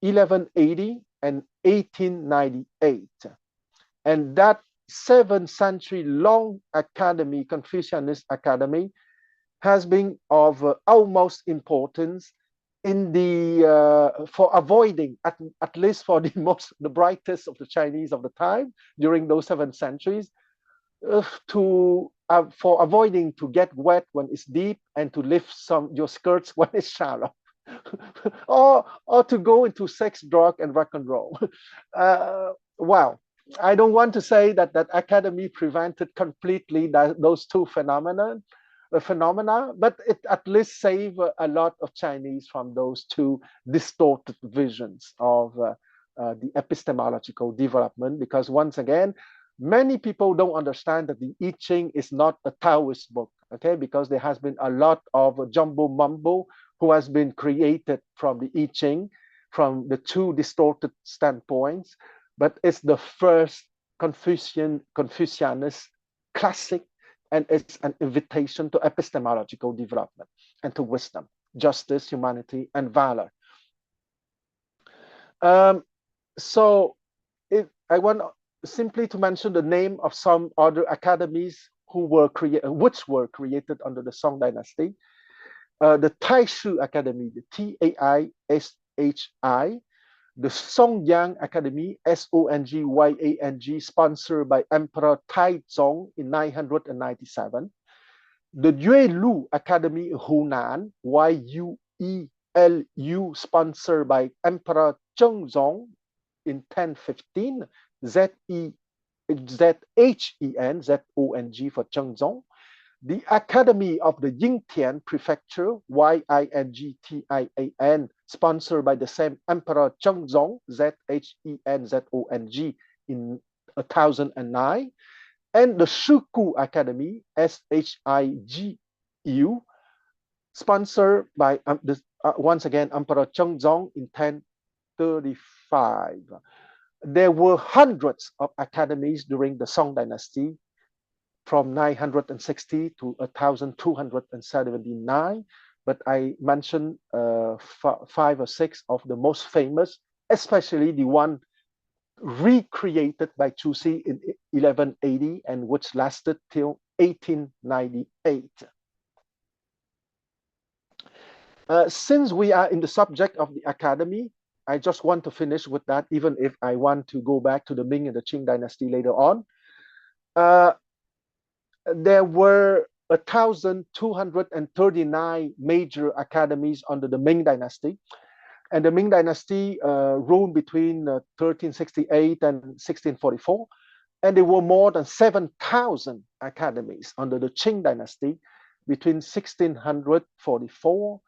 Speaker 2: 1180 and 1898. And that 7-century long academy, Confucianist academy, has been of utmost importance in the for avoiding at least for the brightest of the Chinese of the time during those 7 centuries, for avoiding to get wet when it's deep and to lift your skirts when it's shallow, or to go into sex, drug, and rock and roll. Wow. I don't want to say that academy prevented completely those two phenomena, but it at least saved a lot of Chinese from those two distorted visions of the epistemological development. Because once again, many people don't understand that the I Ching is not a Taoist book, okay? Because there has been a lot of jumbo mumbo who has been created from the I Ching, from the two distorted standpoints, but it's the first Confucianist classic, and it's an invitation to epistemological development and to wisdom, justice, humanity, and valor. So I want simply to mention the name of some other academies which were created under the Song Dynasty. The Taishu Academy, the T-A-I-S-H-I, the Songyang Academy, S-O-N-G-Y-A-N-G, sponsored by Emperor Taizong in 997. The Yuelu Academy Hunan, Y-U-E-L-U, sponsored by Emperor Zhengzong in 1015, Z-H-E-N, Z-O-N-G for Zhengzong. The Academy of the Yingtian Prefecture, Y-I-N-G-T-I-A-N, sponsored by the same Emperor Zhengzong, Z-H-E-N-Z-O-N-G, in 1009. And the Shuku Academy, S-H-I-G-U, sponsored by, once again, Emperor Zhengzong in 1035. There were hundreds of academies during the Song Dynasty, from 960 to 1279, but I mentioned 5 or 6 of the most famous, especially the one recreated by Chuxi in 1180 and which lasted till 1898. Since we are in the subject of the academy, I just want to finish with that, even if I want to go back to the Ming and the Qing dynasty later on. There were 1,239 major academies under the Ming dynasty. And the Ming dynasty ruled between 1368 and 1644. And there were more than 7,000 academies under the Qing dynasty between 1644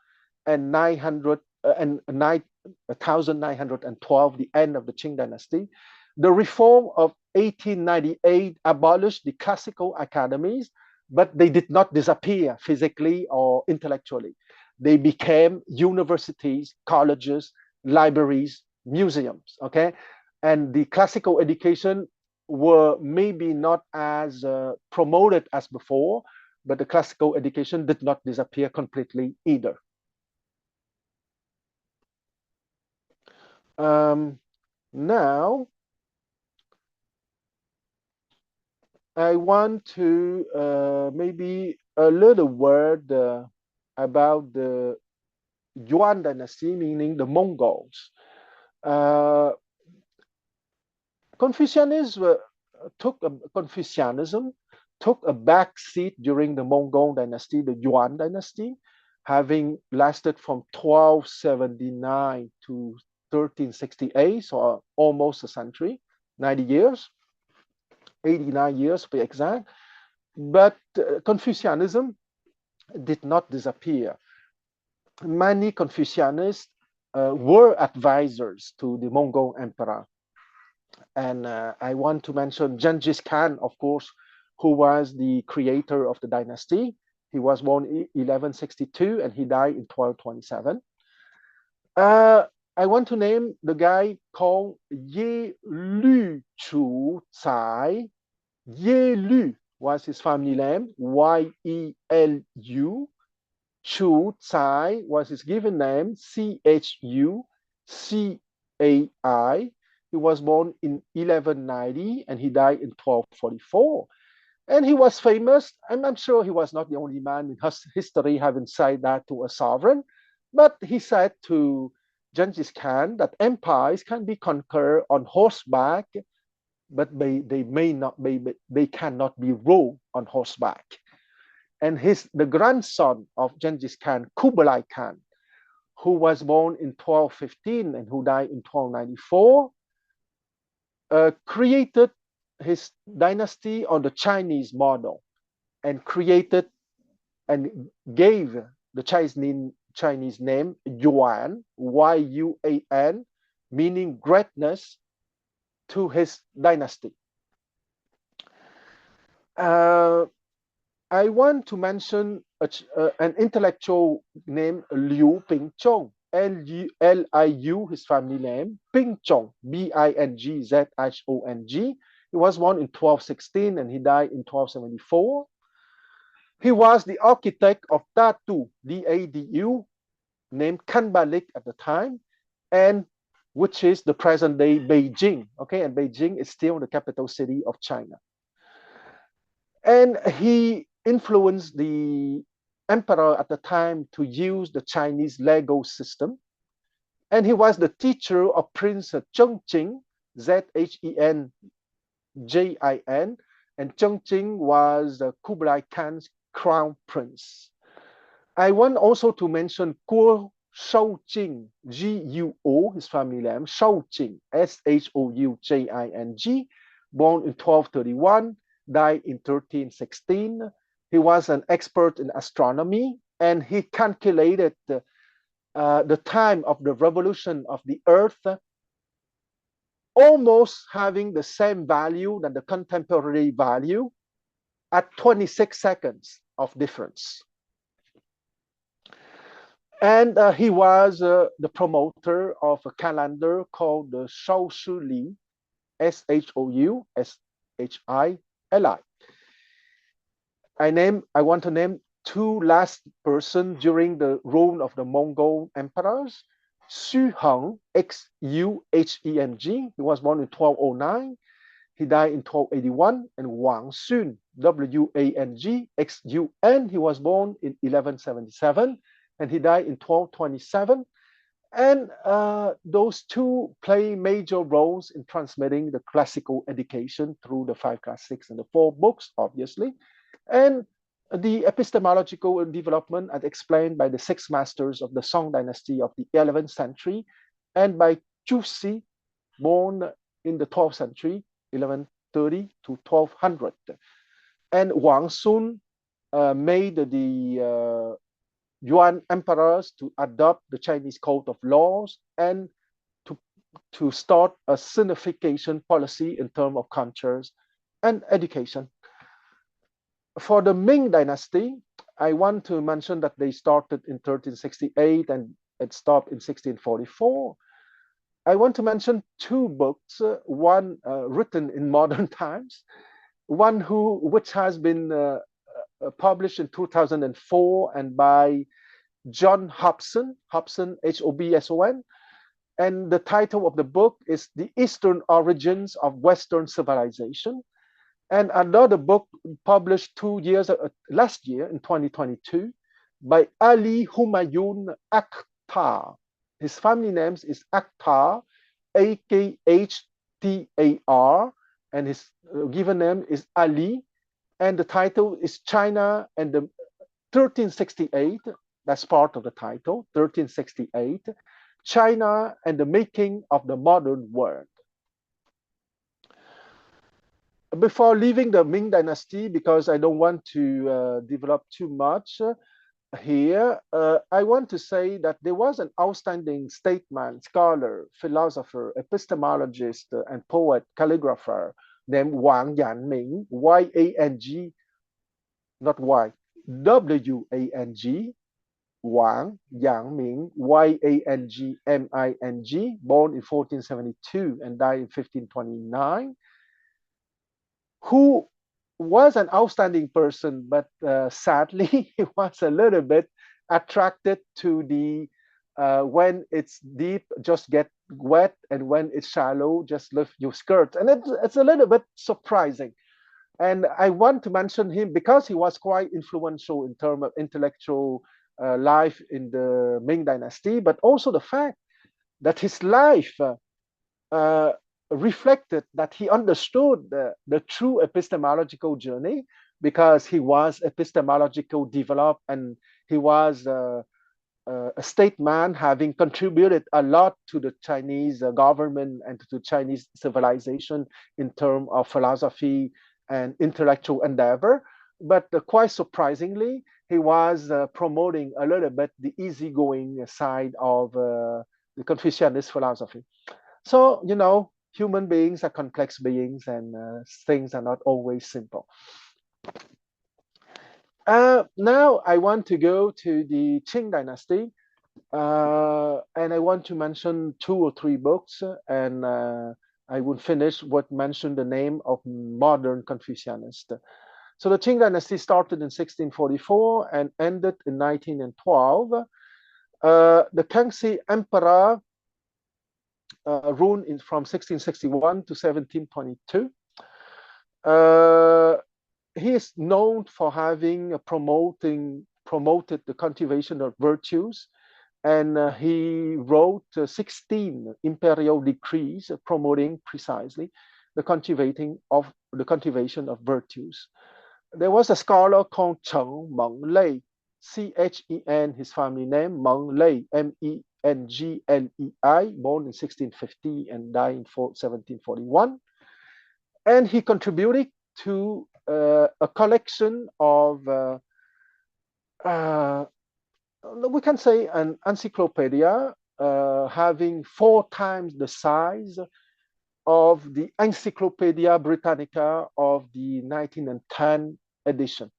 Speaker 2: and 1912, the end of the Qing dynasty. The reform of 1898 abolished the classical academies, but they did not disappear physically or intellectually. They became universities, colleges, libraries, museums, okay? And the classical education were maybe not as promoted as before, but the classical education did not disappear completely either. Now, I want to maybe a little word about the Yuan dynasty, meaning the Mongols. Confucianism took a back seat during the Mongol dynasty, the Yuan dynasty, having lasted from 1279 to 1368, so almost a century, 90 years. 89 years to be exact, but Confucianism did not disappear. Many Confucianists were advisors to the Mongol emperor. And I want to mention Genghis Khan, of course, who was the creator of the dynasty. He was born in 1162 and he died in 1227. I want to name the guy called Ye Lu Chu Cai. Ye Lu was his family name, Y-E-L-U. Chu Cai was his given name, C-H-U-C-A-I. He was born in 1190 and he died in 1244. And he was famous, and I'm sure he was not the only man in history having said that to a sovereign, But he said to Genghis Khan that empires can be conquered on horseback, but they cannot be ruled on horseback. And the grandson of Genghis Khan, Kublai Khan, who was born in 1215 and who died in 1294, created his dynasty on the Chinese model and created and gave the Chinese name Yuan, Y-U-A-N, meaning greatness, to his dynasty. I want to mention an intellectual named Liu Pingzhong, L-I-U, his family name, Pingzhong, B-I-N-G-Z-H-O-N-G. He was born in 1216 and he died in 1274. He was the architect of Dadu, D-A-D-U, named Kanbalik at the time, and which is the present-day Beijing. Okay, and Beijing is still the capital city of China. And he influenced the emperor at the time to use the Chinese Lego system. And he was the teacher of Prince Chengqing, Z-H-E-N-J-I-N, and Chengqing was Kublai Khan's crown prince. I want also to mention Guo Shaojing, G-U-O, his family name, Shaojing, S-H-O-U-J-I-N-G, born in 1231, died in 1316. He was an expert in astronomy, and he calculated the time of the revolution of the Earth almost having the same value than the contemporary value at 26 seconds of difference. And he was the promoter of a calendar called the Shou Shi Li, S-H-O-U-S-H-I-L-I. I want to name two last persons during the rule of the Mongol emperors. Xu Heng, X-U-H-E-N-G, he was born in 1209. He died in 1281. And Wang Xun, W-A-N-G, X-U-N, he was born in 1177. And he died in 1227. And those two play major roles in transmitting the classical education through the 5 classics and the 4 books, obviously. And the epistemological development as explained by the 6 masters of the Song dynasty of the 11th century and by Zhu Si, born in the 12th century, 1130 to 1200. And Wang Sun made the Yuan emperors to adopt the Chinese code of laws and to start a sinification policy in terms of cultures and education. For the Ming dynasty, I want to mention that they started in 1368 and it stopped in 1644. I want to mention 2 books, one written in modern times, one which has been published in 2004 and by John Hobson, H-O-B-S-O-N. And the title of the book is The Eastern Origins of Western Civilization. And another book published last year in 2022 by Ali Humayun Akhtar. His family name is Akhtar, A-K-H-T-A-R, and his given name is Ali. And the title is China and the 1368, that's part of the title, 1368, China and the Making of the Modern World. Before leaving the Ming dynasty, because I don't want to develop too much here, I want to say that there was an outstanding statesman, scholar, philosopher, epistemologist, and poet, calligrapher named Wang Yanming, Y-A-N-G, not Y, W-A-N-G, Wang Yanming, Y-A-N-G-M-I-N-G, born in 1472 and died in 1529, who was an outstanding person, but sadly, he was a little bit attracted to the, when it's deep, just get wet, and when it's shallow, just lift your skirt. And it's a little bit surprising. And I want to mention him because he was quite influential in terms of intellectual life in the Ming dynasty, but also the fact that his life reflected that he understood the true epistemological journey, because he was epistemological developed, and he was a statesman having contributed a lot to the Chinese government and to Chinese civilization in terms of philosophy and intellectual endeavor. But quite surprisingly, he was promoting a little bit the easygoing side of the Confucianist philosophy. So, you know, human beings are complex beings, and things are not always simple. Now I want to go to the Qing dynasty, and I want to mention 2 or 3 books, and I will finish what mentioned the name of modern Confucianist. So the Qing dynasty started in 1644 and ended in 1912. The Kangxi Emperor ruled from 1661 to 1722. He is known for having promoted the cultivation of virtues, and he wrote 16 imperial decrees promoting precisely the cultivation of virtues. There was a scholar called Cheng Meng Lei, Chen, his family name, Meng Lei, Menglei, born in 1650 and died in 1741. And he contributed to a collection of, we can say, an encyclopedia having 4 times the size of the Encyclopedia Britannica of the 1910 edition.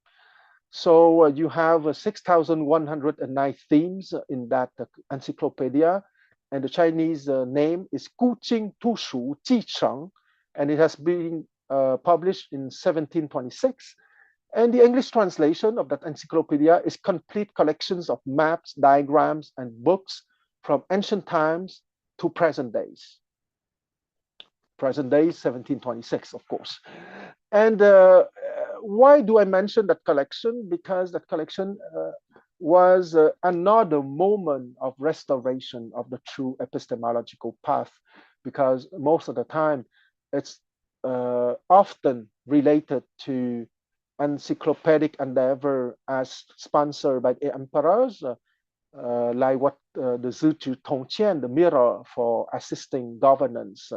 Speaker 2: So you have 6,109 themes in that encyclopedia, and the Chinese name is Guqing Tushu Jicheng, and it has been published in 1726. And the English translation of that encyclopedia is complete collections of maps, diagrams, and books from ancient times to present days. Present days, 1726, of course. And why do I mention that collection? Because that collection was another moment of restoration of the true epistemological path, because most of the time it's often related to encyclopedic endeavor as sponsored by the emperors, like what the Zhu Tongqian, the mirror for assisting governance,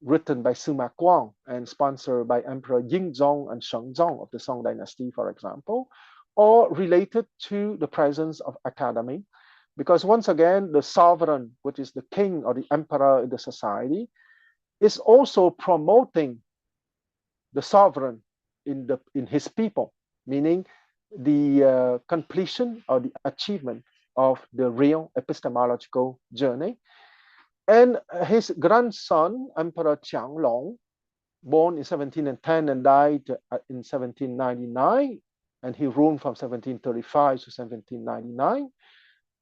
Speaker 2: written by Sima Quan and sponsored by Emperor Yingzong and Shengzong of the Song Dynasty, for example, or related to the presence of academy. Because once again, the sovereign, which is the king or the emperor in the society, is also promoting the sovereign in his people, meaning the completion or the achievement of the real epistemological journey. And his grandson, Emperor Qianglong, born in 1710 and died in 1799, and he ruled from 1735 to 1799,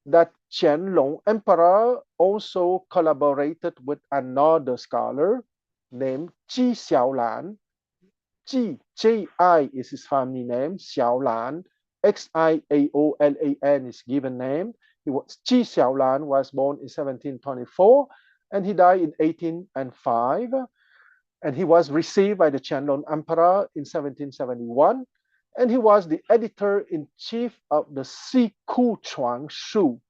Speaker 2: that Qianlong Emperor also collaborated with another scholar named Ji Xiaolan. Ji-I is his family name, Xiaolan, Xiaolan is given name. Ji Xiaolan was born in 1724 and he died in 1805. And he was received by the Qianlong Emperor in 1771. And he was the editor-in-chief of the Siku Chuang Shu.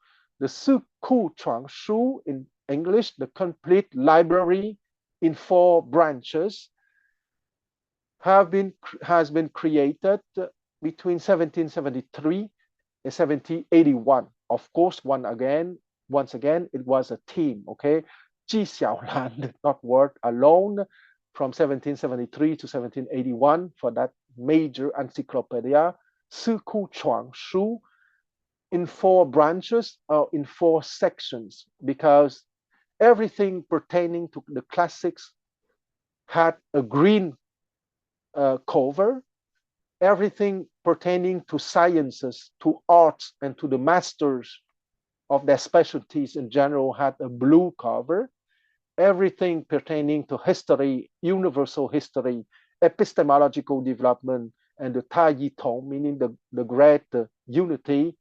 Speaker 2: The Siku Chuang Shu, in English, the complete library in 4 branches, has been created between 1773 and 1781. Of course, once again, it was a team, okay? Ji Xiaolan did not work alone from 1773 to 1781 for that major encyclopedia, Siku Chuang Shu, in 4 branches or in 4 sections, because everything pertaining to the classics had a green cover. Everything pertaining to sciences, to arts, and to the masters of their specialties in general had a blue cover. Everything pertaining to history, universal history, epistemological development, and the Tai Yi Tong, meaning the great unity,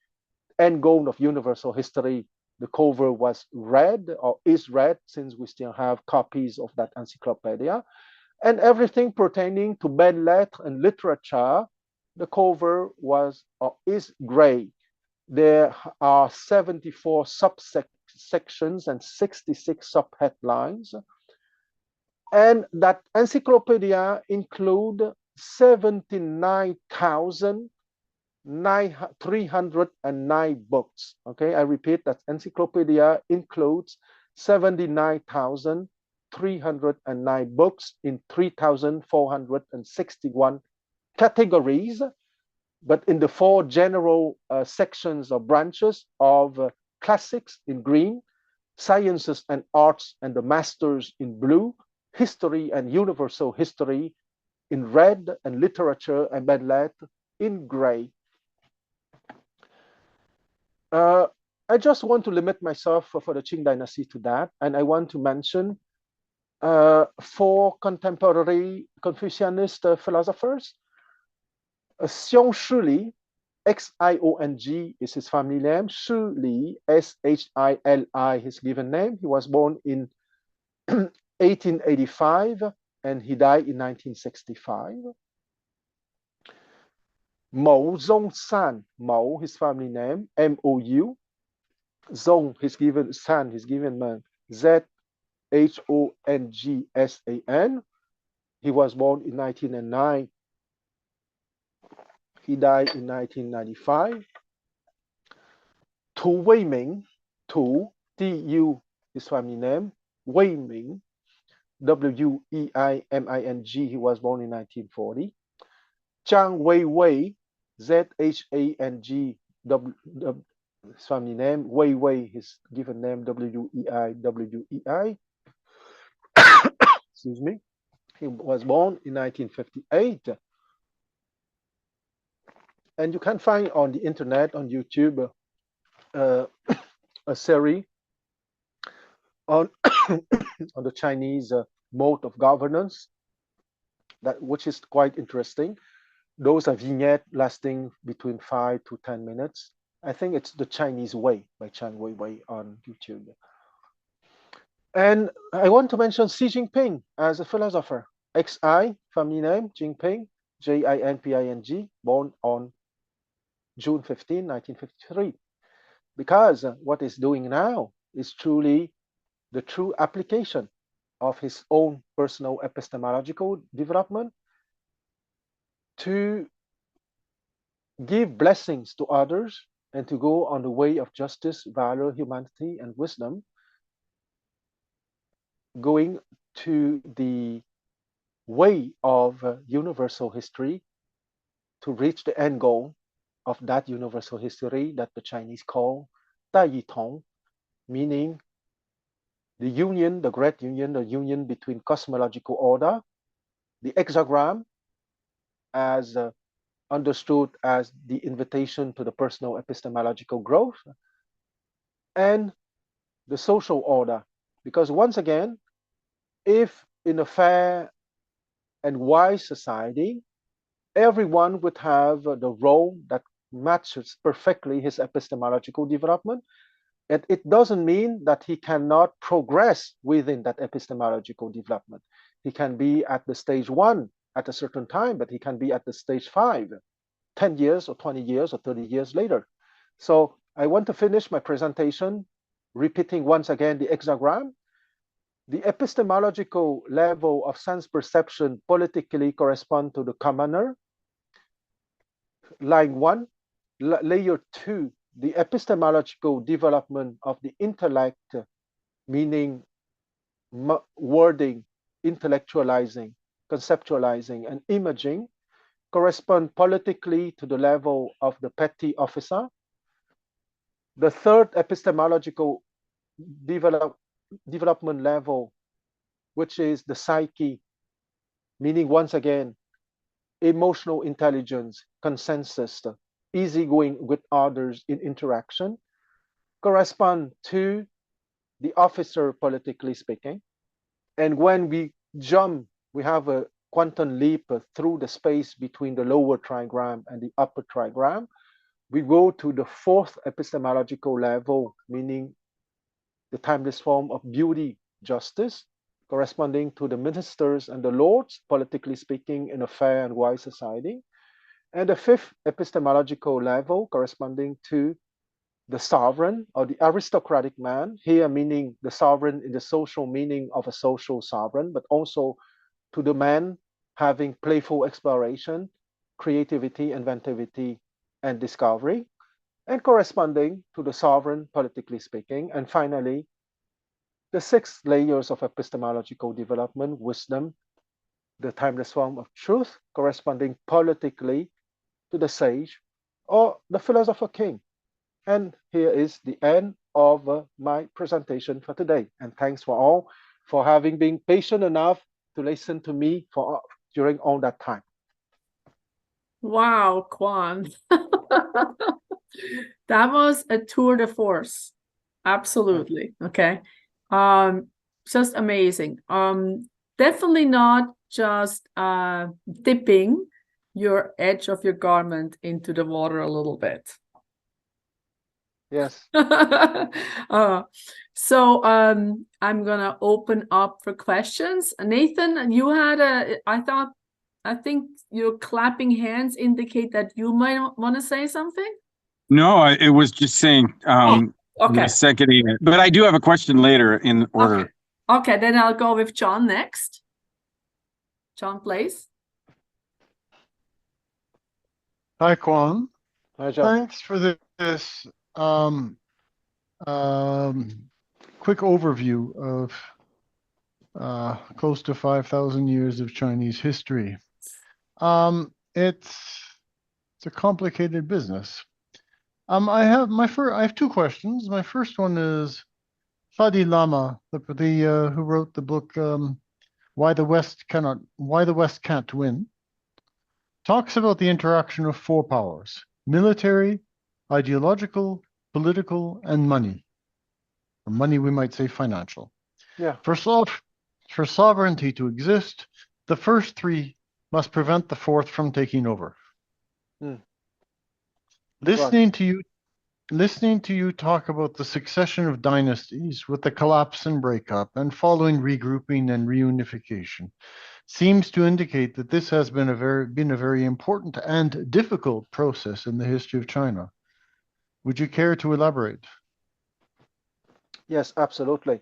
Speaker 2: end goal of universal history, the cover was red, or is red, since we still have copies of that encyclopedia. And everything pertaining to belles lettres and literature, the cover was or is gray. There are 74 subsections and 66 subheadlines. And that encyclopedia include 79,309 books. Okay, I repeat, that encyclopedia includes 79,309 books in 3,461 categories, but in the 4 general sections or branches of classics in green, sciences and arts and the masters in blue, history and universal history in red, and literature and belles lettres in gray. I just want to limit myself for the Qing dynasty to that, and I want to mention 4 contemporary Confucianist philosophers. Xiong Shili, Xiong is his family name. Shili, Shili, his given name. He was born in 1885 and he died in 1965. Mou Zhongshan, Mou, his family name, Mou. Zhong, his given name, Zhongsan. He was born in 1909. He died in 1995. Tu Weiming, Tu, T-U, his family name, Weiming, W-E-I-M-I-N-G, he was born in 1940. Zhang Weiwei, Z-H-A-N-G, his family name, Weiwei, his given name, W-E-I-W-E-I. Excuse me. He was born in 1958. And you can find on the internet, on YouTube, a series on, on the Chinese mode of governance, which is quite interesting. Those are vignettes lasting between 5 to 10 minutes. I think it's The Chinese Way by Zhang Weiwei on YouTube. And I want to mention Xi Jinping as a philosopher. Xi, family name, Jinping, Jinping, born on June 15, 1953. Because what he's doing now is truly the true application of his own personal epistemological development to give blessings to others and to go on the way of justice, valor, humanity, and wisdom, going to the way of universal history to reach the end goal of that universal history that the Chinese call 大一统, meaning the union, the great union, the union between cosmological order, the hexagram, as understood as the invitation to the personal epistemological growth, and the social order. Because once again, if in a fair and wise society, everyone would have the role that matches perfectly his epistemological development, and it doesn't mean that he cannot progress within that epistemological development. He can be at the stage 1 at a certain time, but he can be at the stage 5, 10 years or 20 years or 30 years later. So I want to finish my presentation repeating once again the hexagram. The epistemological level of sense perception politically correspond to the commoner. Line 1, layer 2, the epistemological development of the intellect, meaning wording, intellectualizing, conceptualizing, and imaging, correspond politically to the level of the petty officer. The third epistemological development level, which is the psyche, meaning once again, emotional intelligence, consensus, easygoing with others in interaction, correspond to the officer politically speaking. And when we jump, we have a quantum leap through the space between the lower trigram and the upper trigram. we go to the fourth epistemological level, meaning the timeless form of beauty, justice, corresponding to the ministers and the lords, politically speaking, in a fair and wise society. And the fifth epistemological level, corresponding to the sovereign or the aristocratic man, here meaning the sovereign in the social meaning of a social sovereign, but also to the man having playful exploration, creativity, inventivity, and discovery, and corresponding to the sovereign, politically speaking. And finally, the six layers of epistemological development, wisdom, the timeless form of truth, corresponding politically to the sage or the philosopher king. And here is the end of my presentation for today. And thanks for all for having been patient enough to listen to me during all that time.
Speaker 1: Wow, Quan. That was a tour de force. Absolutely. Okay. Just amazing. Definitely not just dipping your edge of your garment into the water a little bit.
Speaker 2: Yes.
Speaker 1: So I'm gonna open up for questions. Nathan, you had I think your clapping hands indicate that you might want to say something.
Speaker 5: No, it was just saying,
Speaker 1: Okay.
Speaker 5: seconding it. But I do have a question later in order.
Speaker 1: Okay, then I'll go with John next. John, please.
Speaker 3: Hi, Quan.
Speaker 2: Hi, John.
Speaker 3: Thanks for this quick overview of close to 5,000 years of Chinese history. It's a complicated business. I have two questions. My first one is Fadi Lama, who wrote the book Why the West Can't Win, talks about the interaction of four powers: military, ideological, political, and money. Or money, we might say financial.
Speaker 2: Yeah.
Speaker 3: For sovereignty to exist, the first three must prevent the fourth from taking over. Listening to you talk about the succession of dynasties with the collapse and breakup and following regrouping and reunification seems to indicate that this has been a very important and difficult process in the history of China. Would you care to elaborate?
Speaker 2: Yes, absolutely.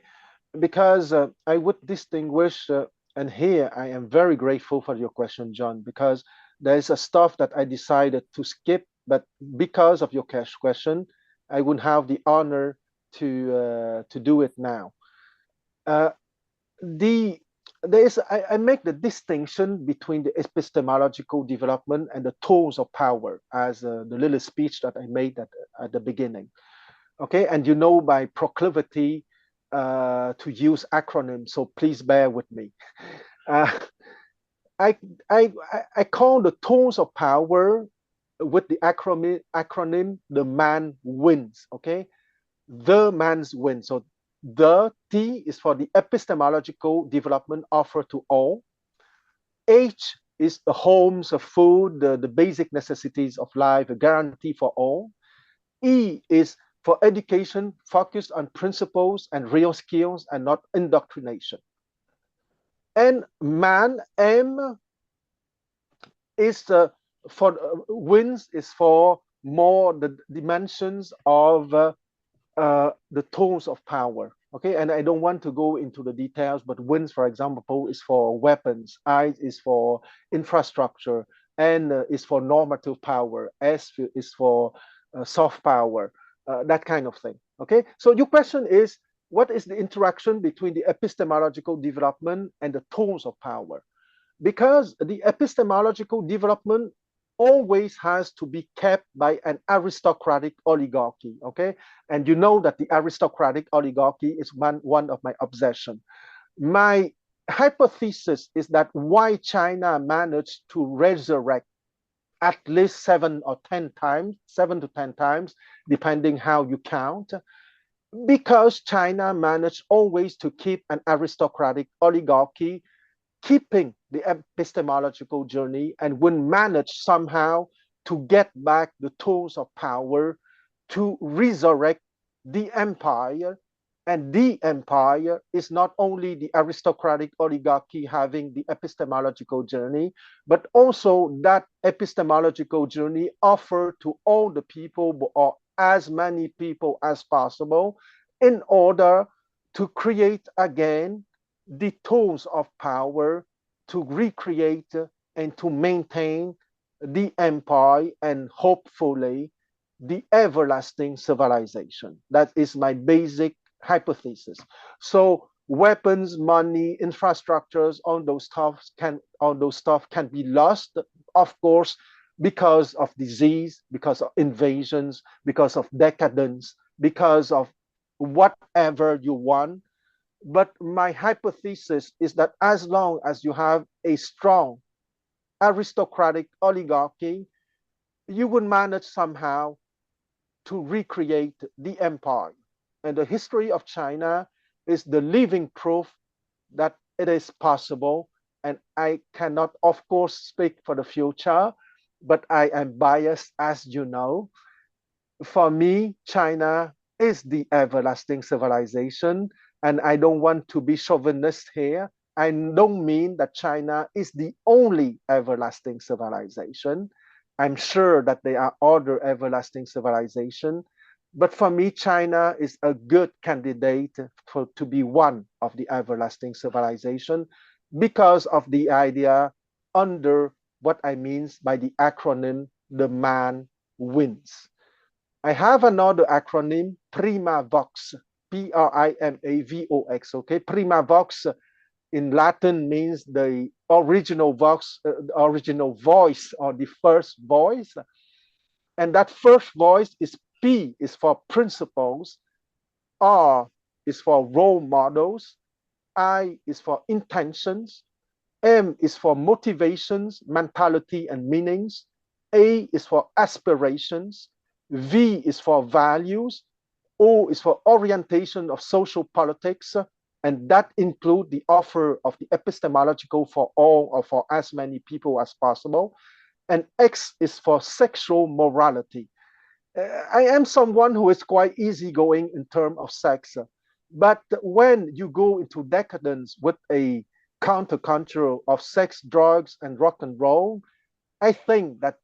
Speaker 2: Because I would distinguish, and here I am very grateful for your question, John, because there is a stuff that I decided to skip, but because of your question, I would have the honor to do it now. I make the distinction between the epistemological development and the tools of power, as the little speech that I made at the beginning. Okay, and you know my proclivity to use acronyms, so please bear with me. I call the tools of power with the acronym the man wins. Okay, the man's win. So the T is for the epistemological development offered to all. H is the homes, of food, the basic necessities of life, a guarantee for all. E is for education focused on principles and real skills and not indoctrination. And man, M, is for wins is for more the dimensions of the tools of power. Okay, and I don't want to go into the details, but wins, for example, is for weapons, I is for infrastructure, N is for normative power, S is for soft power, that kind of thing. Okay, so your question is, what is the interaction between the epistemological development and the tools of power? Because the epistemological development always has to be kept by an aristocratic oligarchy, okay? And you know that the aristocratic oligarchy is one of my obsession. My hypothesis is that why China managed to resurrect at least 7 to 10 times, depending how you count, because China managed always to keep an aristocratic oligarchy, keeping the epistemological journey, and would manage somehow to get back the tools of power to resurrect the empire. And the empire is not only the aristocratic oligarchy having the epistemological journey, but also that epistemological journey offered to all the people, or as many people as possible, in order to create again the tools of power to recreate and to maintain the empire and hopefully the everlasting civilization. That is my basic hypothesis. So weapons, money, infrastructures, all those stuff can be lost, of course, because of disease, because of invasions, because of decadence, because of whatever you want. But my hypothesis is that as long as you have a strong aristocratic oligarchy, you would manage somehow to recreate the empire. And the history of China is the living proof that it is possible. And I cannot, of course, speak for the future, but I am biased, as you know. For me, China is the everlasting civilization. And I don't want to be chauvinist here. I don't mean that China is the only everlasting civilization. I'm sure that there are other everlasting civilizations. But for me, China is a good candidate to be one of the everlasting civilization because of the idea under what I mean by the acronym, the man wins. I have another acronym, Prima Vox, Primavox, okay? Prima Vox in Latin means the original vox, original voice, or the first voice. And that first voice is P is for principles, R is for role models, I is for intentions, M is for motivations, mentality, and meanings, A is for aspirations, V is for values, O is for orientation of social politics, and that includes the offer of the epistemological for all or for as many people as possible. And X is for sexual morality. I am someone who is quite easygoing in terms of sex, but when you go into decadence with a counterculture of sex, drugs, and rock and roll, I think that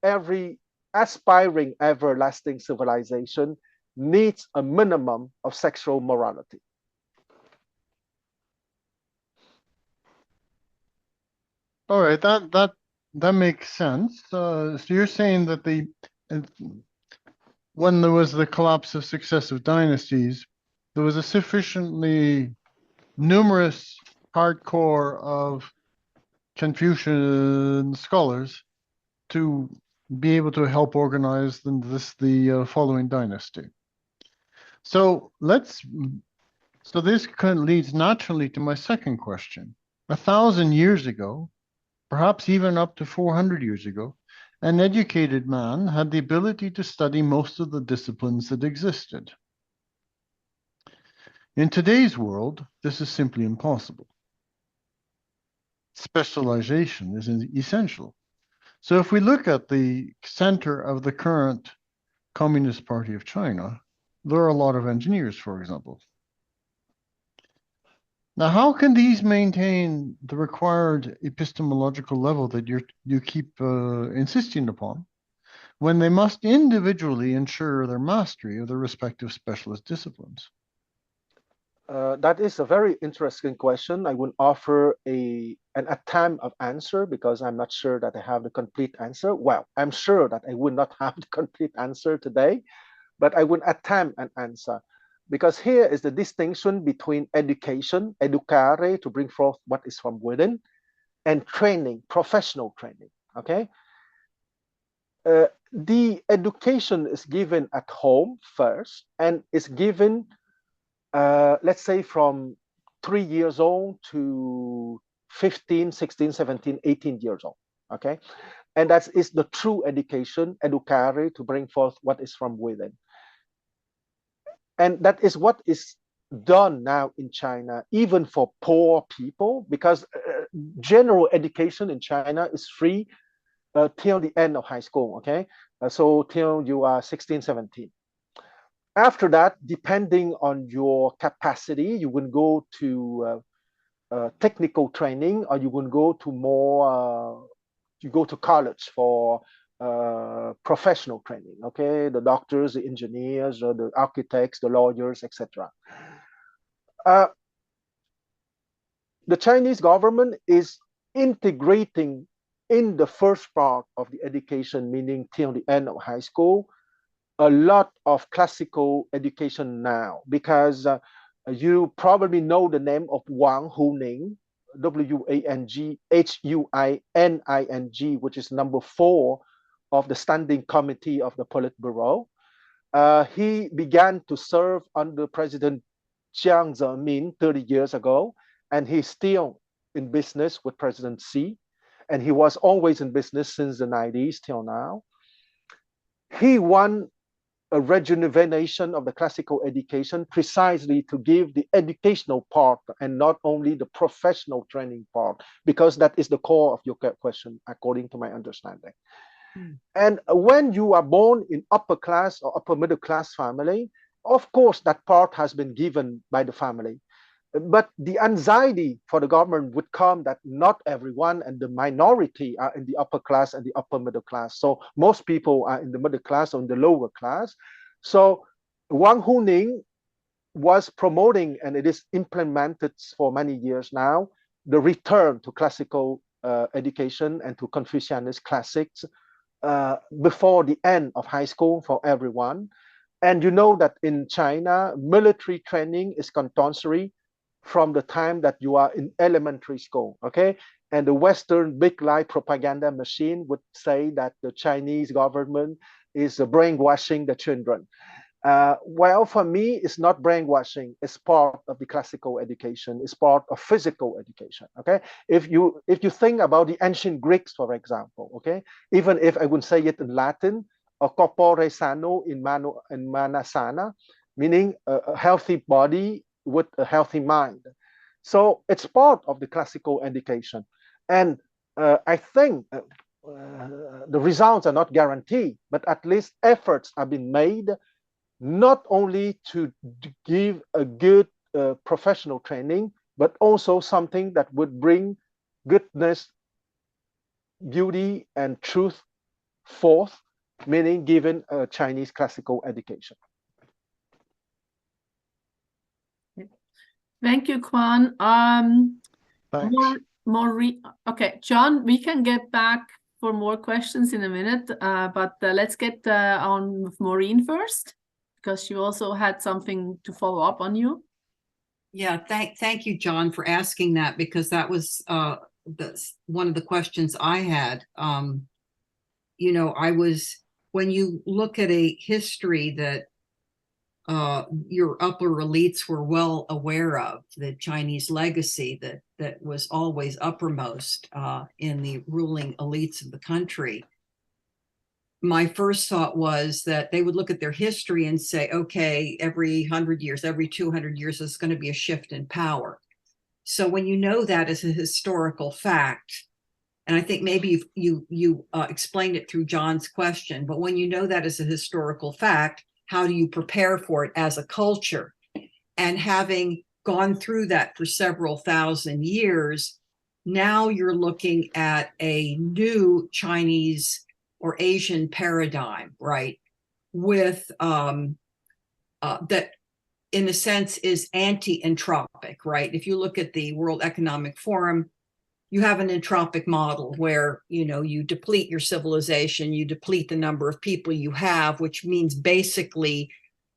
Speaker 2: every aspiring everlasting civilization needs a minimum of sexual morality.
Speaker 3: All right, that makes sense. So you're saying that when there was the collapse of successive dynasties, there was a sufficiently numerous hardcore of Confucian scholars to be able to help organize the following dynasty. So this leads naturally to my second question. 1,000 years ago, perhaps even up to 400 years ago, an educated man had the ability to study most of the disciplines that existed. In today's world, this is simply impossible. Specialization is essential. So if we look at the center of the current Communist Party of China, there are a lot of engineers, for example. Now, how can these maintain the required epistemological level that you keep insisting upon when they must individually ensure their mastery of their respective specialist disciplines?
Speaker 2: That is a very interesting question. I would offer an attempt of answer because I'm not sure that I have the complete answer. Well, I'm sure that I would not have the complete answer today, but I would attempt an answer. Because here is the distinction between education, educare, to bring forth what is from within, and training, professional training, okay? The education is given at home first, and is given, let's say, from 3 years old to 15, 16, 17, 18 years old, okay? And that is the true education, educare, to bring forth what is from within. And that is what is done now in China, even for poor people, because general education in China is free till the end of high school, okay? So till you are 16, 17. After that, depending on your capacity, you will go to technical training, or you will go to more, you go to college for professional training, okay? The doctors, the engineers, or the architects, the lawyers, etc. The Chinese government is integrating in the first part of the education, meaning till the end of high school, a lot of classical education now, because you probably know the name of Wang Huning, Wang-Huning, which is number 4 of the Standing Committee of the Politburo. He began to serve under President Jiang Zemin 30 years ago, and he's still in business with President Xi, and he was always in business since the 90s till now. He won a rejuvenation of the classical education precisely to give the educational part and not only the professional training part, because that is the core of your question, according to my understanding. And when you are born in upper class or upper middle class family, of course, that part has been given by the family. But the anxiety for the government would come that not everyone and the minority are in the upper class and the upper middle class. So most people are in the middle class or in the lower class. So Wang Huning was promoting, and it is implemented for many years now, the return to classical education and to Confucianist classics before the end of high school for everyone. And you know that in China, military training is compulsory from the time that you are in elementary school, okay? And the Western big lie propaganda machine would say that the Chinese government is brainwashing the children. Well, for me, it's not brainwashing. It's part of the classical education. It's part of physical education, okay? If you think about the ancient Greeks, for example, okay? Even if I would say it in Latin, corpore sano in mana sana, meaning a healthy body with a healthy mind. So it's part of the classical education. And I think the results are not guaranteed, but at least efforts have been made not only to give a good professional training, but also something that would bring goodness, beauty, and truth forth, meaning given a Chinese classical education.
Speaker 1: Thank you, Quan.
Speaker 3: Thanks.
Speaker 1: Okay, John, we can get back for more questions in a minute, but let's get on with Maureen first, because you also had something to follow up on you.
Speaker 6: Yeah, thank you, John, for asking that, because that was one of the questions I had. You know, when you look at a history that your upper elites were well aware of, the Chinese legacy that was always uppermost in the ruling elites of the country, my first thought was that they would look at their history and say, okay, every 100 years, every 200 years, there's going to be a shift in power. So when you know that as a historical fact, and I think maybe you explained it through John's question, but when you know that as a historical fact, how do you prepare for it as a culture? And having gone through that for several thousand years, now you're looking at a new Chinese or Asian paradigm, right? With that, in a sense, is anti-entropic, right? If you look at the World Economic Forum, you have an entropic model where, you know, you deplete your civilization, you deplete the number of people you have, which means basically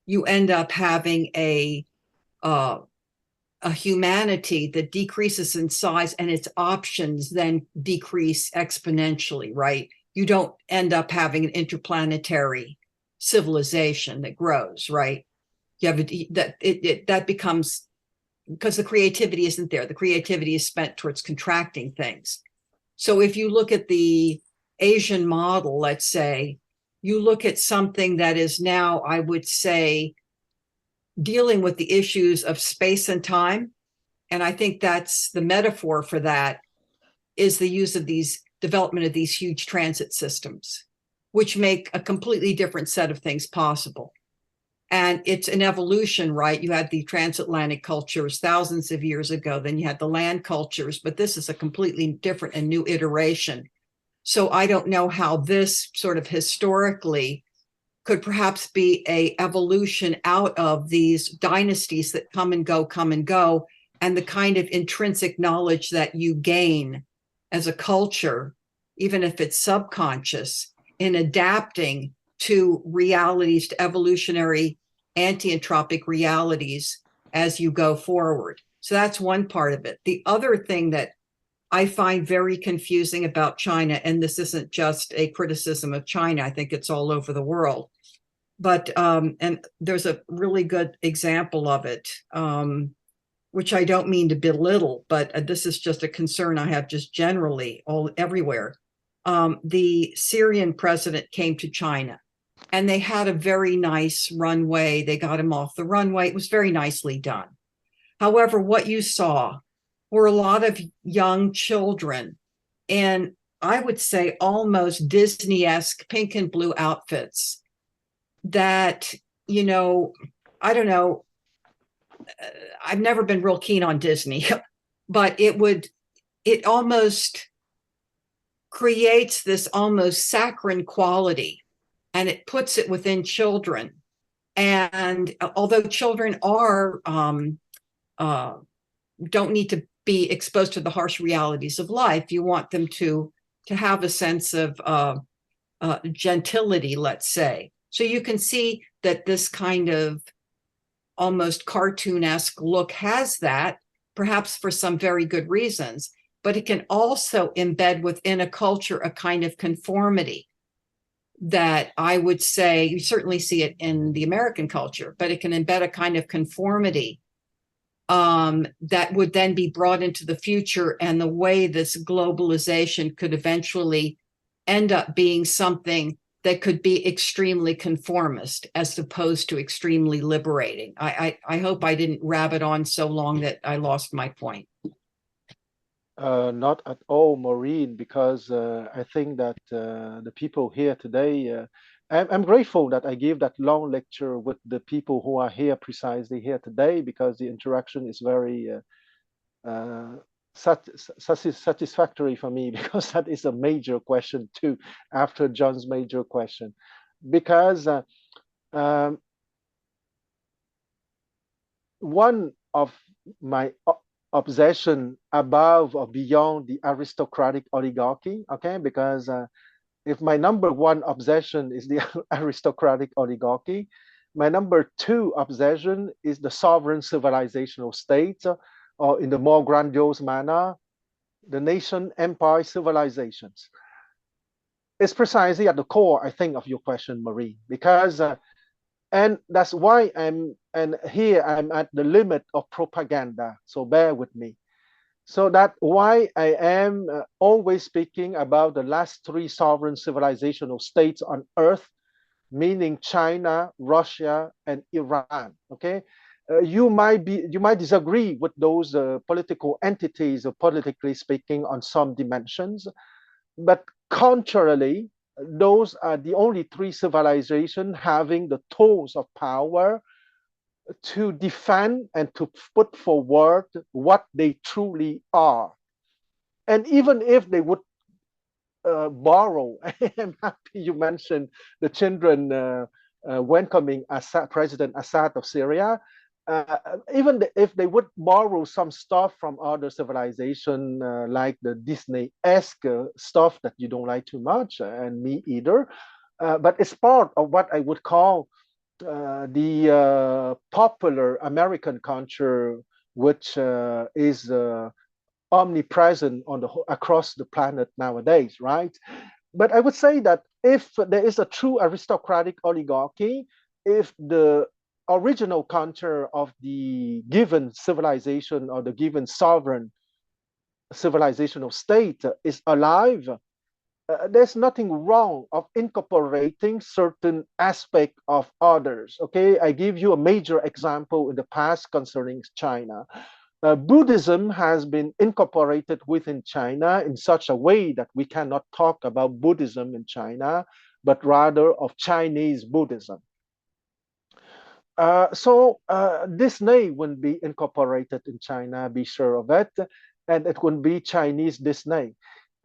Speaker 6: you end up having a humanity that decreases in size, and its options then decrease exponentially, right? You don't end up having an interplanetary civilization that grows, right? You have that becomes, because the creativity isn't there. The creativity is spent towards contracting things. So if you look at the Asian model, let's say, you look at something that is now, I would say, dealing with the issues of space and time. And I think that's the metaphor for that, is the use of these development of these huge transit systems, which make a completely different set of things possible. And it's an evolution, right? You had the transatlantic cultures thousands of years ago, then you had the land cultures, but this is a completely different and new iteration. So I don't know how this sort of historically could perhaps be a evolution out of these dynasties that come and go, and the kind of intrinsic knowledge that you gain as a culture, even if it's subconscious, in adapting to realities, to evolutionary anti-entropic realities as you go forward. So that's one part of it. The other thing that I find very confusing about China, and this isn't just a criticism of China, I think it's all over the world, but and there's a really good example of it, which I don't mean to belittle, but this is just a concern I have just generally everywhere. The Syrian president came to China, and they had a very nice runway. They got him off the runway. It was very nicely done. However, what you saw were a lot of young children in, I would say, almost Disney-esque pink and blue outfits that, you know, I don't know, I've never been real keen on Disney, but it almost creates this almost saccharine quality, and it puts it within children. And although children are don't need to be exposed to the harsh realities of life, you want them to have a sense of gentility, let's say. So you can see that this kind of almost cartoon-esque look has that, perhaps for some very good reasons, but it can also embed within a culture a kind of conformity that I would say, you certainly see it in the American culture, but it can embed a kind of conformity that would then be brought into the future, and the way this globalization could eventually end up being something that could be extremely conformist as opposed to extremely liberating. I hope I didn't rabbit on so long that I lost my point.
Speaker 2: Not at all, Maureen, because I think that the people here today, I'm grateful that I gave that long lecture with the people who are here precisely here today, because the interaction is very satisfactory for me, because that is a major question too, after John's major question. Because one of my obsession above or beyond the aristocratic oligarchy, okay, because if my number one obsession is the aristocratic oligarchy, my number two obsession is the sovereign civilizational state, or in the more grandiose manner, the nation empire civilizations. It's precisely at the core, I think, of your question, Marie, because and that's why I'm at the limit of propaganda, so bear with me. So that's why I am always speaking about the last three sovereign civilizational states on earth, meaning China, Russia, and Iran. Okay, you might disagree with those political entities, politically speaking, on some dimensions, but contrarily, those are the only three civilizations having the tools of power to defend and to put forward what they truly are. And even if they would borrow, I'm happy you mentioned the children welcoming President Assad of Syria. Even if they would borrow some stuff from other civilization, like the Disney-esque stuff that you don't like too much, and me either, but it's part of what I would call the popular American culture, which is omnipresent across the planet nowadays, right? But I would say that if there is a true aristocratic oligarchy, if the original culture of the given civilization or the given sovereign civilizational state is alive, there's nothing wrong of incorporating certain aspect of others. Okay, I give you a major example in the past concerning China. Buddhism has been incorporated within China in such a way that we cannot talk about Buddhism in China, but rather of Chinese Buddhism. So Disney wouldn't be incorporated in China, be sure of it, and it wouldn't be Chinese Disney.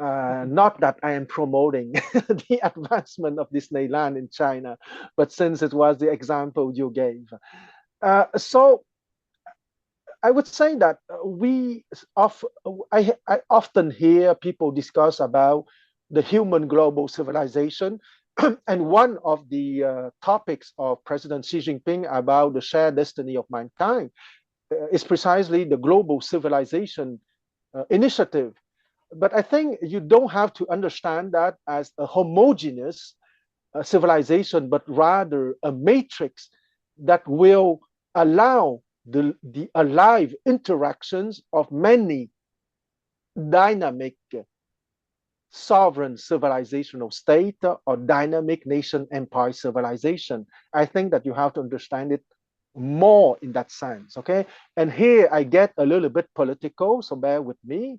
Speaker 2: Not that I am promoting the advancement of Disneyland in China, but since it was the example you gave. So I would say that I often hear people discuss about the human global civilization. And one of the topics of President Xi Jinping about the shared destiny of mankind is precisely the global civilization initiative. But I think you don't have to understand that as a homogeneous civilization, but rather a matrix that will allow the alive interactions of many dynamic sovereign civilizational state or dynamic nation empire civilization. I think that you have to understand it more in that sense, okay? And here I get a little bit political, so bear with me.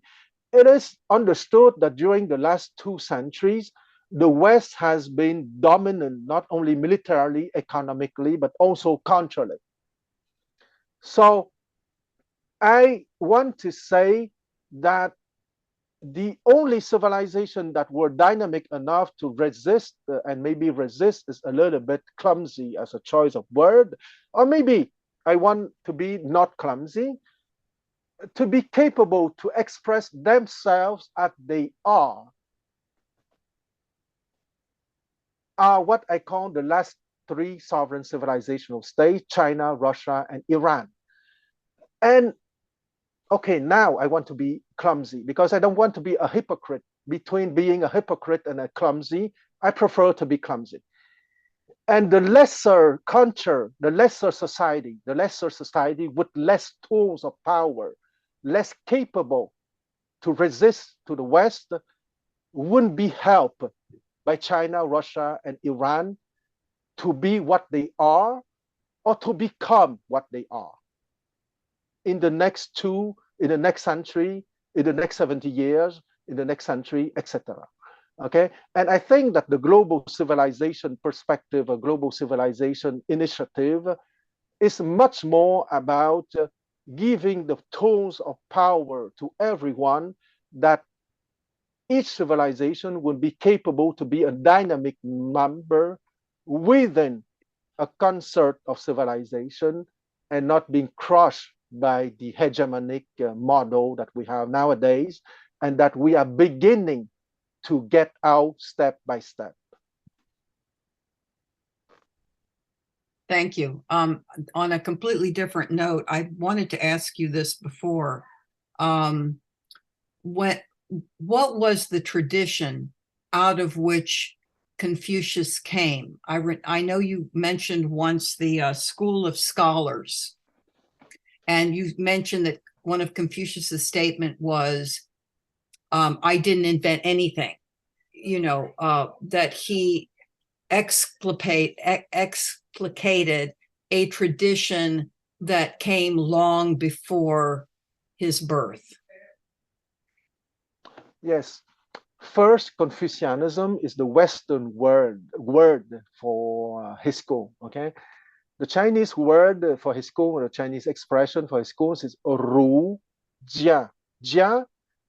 Speaker 2: It is understood that during the last 2 centuries, the West has been dominant, not only militarily, economically, but also culturally. So I want to say that the only civilization that were dynamic enough to resist, and maybe resist is a little bit clumsy as a choice of word, or maybe I want to be not clumsy, to be capable to express themselves as they are what I call the last 3 sovereign civilizational states, China, Russia, and Iran. And okay, now I want to be clumsy because I don't want to be a hypocrite. Between being a hypocrite and a clumsy, I prefer to be clumsy. And the lesser culture, the lesser society with less tools of power, less capable to resist to the West, wouldn't be helped by China, Russia, and Iran to be what they are or to become what they are in the next century, in the next 70 years, in the next century, etc. Okay, and I think that the global civilization perspective, a global civilization initiative, is much more about giving the tools of power to everyone, that each civilization will be capable to be a dynamic member within a concert of civilization and not being crushed by the hegemonic model that we have nowadays, and that we are beginning to get out step by step.
Speaker 6: Thank you. On a completely different note, I wanted to ask you this before. What was the tradition out of which Confucius came? I know you mentioned once the School of Scholars, and you mentioned that one of Confucius's statement was, I didn't invent anything, you know, that he explicated a tradition that came long before his birth.
Speaker 2: Yes. First, Confucianism is the Western word for his school, okay? The Chinese word for his school, or the Chinese expression for his schools is Ru Jia. Jia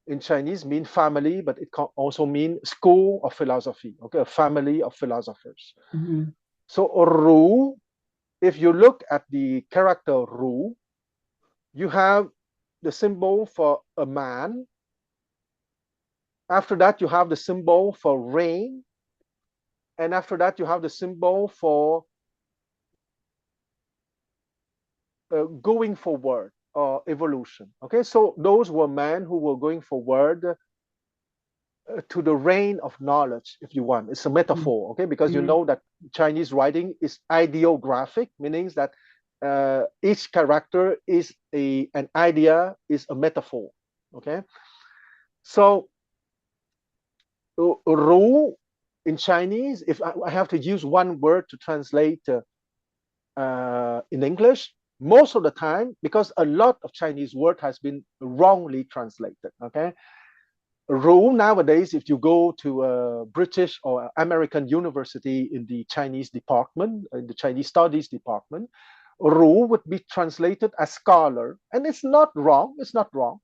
Speaker 2: in Chinese means family, but it can also mean school of philosophy, okay? A family of philosophers.
Speaker 6: Mm-hmm.
Speaker 2: So Ru, if you look at the character Ru, you have the symbol for a man. After that, you have the symbol for rain. And after that, you have the symbol for going forward or evolution. Okay, so those were men who were going forward to the reign of knowledge, if you want. It's a metaphor, okay, because you know that Chinese writing is ideographic, meaning that each character is an idea, is a metaphor. Okay, so Ru in Chinese, if I have to use one word to translate in English, most of the time, because a lot of Chinese word has been wrongly translated, okay? Rule nowadays, if you go to a British or American university in the Chinese department, in the Chinese studies department, Ru would be translated as scholar, and it's not wrong, it's not wrong.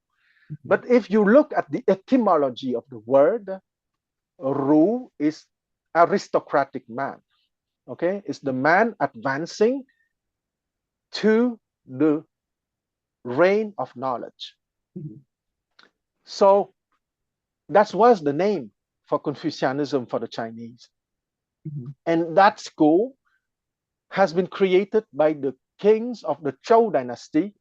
Speaker 2: But if you look at the etymology of the word, Ru is aristocratic man, okay? It's the man advancing to the reign of knowledge. So that was the name for Confucianism for the Chinese. And that school has been created by the kings of the Zhou dynasty,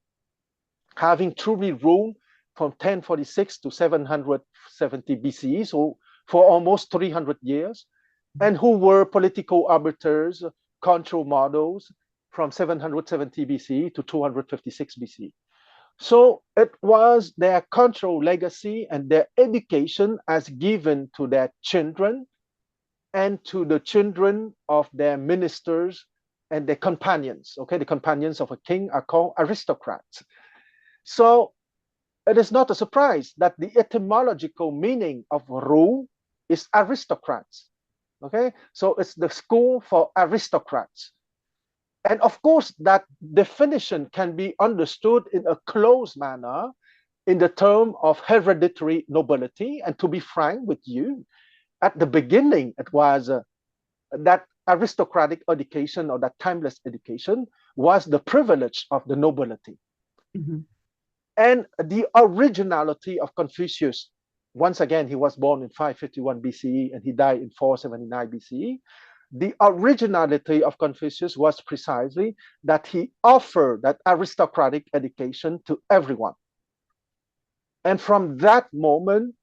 Speaker 2: having truly ruled from 1046 to 770 BCE, so for almost 300 years, and who were political arbiters, control models from 770 BCE to 256 BCE. So it was their control legacy and their education as given to their children and to the children of their ministers and their companions. Okay, the companions of a king are called aristocrats. So it is not a surprise that the etymological meaning of Ru is aristocrats. Okay, so it's the school for aristocrats. And of course, that definition can be understood in a close manner in the term of hereditary nobility. And to be frank with you, at the beginning, it was that aristocratic education or that timeless education was the privilege of the nobility. And the originality of Confucius, once again, he was born in 551 BCE and he died in 479 BCE. The originality of Confucius was precisely that he offered that aristocratic education to everyone. And from that moment,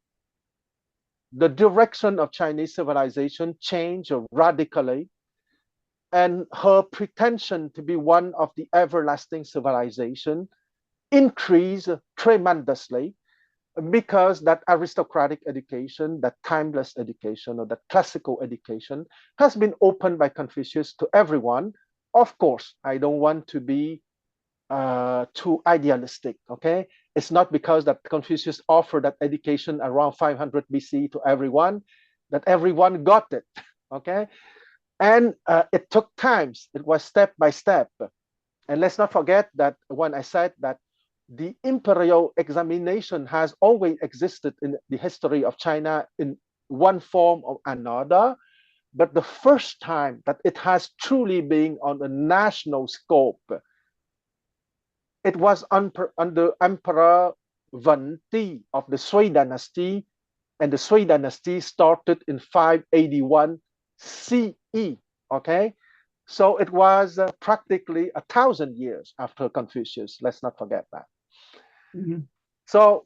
Speaker 2: the direction of Chinese civilization changed radically, and her pretension to be one of the everlasting civilization increased tremendously, because that aristocratic education, that timeless education, or that classical education has been opened by Confucius to everyone. Of course, I don't want to be too idealistic, okay? It's not because that Confucius offered that education around 500 BC to everyone, that everyone got it, okay? And it took times, it was step by step. And let's not forget that when I said that the imperial examination has always existed in the history of China in one form or another, but the first time that it has truly been on a national scope, it was under Emperor Wen Ti of the Sui dynasty, and the Sui dynasty started in 581 CE, okay? So it was practically 1,000 years after Confucius, let's not forget that. So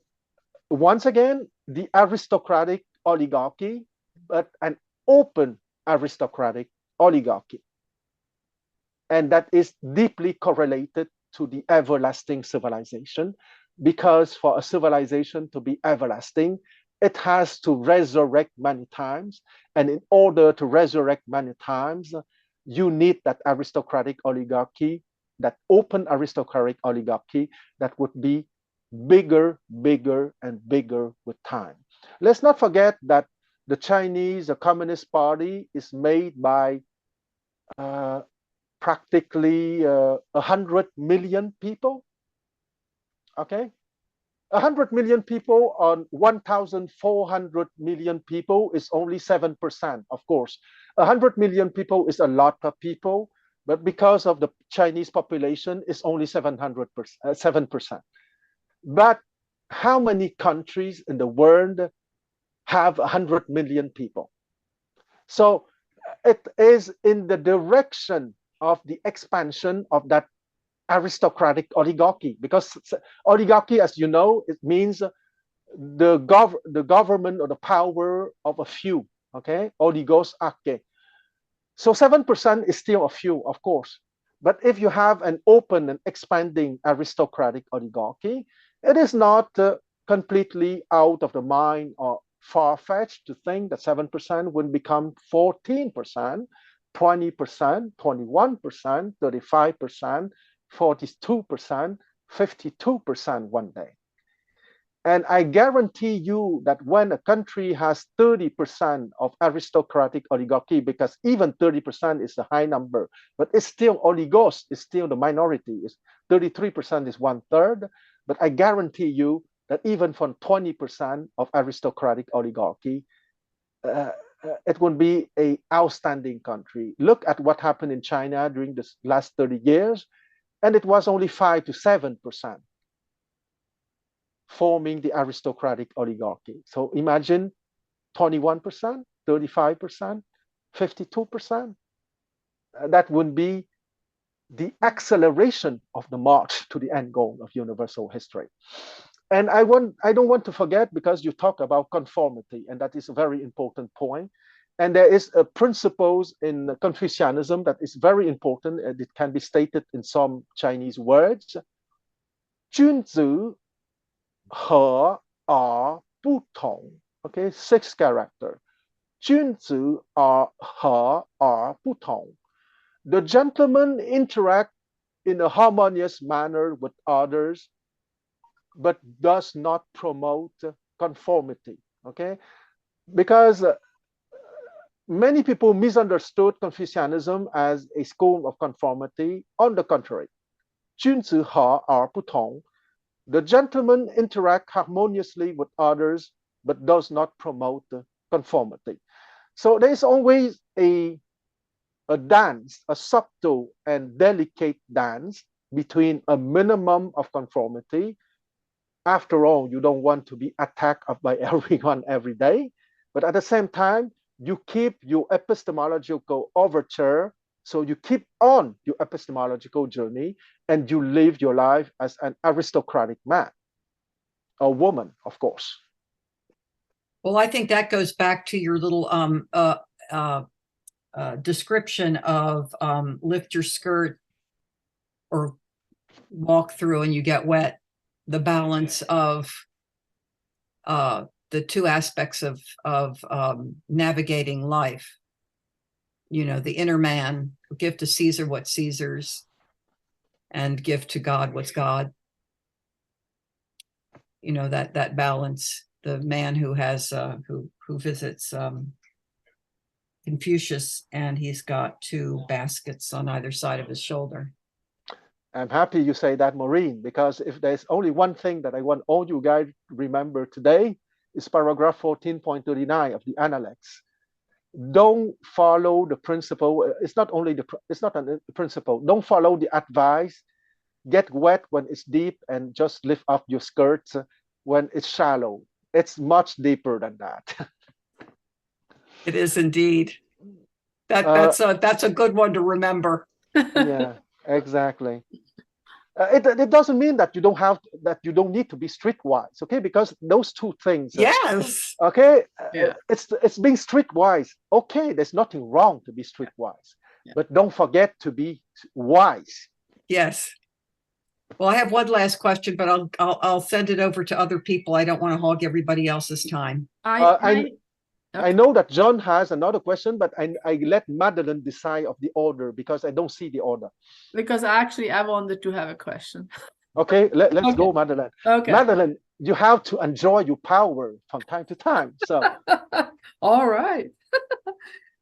Speaker 2: once again, the aristocratic oligarchy, but an open aristocratic oligarchy. And that is deeply correlated to the everlasting civilization, because for a civilization to be everlasting, it has to resurrect many times. And in order to resurrect many times, you need that aristocratic oligarchy, that open aristocratic oligarchy that would be bigger, bigger, and bigger with time. Let's not forget that the Chinese, the Communist Party, is made by practically 100 million people. Okay, 100 million people on 1,400 million people is only 7%. Of course, 100 million people is a lot of people, but because of the Chinese population, it's only 7%. But how many countries in the world have 100 million people? So it is in the direction of the expansion of that aristocratic oligarchy, because oligarchy, as you know, it means the government or the power of a few, okay? Oligos arche. So 7% is still a few, of course. But if you have an open and expanding aristocratic oligarchy, it is not completely out of the mind or far-fetched to think that 7% will become 14%, 20%, 21%, 35%, 42%, 52% one day. And I guarantee you that when a country has 30% of aristocratic oligarchy, because even 30% is a high number, but it's still oligos, it's still the minority. It's 33% is 1/3. But I guarantee you that even from 20% of aristocratic oligarchy, it would be an outstanding country. Look at what happened in China during the last 30 years, and it was only 5 to 7%. Forming the aristocratic oligarchy. So imagine 21%, 35%, 52%. That would be the acceleration of the march to the end goal of universal history. And I don't want to forget, because you talk about conformity, and that is a very important point. And there is a principle in Confucianism that is very important, and it can be stated in some Chinese words. 君子 和而不同. Okay, 6 character. 君子和而不同. The gentlemen interact in a harmonious manner with others, but does not promote conformity. Okay, because many people misunderstood Confucianism as a school of conformity. On the contrary, 君子和而不同. The gentlemen interact harmoniously with others, but does not promote conformity. So there is always a dance, a subtle and delicate dance between a minimum of conformity. After all, you don't want to be attacked by everyone every day, but at the same time, you keep your epistemological overture. So you keep on your epistemological journey, and you live your life as an aristocratic man or woman, of course.
Speaker 6: Well, I think that goes back to your little description of lift your skirt or walk through and you get wet. The balance of the two aspects of navigating life. You know, the inner man, give to Caesar what's Caesar's, and give to God what's God. You know, that balance. The man who has who visits Confucius, and he's got 2 baskets on either side of his shoulder.
Speaker 2: I'm happy you say that, Maureen, because if there's only one thing that I want all you guys to remember today, is paragraph 14.39 of the Analyst. Don't follow the principle. It's not a principle. Don't follow the advice. Get wet when it's deep, and just lift up your skirts when it's shallow. It's much deeper than that.
Speaker 6: It is indeed. That's a good one to remember.
Speaker 2: Yeah, exactly. It doesn't mean that you don't need to be streetwise, okay? Because those two things.
Speaker 6: Yes.
Speaker 2: Okay.
Speaker 1: Yeah.
Speaker 2: It's being streetwise. Okay, there's nothing wrong to be streetwise, but don't forget to be wise.
Speaker 6: Yes. Well, I have one last question, but I'll send it over to other people. I don't want to hog everybody else's time.
Speaker 2: I know that John has another question, but I let Madeleine decide of the order because I don't see the order.
Speaker 1: Because actually I wanted to have a question.
Speaker 2: Okay, let's go, Madeleine.
Speaker 1: Okay.
Speaker 2: Madeleine, you have to enjoy your power from time to time. So
Speaker 1: all right.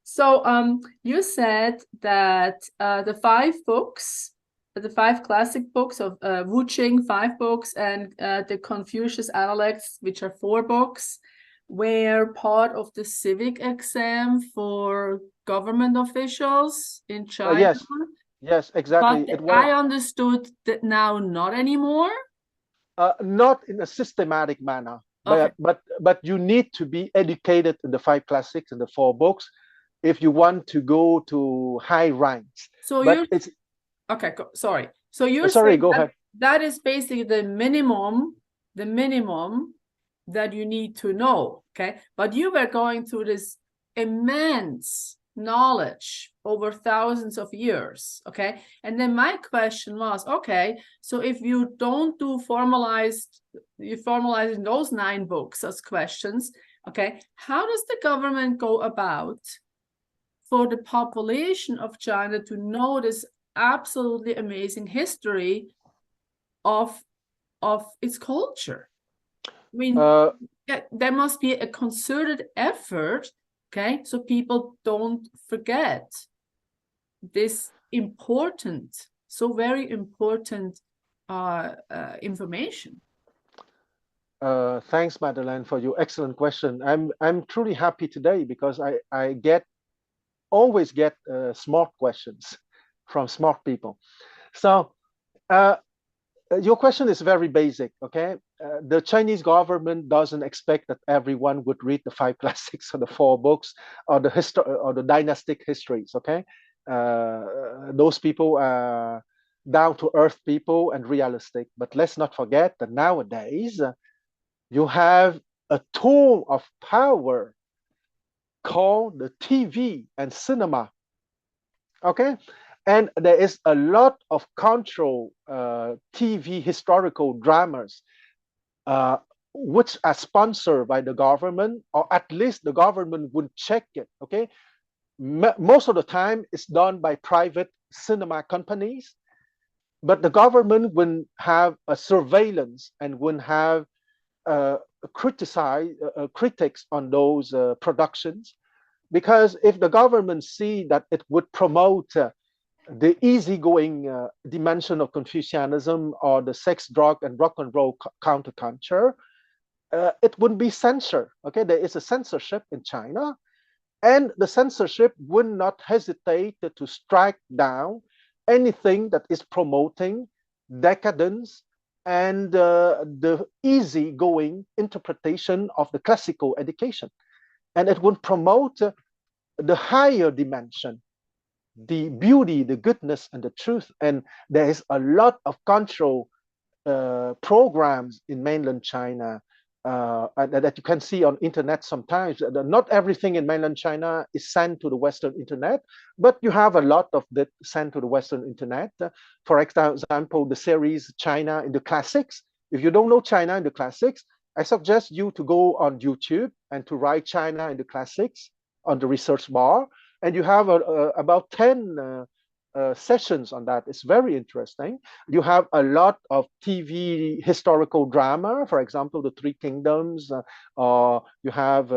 Speaker 1: So you said that the 5 books, the 5 classic books of Wu Qing, 5 books, and the Confucius Analects, which are 4 books, were part of the civic exam for government officials in China.
Speaker 2: Yes, exactly.
Speaker 1: But I understood that now not anymore.
Speaker 2: Not in a systematic manner,
Speaker 1: Okay.
Speaker 2: but you need to be educated in the 5 classics and the 4 books if you want to go to high ranks.
Speaker 1: So
Speaker 2: but
Speaker 1: you're okay. Sorry. So you're
Speaker 2: sorry.
Speaker 1: saying
Speaker 2: Go ahead.
Speaker 1: that is basically the minimum that you need to know. Okay, but you were going through this immense knowledge over thousands of years. Okay, and then my question was, okay, so if you don't do formalizing those 9 books as questions, okay, how does the government go about for the population of China to know this absolutely amazing history of its culture. I mean, there must be a concerted effort, okay, so people don't forget this important, so very important information.
Speaker 2: Thanks, Madeleine, for your excellent question. I'm truly happy today because I always get smart questions from smart people. So your question is very basic, okay? The Chinese government doesn't expect that everyone would read the 5 classics or the 4 books or the dynastic histories, okay? Those people are down to earth people and realistic. But let's not forget that nowadays you have a tool of power called the TV and cinema, okay? And there is a lot of control TV historical dramas which are sponsored by the government, or at least the government would check it, okay? Most of the time it's done by private cinema companies, but the government will have a surveillance and will have critics on those productions, because if the government see that it would promote the easygoing dimension of Confucianism or the sex, drug, and rock and roll counterculture, it would be censored. Okay, there is a censorship in China, and the censorship would not hesitate to strike down anything that is promoting decadence and the easygoing interpretation of the classical education. And it would promote the higher dimension, the beauty, the goodness, and the truth. And there is a lot of control programs in mainland China that you can see on internet sometimes. Not everything in mainland China is sent to the Western internet, but you have a lot of that sent to the Western internet. For example, the series China in the Classics. If you don't know China in the Classics, I suggest you to go on YouTube and to write China in the Classics on the research bar. And you have about 10 sessions on that. It's very interesting. You have a lot of TV historical drama, for example, the Three Kingdoms, or you have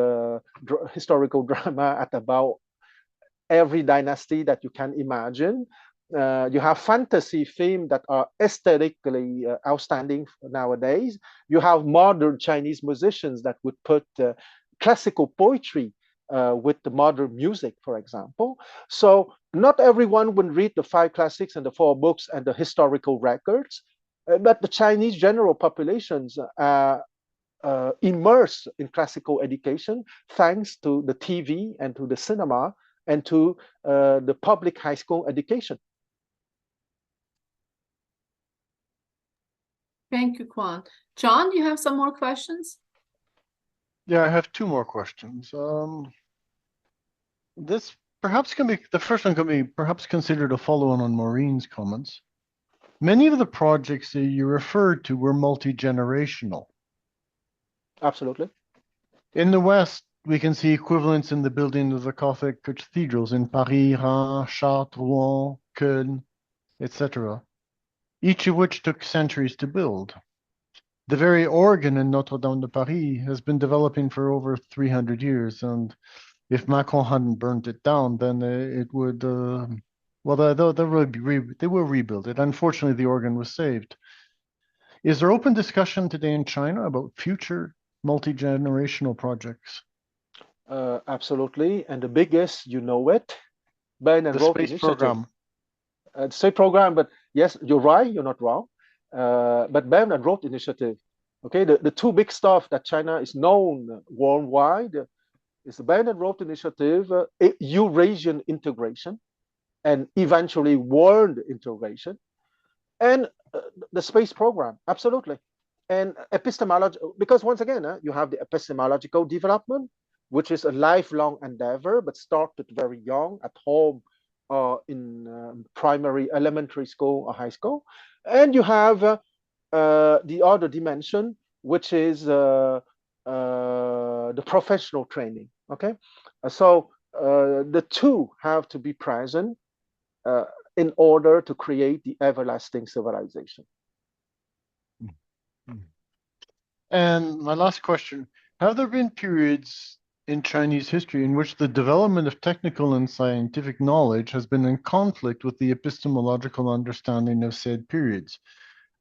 Speaker 2: historical drama at about every dynasty that you can imagine. You have fantasy themes that are aesthetically outstanding nowadays. You have modern Chinese musicians that would put classical poetry with the modern music, for example. So not everyone will read the 5 classics and the 4 books and the historical records, but the Chinese general populations are immersed in classical education thanks to the TV and to the cinema and to the public high school education.
Speaker 1: Thank you, Quan. John, do you have some more questions?
Speaker 3: Yeah, I have 2 more questions. This perhaps can be, the first one can be perhaps considered a follow-on on Maureen's comments. Many of the projects that you referred to were multi-generational.
Speaker 2: Absolutely.
Speaker 3: In the West, we can see equivalents in the building of the Gothic cathedrals in Paris, Reims, Chartres, Rouen, Köln, etc., each of which took centuries to build. The very organ in Notre Dame de Paris has been developing for over 300 years, and if Macron hadn't burnt it down, then it would, well, they will rebuild it. Unfortunately, the organ was saved. Is there open discussion today in China about future multi-generational projects?
Speaker 2: Absolutely. And the biggest, you know it, Belt and
Speaker 3: The
Speaker 2: Road
Speaker 3: space
Speaker 2: Initiative.
Speaker 3: program.
Speaker 2: Space program, but yes, you're right, you're not wrong. But Belt and Road Initiative, okay, the 2 big stuff that China is known worldwide is the Belt and Road Initiative, Eurasian integration, and eventually world integration, and the space program, absolutely. And epistemology, because once again, you have the epistemological development, which is a lifelong endeavor, but started very young at home, in primary, elementary school or high school. And you have the other dimension, which is the professional training, okay? So the 2 have to be present. in order to create the everlasting civilization.
Speaker 3: And my last question, have there been periods in Chinese history in which the development of technical and scientific knowledge has been in conflict with the epistemological understanding of said periods,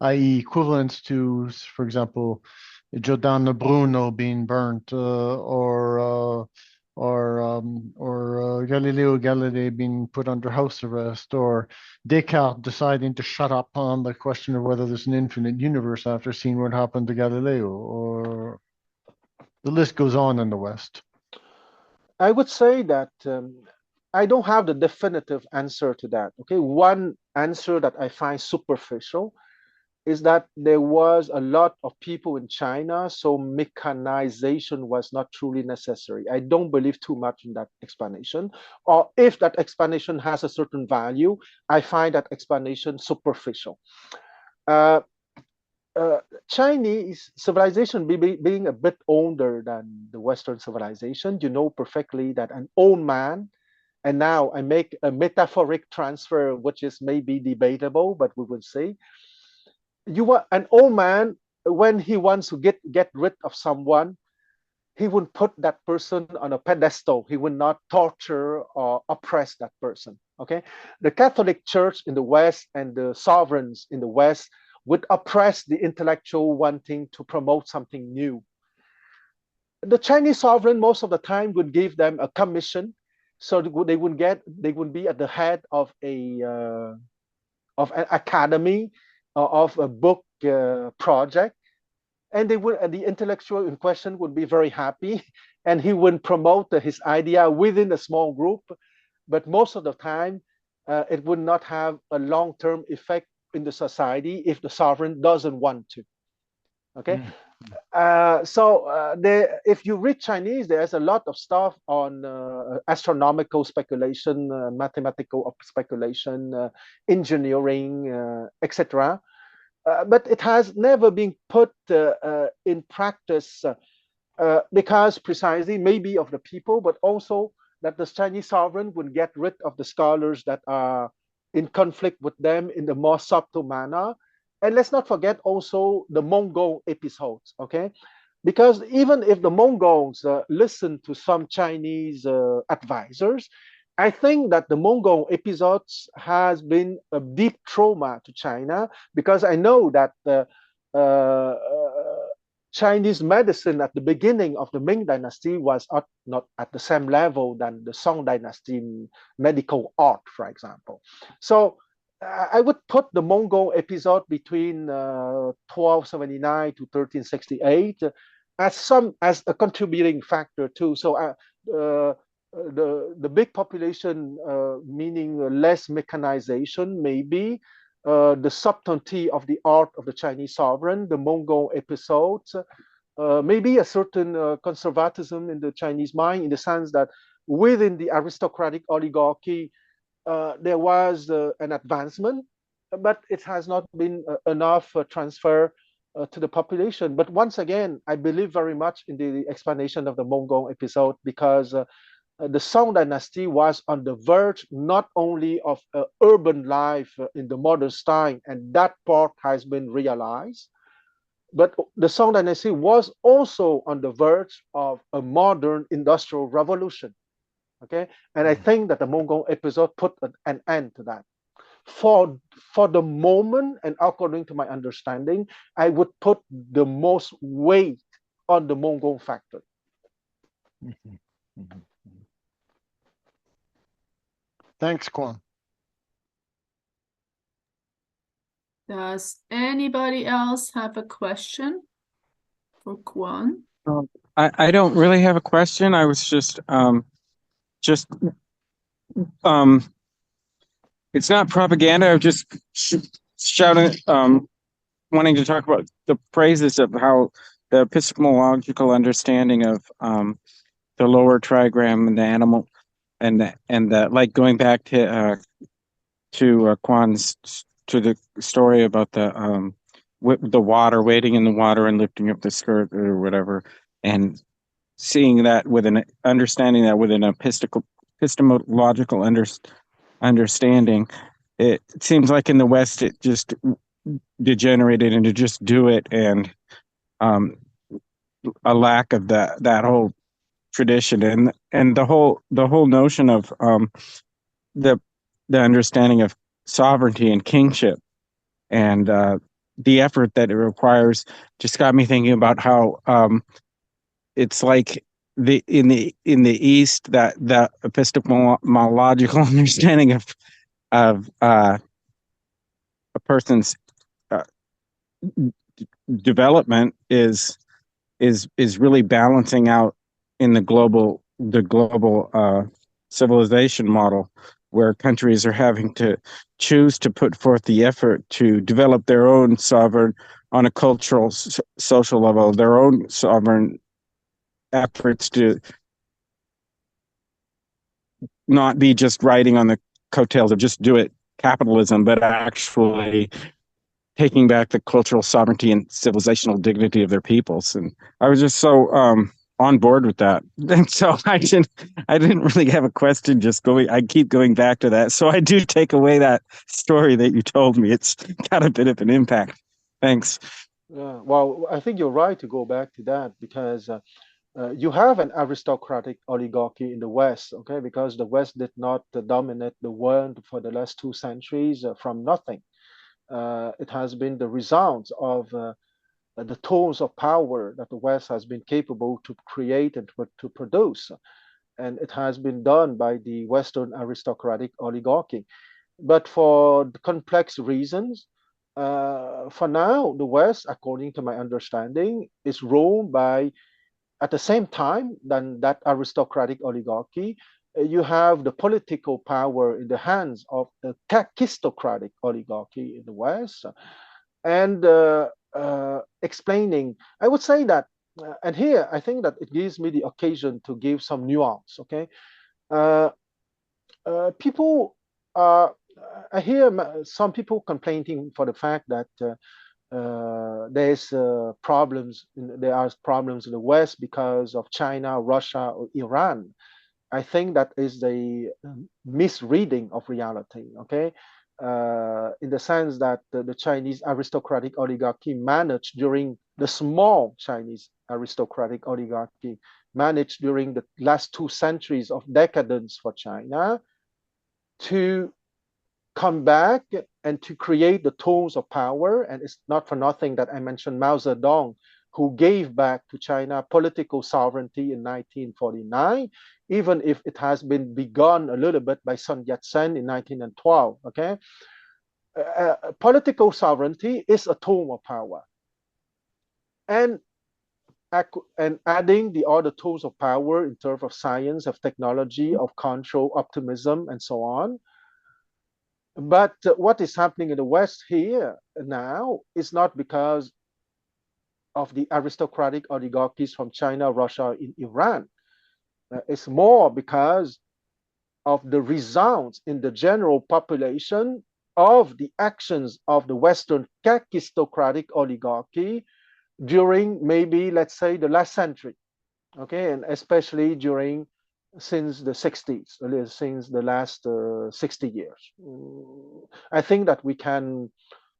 Speaker 3: i.e. equivalents to, for example, Giordano Bruno being burnt, or Galileo Galilei being put under house arrest, or Descartes deciding to shut up on the question of whether there's an infinite universe after seeing what happened to Galileo, or the list goes on in the West?
Speaker 2: I would say that I don't have the definitive answer to that. Okay, one answer that I find superficial is that there was a lot of people in China, so mechanization was not truly necessary. I don't believe too much in that explanation. Or if that explanation has a certain value, I find that explanation superficial. Chinese civilization being a bit older than the Western civilization, you know perfectly that an old man, and now I make a metaphoric transfer, which is maybe debatable, but we will see. An old man, when he wants to get rid of someone, he would put that person on a pedestal. He would not torture or oppress that person. Okay, the Catholic Church in the West and the sovereigns in the West would oppress the intellectual wanting to promote something new. The Chinese sovereign most of the time would give them a commission, so they would be at the head of an academy, of a book project, and the intellectual in question would be very happy, and he would promote his idea within a small group, but most of the time it would not have a long-term effect in the society if the sovereign doesn't want to. Okay. If you read Chinese, there's a lot of stuff on astronomical speculation, mathematical speculation, engineering, etc. But it has never been put in practice because precisely maybe of the people, but also that the Chinese sovereign would get rid of the scholars that are in conflict with them in the more subtle manner. And let's not forget also the Mongol episodes, okay? Because even if the Mongols listen to some Chinese advisors, I think that the Mongol episodes has been a deep trauma to China, because I know that Chinese medicine at the beginning of the Ming dynasty was not at the same level than the Song dynasty medical art, for example. So I would put the Mongol episode between 1279 to 1368 as a contributing factor too. So the big population, meaning less mechanization, maybe the subtlety of the art of the Chinese sovereign, the Mongol episodes, maybe a certain conservatism in the Chinese mind, in the sense that within the aristocratic oligarchy, there was an advancement, but it has not been enough transfer to the population. But once again, I believe very much in the explanation of the Mongol episode, because the Song dynasty was on the verge not only of urban life in the modern style, and that part has been realized, but the Song dynasty was also on the verge of a modern industrial revolution. Okay, and I think that the Mongol episode put an end to that. For the moment, and according to my understanding, I would put the most weight on the Mongol factor.
Speaker 3: Thanks, Quan.
Speaker 1: Does anybody else have a question for Quan?
Speaker 5: I don't really have a question. I was just it's not propaganda. I'm just shouting, wanting to talk about the praises of how the epistemological understanding of the lower trigram and the animal, and the like, going back to Quan's, to the story about the water, wading in the water and lifting up the skirt or whatever, and seeing that with an understanding that with an epistemological understanding, it seems like in the West it just degenerated into just do it, and a lack of that whole tradition, and the whole notion of the understanding of sovereignty and kingship, and the effort that it requires just got me thinking about how it's like in the East, that epistemological understanding of a person's development is really balancing out in the global civilization model, where countries are having to choose to put forth the effort to develop their own sovereign on a cultural, social level, their own sovereign efforts to not be just riding on the coattails of just do it capitalism, but actually taking back the cultural sovereignty and civilizational dignity of their peoples. And I was just so on board with that. And so I didn't really have a question, I keep going back to that. So I do take away that story that you told me. It's got a bit of an impact. Thanks.
Speaker 2: Yeah, well, I think you're right to go back to that, because you have an aristocratic oligarchy in the West, okay, because the West did not dominate the world for the last 2 centuries from nothing. It has been the result of the tools of power that the West has been capable to create and to produce. And it has been done by the Western aristocratic oligarchy. But for complex reasons, for now, the West, according to my understanding, is ruled by, at the same time than that aristocratic oligarchy, you have the political power in the hands of the techistocratic oligarchy in the West. And explaining, I would say that, and here I think that it gives me the occasion to give some nuance, okay? People, I hear some people complaining for the fact that there are problems in the West because of China, Russia, or Iran. I think that is a misreading of reality, okay? In the sense that the Chinese aristocratic oligarchy managed during the small Chinese aristocratic oligarchy managed during the last 2 centuries of decadence for China to come back and to create the tools of power. And it's not for nothing that I mentioned Mao Zedong, who gave back to China political sovereignty in 1949, even if it has been begun a little bit by Sun Yat-sen in 1912, okay? Political sovereignty is a tool of power. And adding the other tools of power in terms of science, of technology, of control, optimism, and so on. But what is happening in the West here now is not because of the aristocratic oligarchies from China, Russia, in Iran. It's more because of the results in the general population of the actions of the Western techistocratic oligarchy during maybe, let's say, the last century, okay, and especially since the 60s, since the last 60 years. I think that we can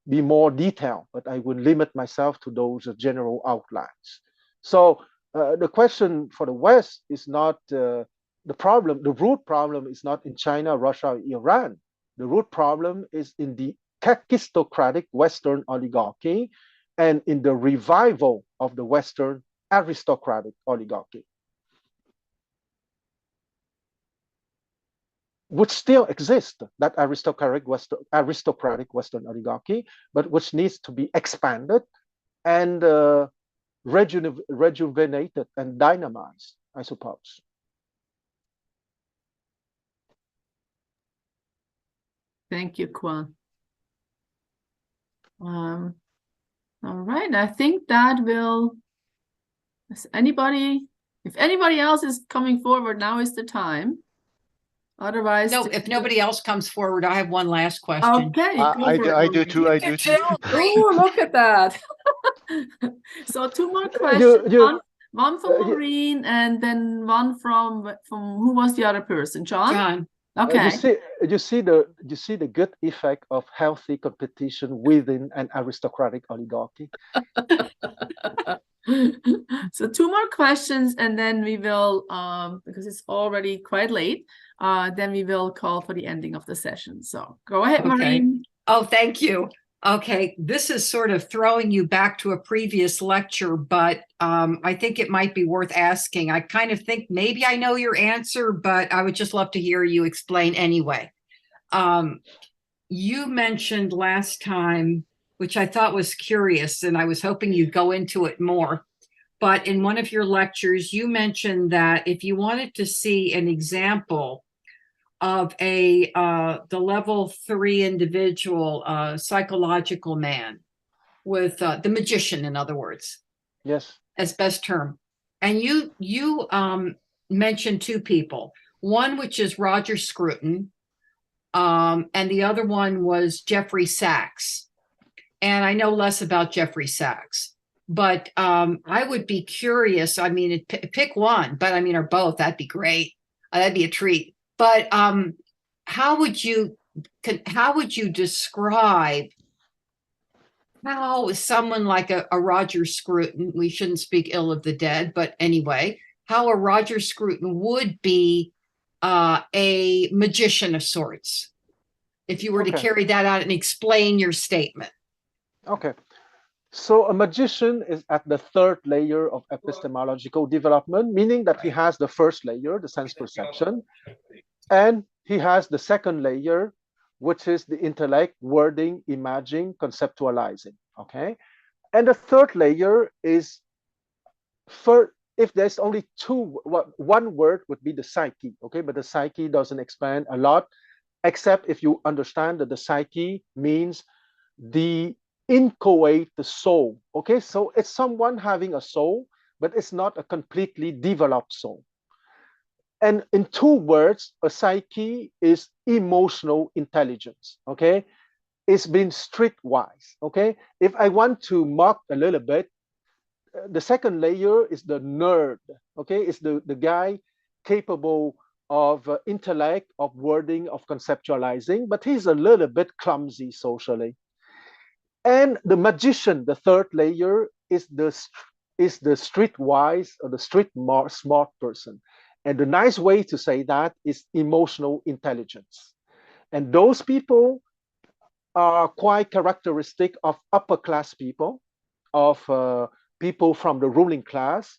Speaker 2: be more detailed, but I would limit myself to those general outlines. So the question for the West is not the root problem is not in China, Russia, Iran. The root problem is in the techistocratic Western oligarchy and in the revival of the Western aristocratic oligarchy, which still exists, that aristocratic Western oligarchy, but which needs to be expanded and rejuvenated and dynamized, I suppose.
Speaker 1: Thank you, Quan. All right, I think that will. If anybody else is coming forward, now is the time. Otherwise,
Speaker 6: No, if nobody else comes forward, I have one last question.
Speaker 1: Okay,
Speaker 3: I do too. I do too.
Speaker 1: Oh, look at that. So 2 more questions. One from Maureen, and then one from who was the other person? John?
Speaker 6: John.
Speaker 1: Okay.
Speaker 2: You see the good effect of healthy competition within an aristocratic oligarchy.
Speaker 1: So 2 more questions, and then we will, because it's already quite late, then we will call for the ending of the session. So go ahead,
Speaker 6: Okay.
Speaker 1: Maureen.
Speaker 6: Oh, thank you. Okay, this is sort of throwing you back to a previous lecture, but I think it might be worth asking. I kind of think maybe I know your answer, but I would just love to hear you explain anyway. You mentioned last time, which I thought was curious, and I was hoping you'd go into it more. But in one of your lectures, you mentioned that if you wanted to see an example of the level 3 individual, psychological man, with the magician, in other words,
Speaker 2: Yes.
Speaker 6: as best term, and you mentioned 2 people, one which is Roger Scruton, and the other one was Jeffrey Sachs. And I know less about Jeffrey Sachs, but I would be curious. I mean, pick one, but I mean, or both. That'd be great. That'd be a treat. But how would you describe how someone like a Roger Scruton, we shouldn't speak ill of the dead, but anyway, how a Roger Scruton would be a magician of sorts, if you were to carry that out and explain your statement?
Speaker 2: Okay. So a magician is at the 3rd layer of epistemological development, meaning that he has the 1st layer, the sense perception, and he has the 2nd layer, which is the intellect, wording, imaging, conceptualizing. Okay. And the 3rd layer is, if there's only one word would be the psyche. Okay. But the psyche doesn't expand a lot, except if you understand that the psyche means the inchoate, the soul. Okay, so it's someone having a soul, but it's not a completely developed soul. And in 2 words, a psyche is emotional intelligence. Okay, it's been streetwise. Okay, if I want to mock a little bit, the 2nd layer is the nerd. Okay, it's the guy capable of intellect, of wording, of conceptualizing, but he's a little bit clumsy socially. And the magician, the 3rd layer, is the streetwise or the smart person. And the nice way to say that is emotional intelligence. And those people are quite characteristic of upper class people, of people from the ruling class,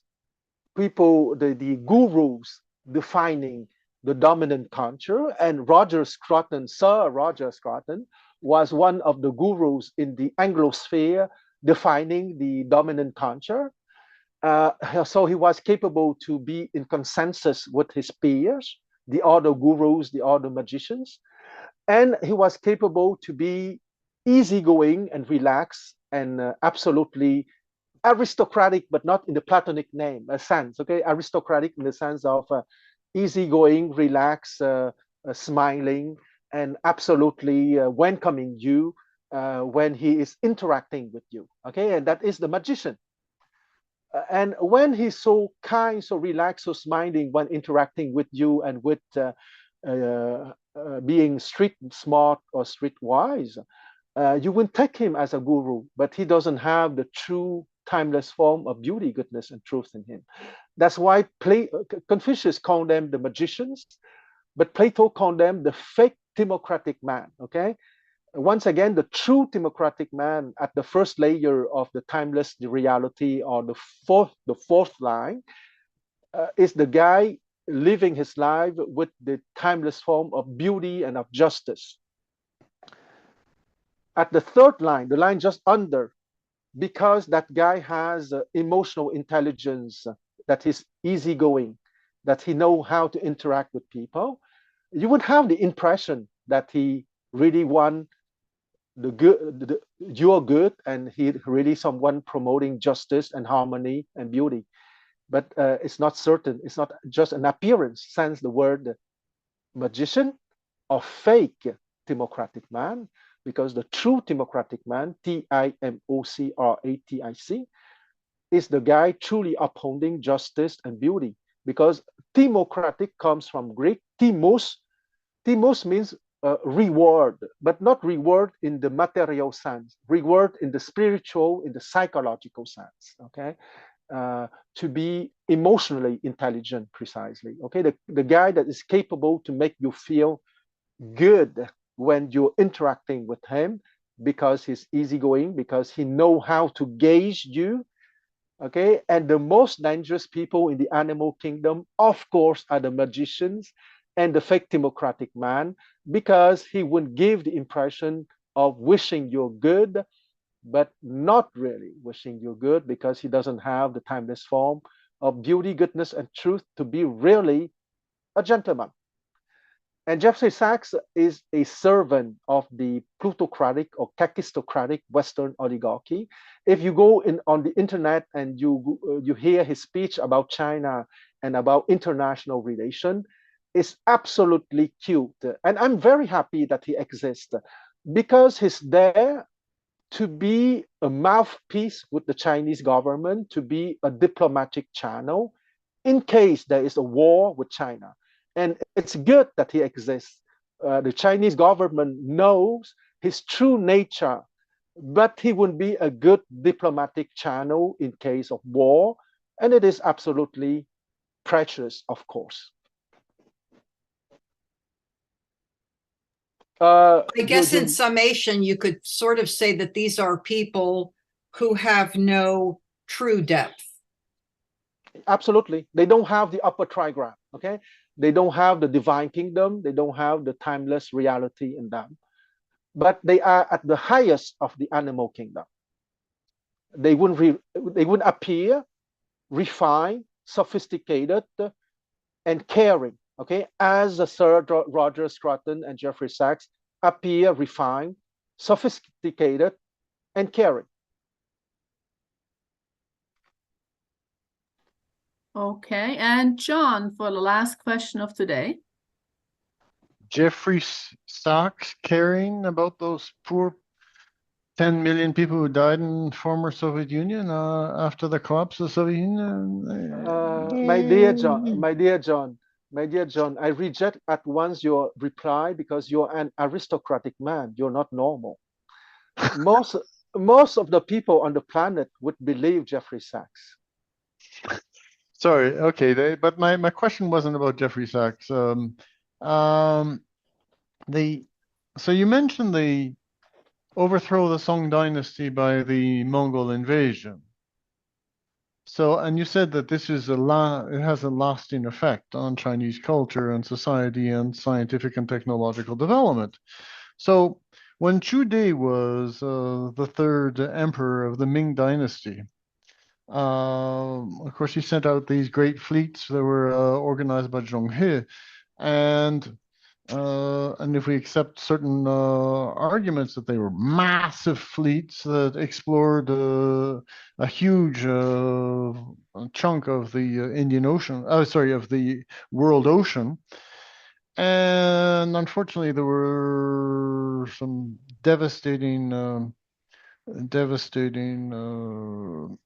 Speaker 2: people, the gurus defining the dominant culture. And Roger Scruton, Sir Roger Scruton, was one of the gurus in the Anglosphere defining the dominant culture. So he was capable to be in consensus with his peers, the other gurus, the other magicians. And he was capable to be easygoing and relaxed and absolutely aristocratic, but not in the Platonic sense. Okay, aristocratic in the sense of easygoing, relaxed, smiling, and absolutely welcoming you when he is interacting with you. Okay, and that is the magician. And when he's so kind, so relaxed, so smiling when interacting with you and with being street smart or streetwise, you wouldn't take him as a guru, but he doesn't have the true timeless form of beauty, goodness, and truth in him. That's why Confucius called them the magicians, but Plato called them the fake democratic man. Okay, once again, the true democratic man at the 1st layer of the timeless reality, or the fourth line, is the guy living his life with the timeless form of beauty and of justice. At the 3rd line, the line just under, because that guy has emotional intelligence, that he's easygoing, that he knows how to interact with people, you would have the impression that he really won the good, your good, and he really someone promoting justice and harmony and beauty. But it's not certain. It's not just an appearance, since the word magician or fake democratic man, because the true democratic man, Timocratic, is the guy truly upholding justice and beauty. Because democratic comes from Greek, timos. Timos means reward, but not reward in the material sense, reward in the spiritual, in the psychological sense, okay? To be emotionally intelligent, precisely, okay? The guy that is capable to make you feel good when you're interacting with him, because he's easygoing, because he know how to gauge you, okay? And the most dangerous people in the animal kingdom, of course, are the magicians and the fake democratic man, because he would give the impression of wishing you good, but not really wishing you good, because he doesn't have the timeless form of beauty, goodness, and truth to be really a gentleman. And Jeffrey Sachs is a servant of the plutocratic or kakistocratic Western oligarchy. If you go on the internet and you hear his speech about China and about international relation, it's absolutely cute. And I'm very happy that he exists, because he's there to be a mouthpiece with the Chinese government, to be a diplomatic channel in case there is a war with China. And it's good that he exists. The Chinese government knows his true nature, but he would be a good diplomatic channel in case of war. And it is absolutely precious, of course.
Speaker 6: I guess in summation, you could sort of say that these are people who have no true depth.
Speaker 2: Absolutely. They don't have the upper trigram, okay? They don't have the divine kingdom. They don't have the timeless reality in them. But they are at the highest of the animal kingdom. They would appear refined, sophisticated, and caring, okay? As Sir Roger Scruton and Jeffrey Sachs appear refined, sophisticated, and caring.
Speaker 1: Okay, and John, for the last question of today.
Speaker 3: Jeffrey Sachs caring about those poor 10 million people who died in former Soviet Union after the collapse of the Soviet Union?
Speaker 2: My dear John, I reject at once your reply, because you're an aristocratic man. You're not normal. Most of the people on the planet would believe Jeffrey Sachs.
Speaker 3: Sorry, okay, but my question wasn't about Jeffrey Sachs. So you mentioned the overthrow of the Song dynasty by the Mongol invasion. So, and you said that this is it has a lasting effect on Chinese culture and society and scientific and technological development. So when Chu Di was the third emperor of the Ming dynasty, of course, he sent out these great fleets that were organized by Zhong He, and if we accept certain arguments that they were massive fleets that explored a huge chunk of the Indian Ocean, of the world ocean, and unfortunately there were some devastating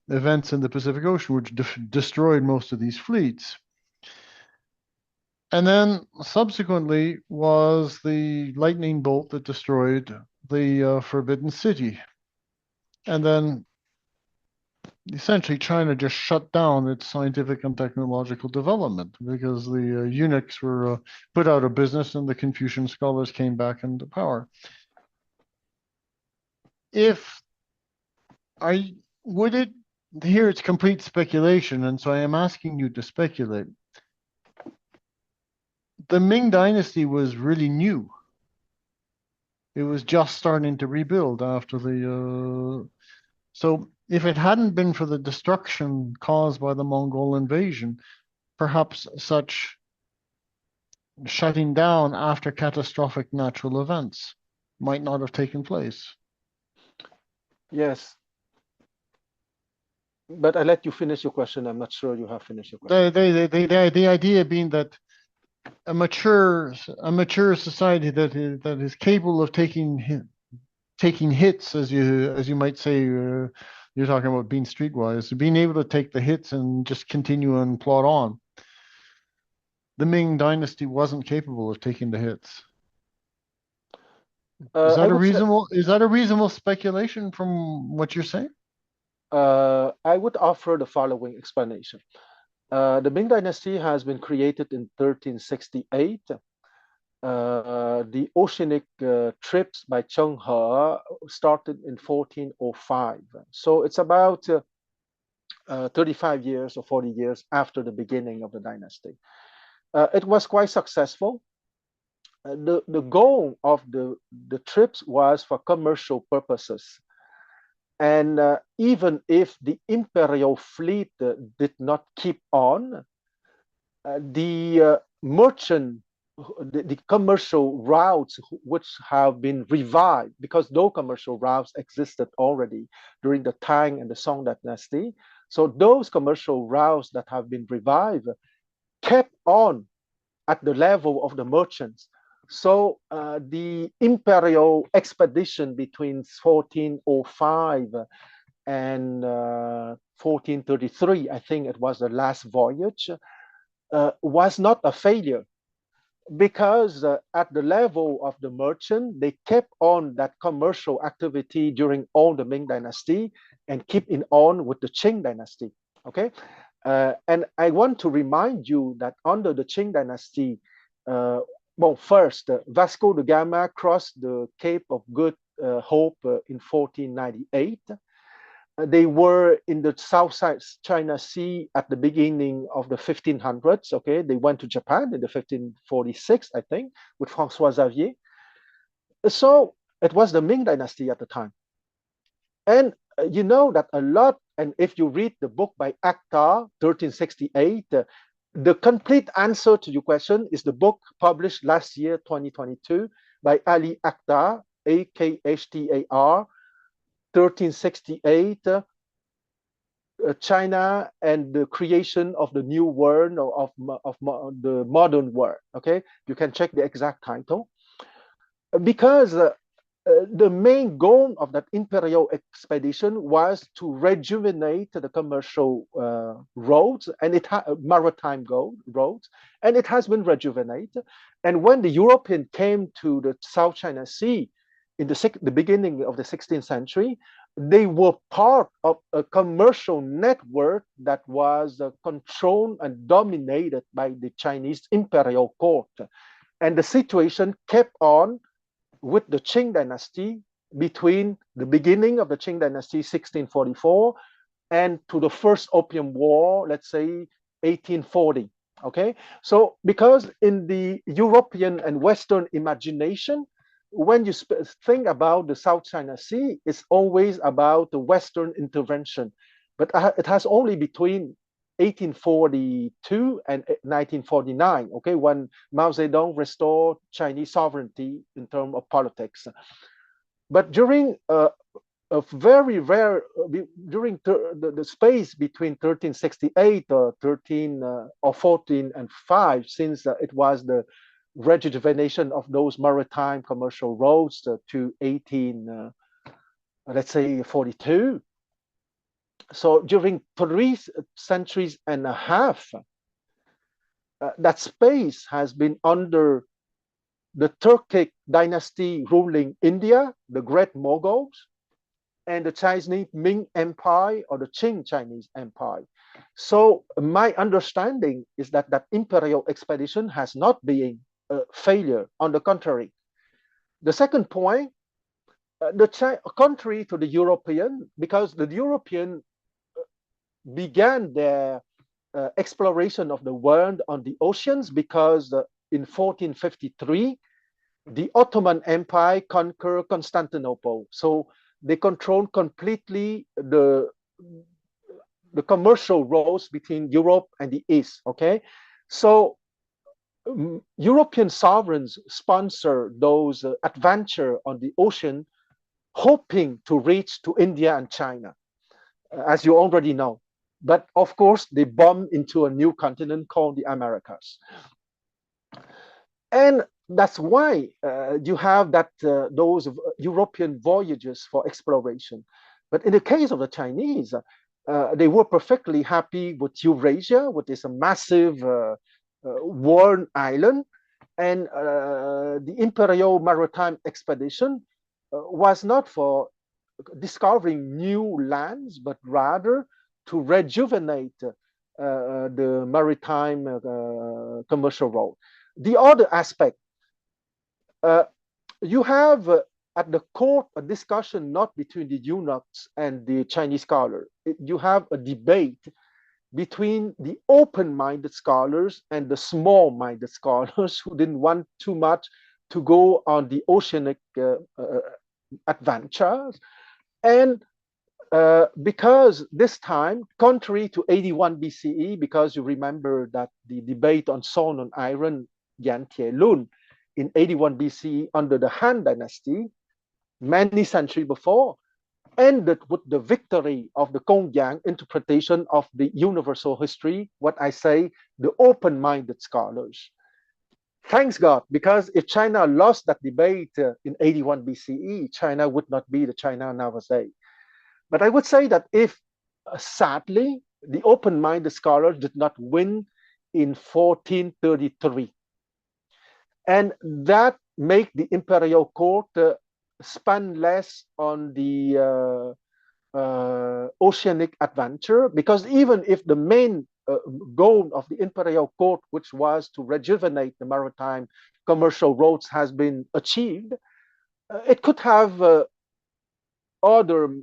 Speaker 3: events in the Pacific Ocean which destroyed most of these fleets. And then subsequently was the lightning bolt that destroyed the Forbidden City. And then essentially China just shut down its scientific and technological development because the eunuchs were put out of business and the Confucian scholars came back into power. Here it's complete speculation, and so I am asking you to speculate. The Ming dynasty was really new. It was just starting to rebuild after the so if it hadn't been for the destruction caused by the Mongol invasion, perhaps such shutting down after catastrophic natural events might not have taken place.
Speaker 2: Yes. But I let you finish your question. I'm not sure you have finished your question.
Speaker 3: The idea being that a mature society that is capable of taking hits, as you might say, you're talking about being streetwise, being able to take the hits and just continue and plod on. The Ming dynasty wasn't capable of taking the hits. Is
Speaker 2: I
Speaker 3: that a
Speaker 2: would say,
Speaker 3: reasonable speculation from what you're saying?
Speaker 2: I would offer the following explanation. The Ming Dynasty has been created in 1368. The oceanic trips by Cheng He started in 1405. So it's about 35 years or 40 years after the beginning of the dynasty. It was quite successful. The goal of the trips was for commercial purposes. And even if the imperial fleet did not keep on, the merchant, the commercial routes which have been revived, because no commercial routes existed already during the Tang and the Song dynasty. So those commercial routes that have been revived kept on at the level of the merchants. So the imperial expedition between 1405 and 1433, I think it was the last voyage, was not a failure, because at the level of the merchant, they kept on that commercial activity during all the Ming dynasty and keep it on with the Qing dynasty. Okay, and I want to remind you that under the Qing dynasty, well, first, Vasco da Gama crossed the Cape of Good Hope in 1498. They were in the South China Sea at the beginning of the 1500s. Okay, they went to Japan in the 1546, I think, with François Xavier. So it was the Ming dynasty at the time. And you know that a lot, and if you read the book by Akhtar, 1368, the complete answer to your question is the book published last year, 2022, by Ali Akhtar, Akhtar, 1368, China and the creation of the new world, of the modern world. Okay, you can check the exact title. Because the main goal of that imperial expedition was to rejuvenate the commercial roads, and it had maritime roads, and it has been rejuvenated. And when the European came to the South China Sea in the beginning of the 16th century, they were part of a commercial network that was controlled and dominated by the Chinese imperial court. And the situation kept on with the Qing dynasty between the beginning of the Qing dynasty, 1644, and to the first Opium War, let's say 1840. Okay, so because in the European and Western imagination, when you think about the South China Sea, it's always about the Western intervention. But it has only between 1842 and 1949, okay, when Mao Zedong restored Chinese sovereignty in terms of politics. But during a very rare, during the space between 1368 or 14 and 5, since it was the rejuvenation of those maritime commercial roads to 18, let's say 42. So during 3 centuries and a half, that space has been under the Turkic dynasty ruling India, the Great Moguls, and the Chinese Ming Empire or the Qing Chinese Empire. So my understanding is that that imperial expedition has not been a failure. On the contrary. The second point, contrary to the European, because the European began their exploration of the world on the oceans, because in 1453, the Ottoman Empire conquered Constantinople. So they controlled completely the commercial roads between Europe and the East. Okay, so European sovereigns sponsor those adventure on the ocean, hoping to reach to India and China, as you already know. But of course, they bump into a new continent called the Americas. And that's why you have that those European voyages for exploration. But in the case of the Chinese, they were perfectly happy with Eurasia, which is a massive world island. And the Imperial Maritime Expedition was not for discovering new lands, but rather to rejuvenate the maritime commercial road. The other aspect, you have at the court a discussion not between the eunuchs and the Chinese scholar. You have a debate between the open-minded scholars and the small-minded scholars who didn't want too much to go on the oceanic adventures. And because this time, contrary to 81 BCE, because you remember that the debate on stone and iron, Yan Tie Lun, in 81 BCE under the Han Dynasty, many centuries before, ended with the victory of the Gongyang interpretation of the universal history, what I say, the open-minded scholars. Thanks God, because if China lost that debate in 81 BCE, China would not be the China nowadays. But I would say that if, sadly, the open-minded scholars did not win in 1433, and that make the imperial court spend less on the oceanic adventure, because even if the main goal of the imperial court, which was to rejuvenate the maritime commercial roads, has been achieved, it could have other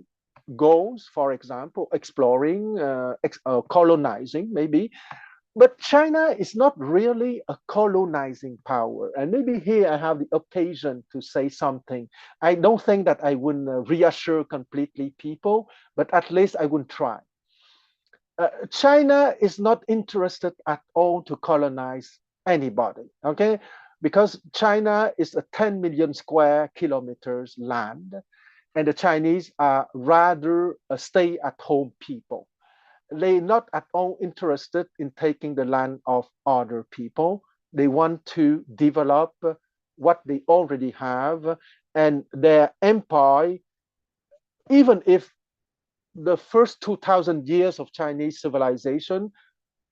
Speaker 2: goals, for example, exploring, colonizing maybe. But China is not really a colonizing power. And maybe here I have the occasion to say something. I don't think that I would reassure completely people, but at least I would try. China is not interested at all to colonize anybody, okay? Because China is a 10 million square kilometers land, and the Chinese are rather a stay-at-home people. They're not at all interested in taking the land of other people. They want to develop what they already have, and their empire, even if the first 2,000 years of Chinese civilization,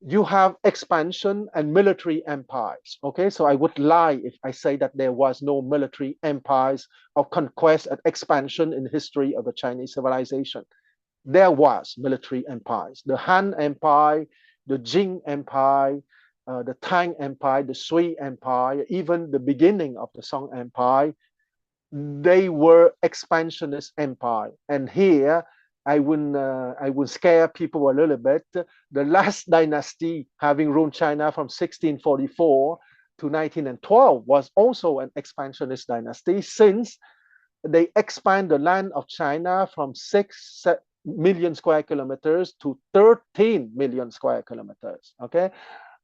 Speaker 2: you have expansion and military empires. Okay, so I would lie if I say that there was no military empires of conquest and expansion in the history of the Chinese civilization. There was military empires. The Han Empire, the Jing Empire, the Tang Empire, the Sui Empire, even the beginning of the Song Empire, they were expansionist empire. And here, I would scare people a little bit. The last dynasty having ruled China from 1644 to 1912 was also an expansionist dynasty, since they expand the land of China from 6 million square kilometers to 13 million square kilometers, okay?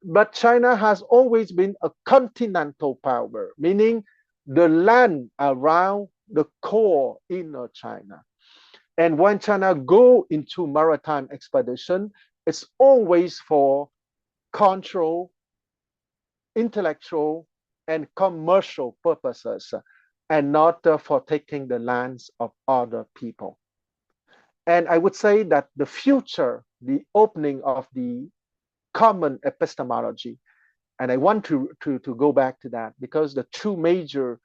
Speaker 2: But China has always been a continental power, meaning the land around the core inner China. And when China go into maritime expedition, it's always for cultural, intellectual, and commercial purposes, and not for taking the lands of other people. And I would say that the future, the opening of the common epistemology, and I want to go back to that, because the two major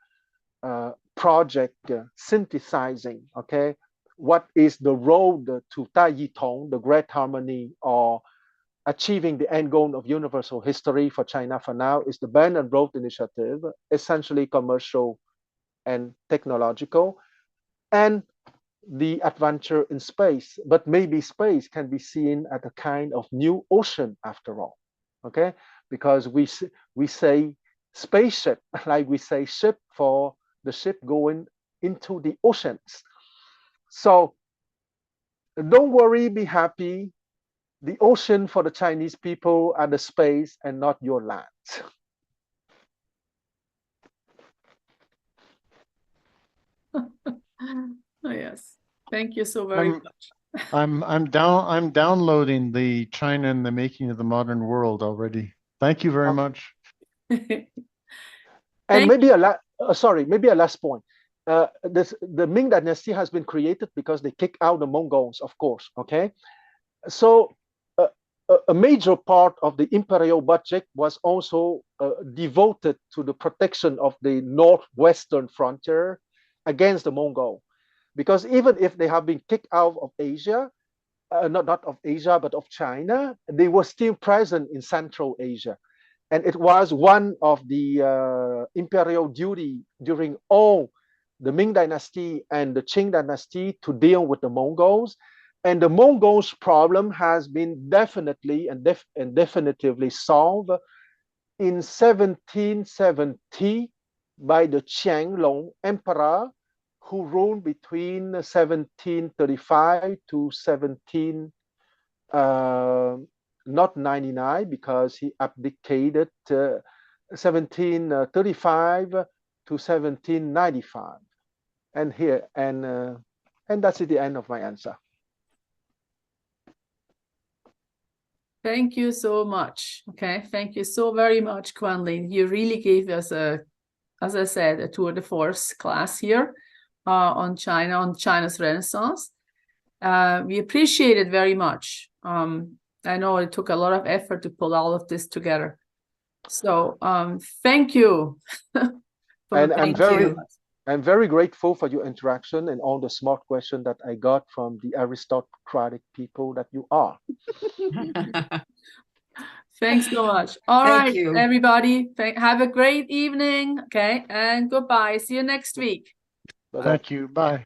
Speaker 2: project, synthesizing, okay, what is the road to Tai Yi Tong, the great harmony, or achieving the end goal of universal history for China for now, is the Belt and Road Initiative, essentially commercial and technological, and the adventure in space. But maybe space can be seen as a kind of new ocean after all, okay? Because we say spaceship, like we say ship for the ship going into the oceans. So don't worry, be happy. The ocean for the Chinese people are the space and not your lands.
Speaker 1: Oh, yes. Thank you so very much.
Speaker 3: I'm downloading the China and the Making of the Modern World already. Thank you very much.
Speaker 2: And maybe maybe a last point. The Ming dynasty has been created because they kicked out the Mongols, of course. Okay, so a major part of the imperial budget was also devoted to the protection of the northwestern frontier against the Mongol. Because even if they have been kicked out of Asia, not of Asia, but of China, they were still present in Central Asia. And it was one of the imperial duty during all the Ming dynasty and the Qing dynasty to deal with the Mongols. And the Mongols' problem has been definitely and definitively solved in 1770 by the Qianlong Emperor, who ruled between 1735 to not 99, because he abdicated 1735 to 1795. And here, and that's the end of my answer.
Speaker 1: Thank you so much. Okay, thank you so very much, Quan Lin. You really gave us as I said, a tour de force class here on China, on China's Renaissance. We appreciate it very much. I know it took a lot of effort to pull all of this together. So thank you.
Speaker 2: And I'm very grateful for your interaction and all the smart questions that I got from the aristocratic people that you are.
Speaker 1: Thanks so much. All
Speaker 6: Thank
Speaker 1: right,
Speaker 6: you.
Speaker 1: everybody. Have a great evening. Okay, and goodbye. See you next week.
Speaker 2: Bye-bye.
Speaker 3: Thank you. Bye.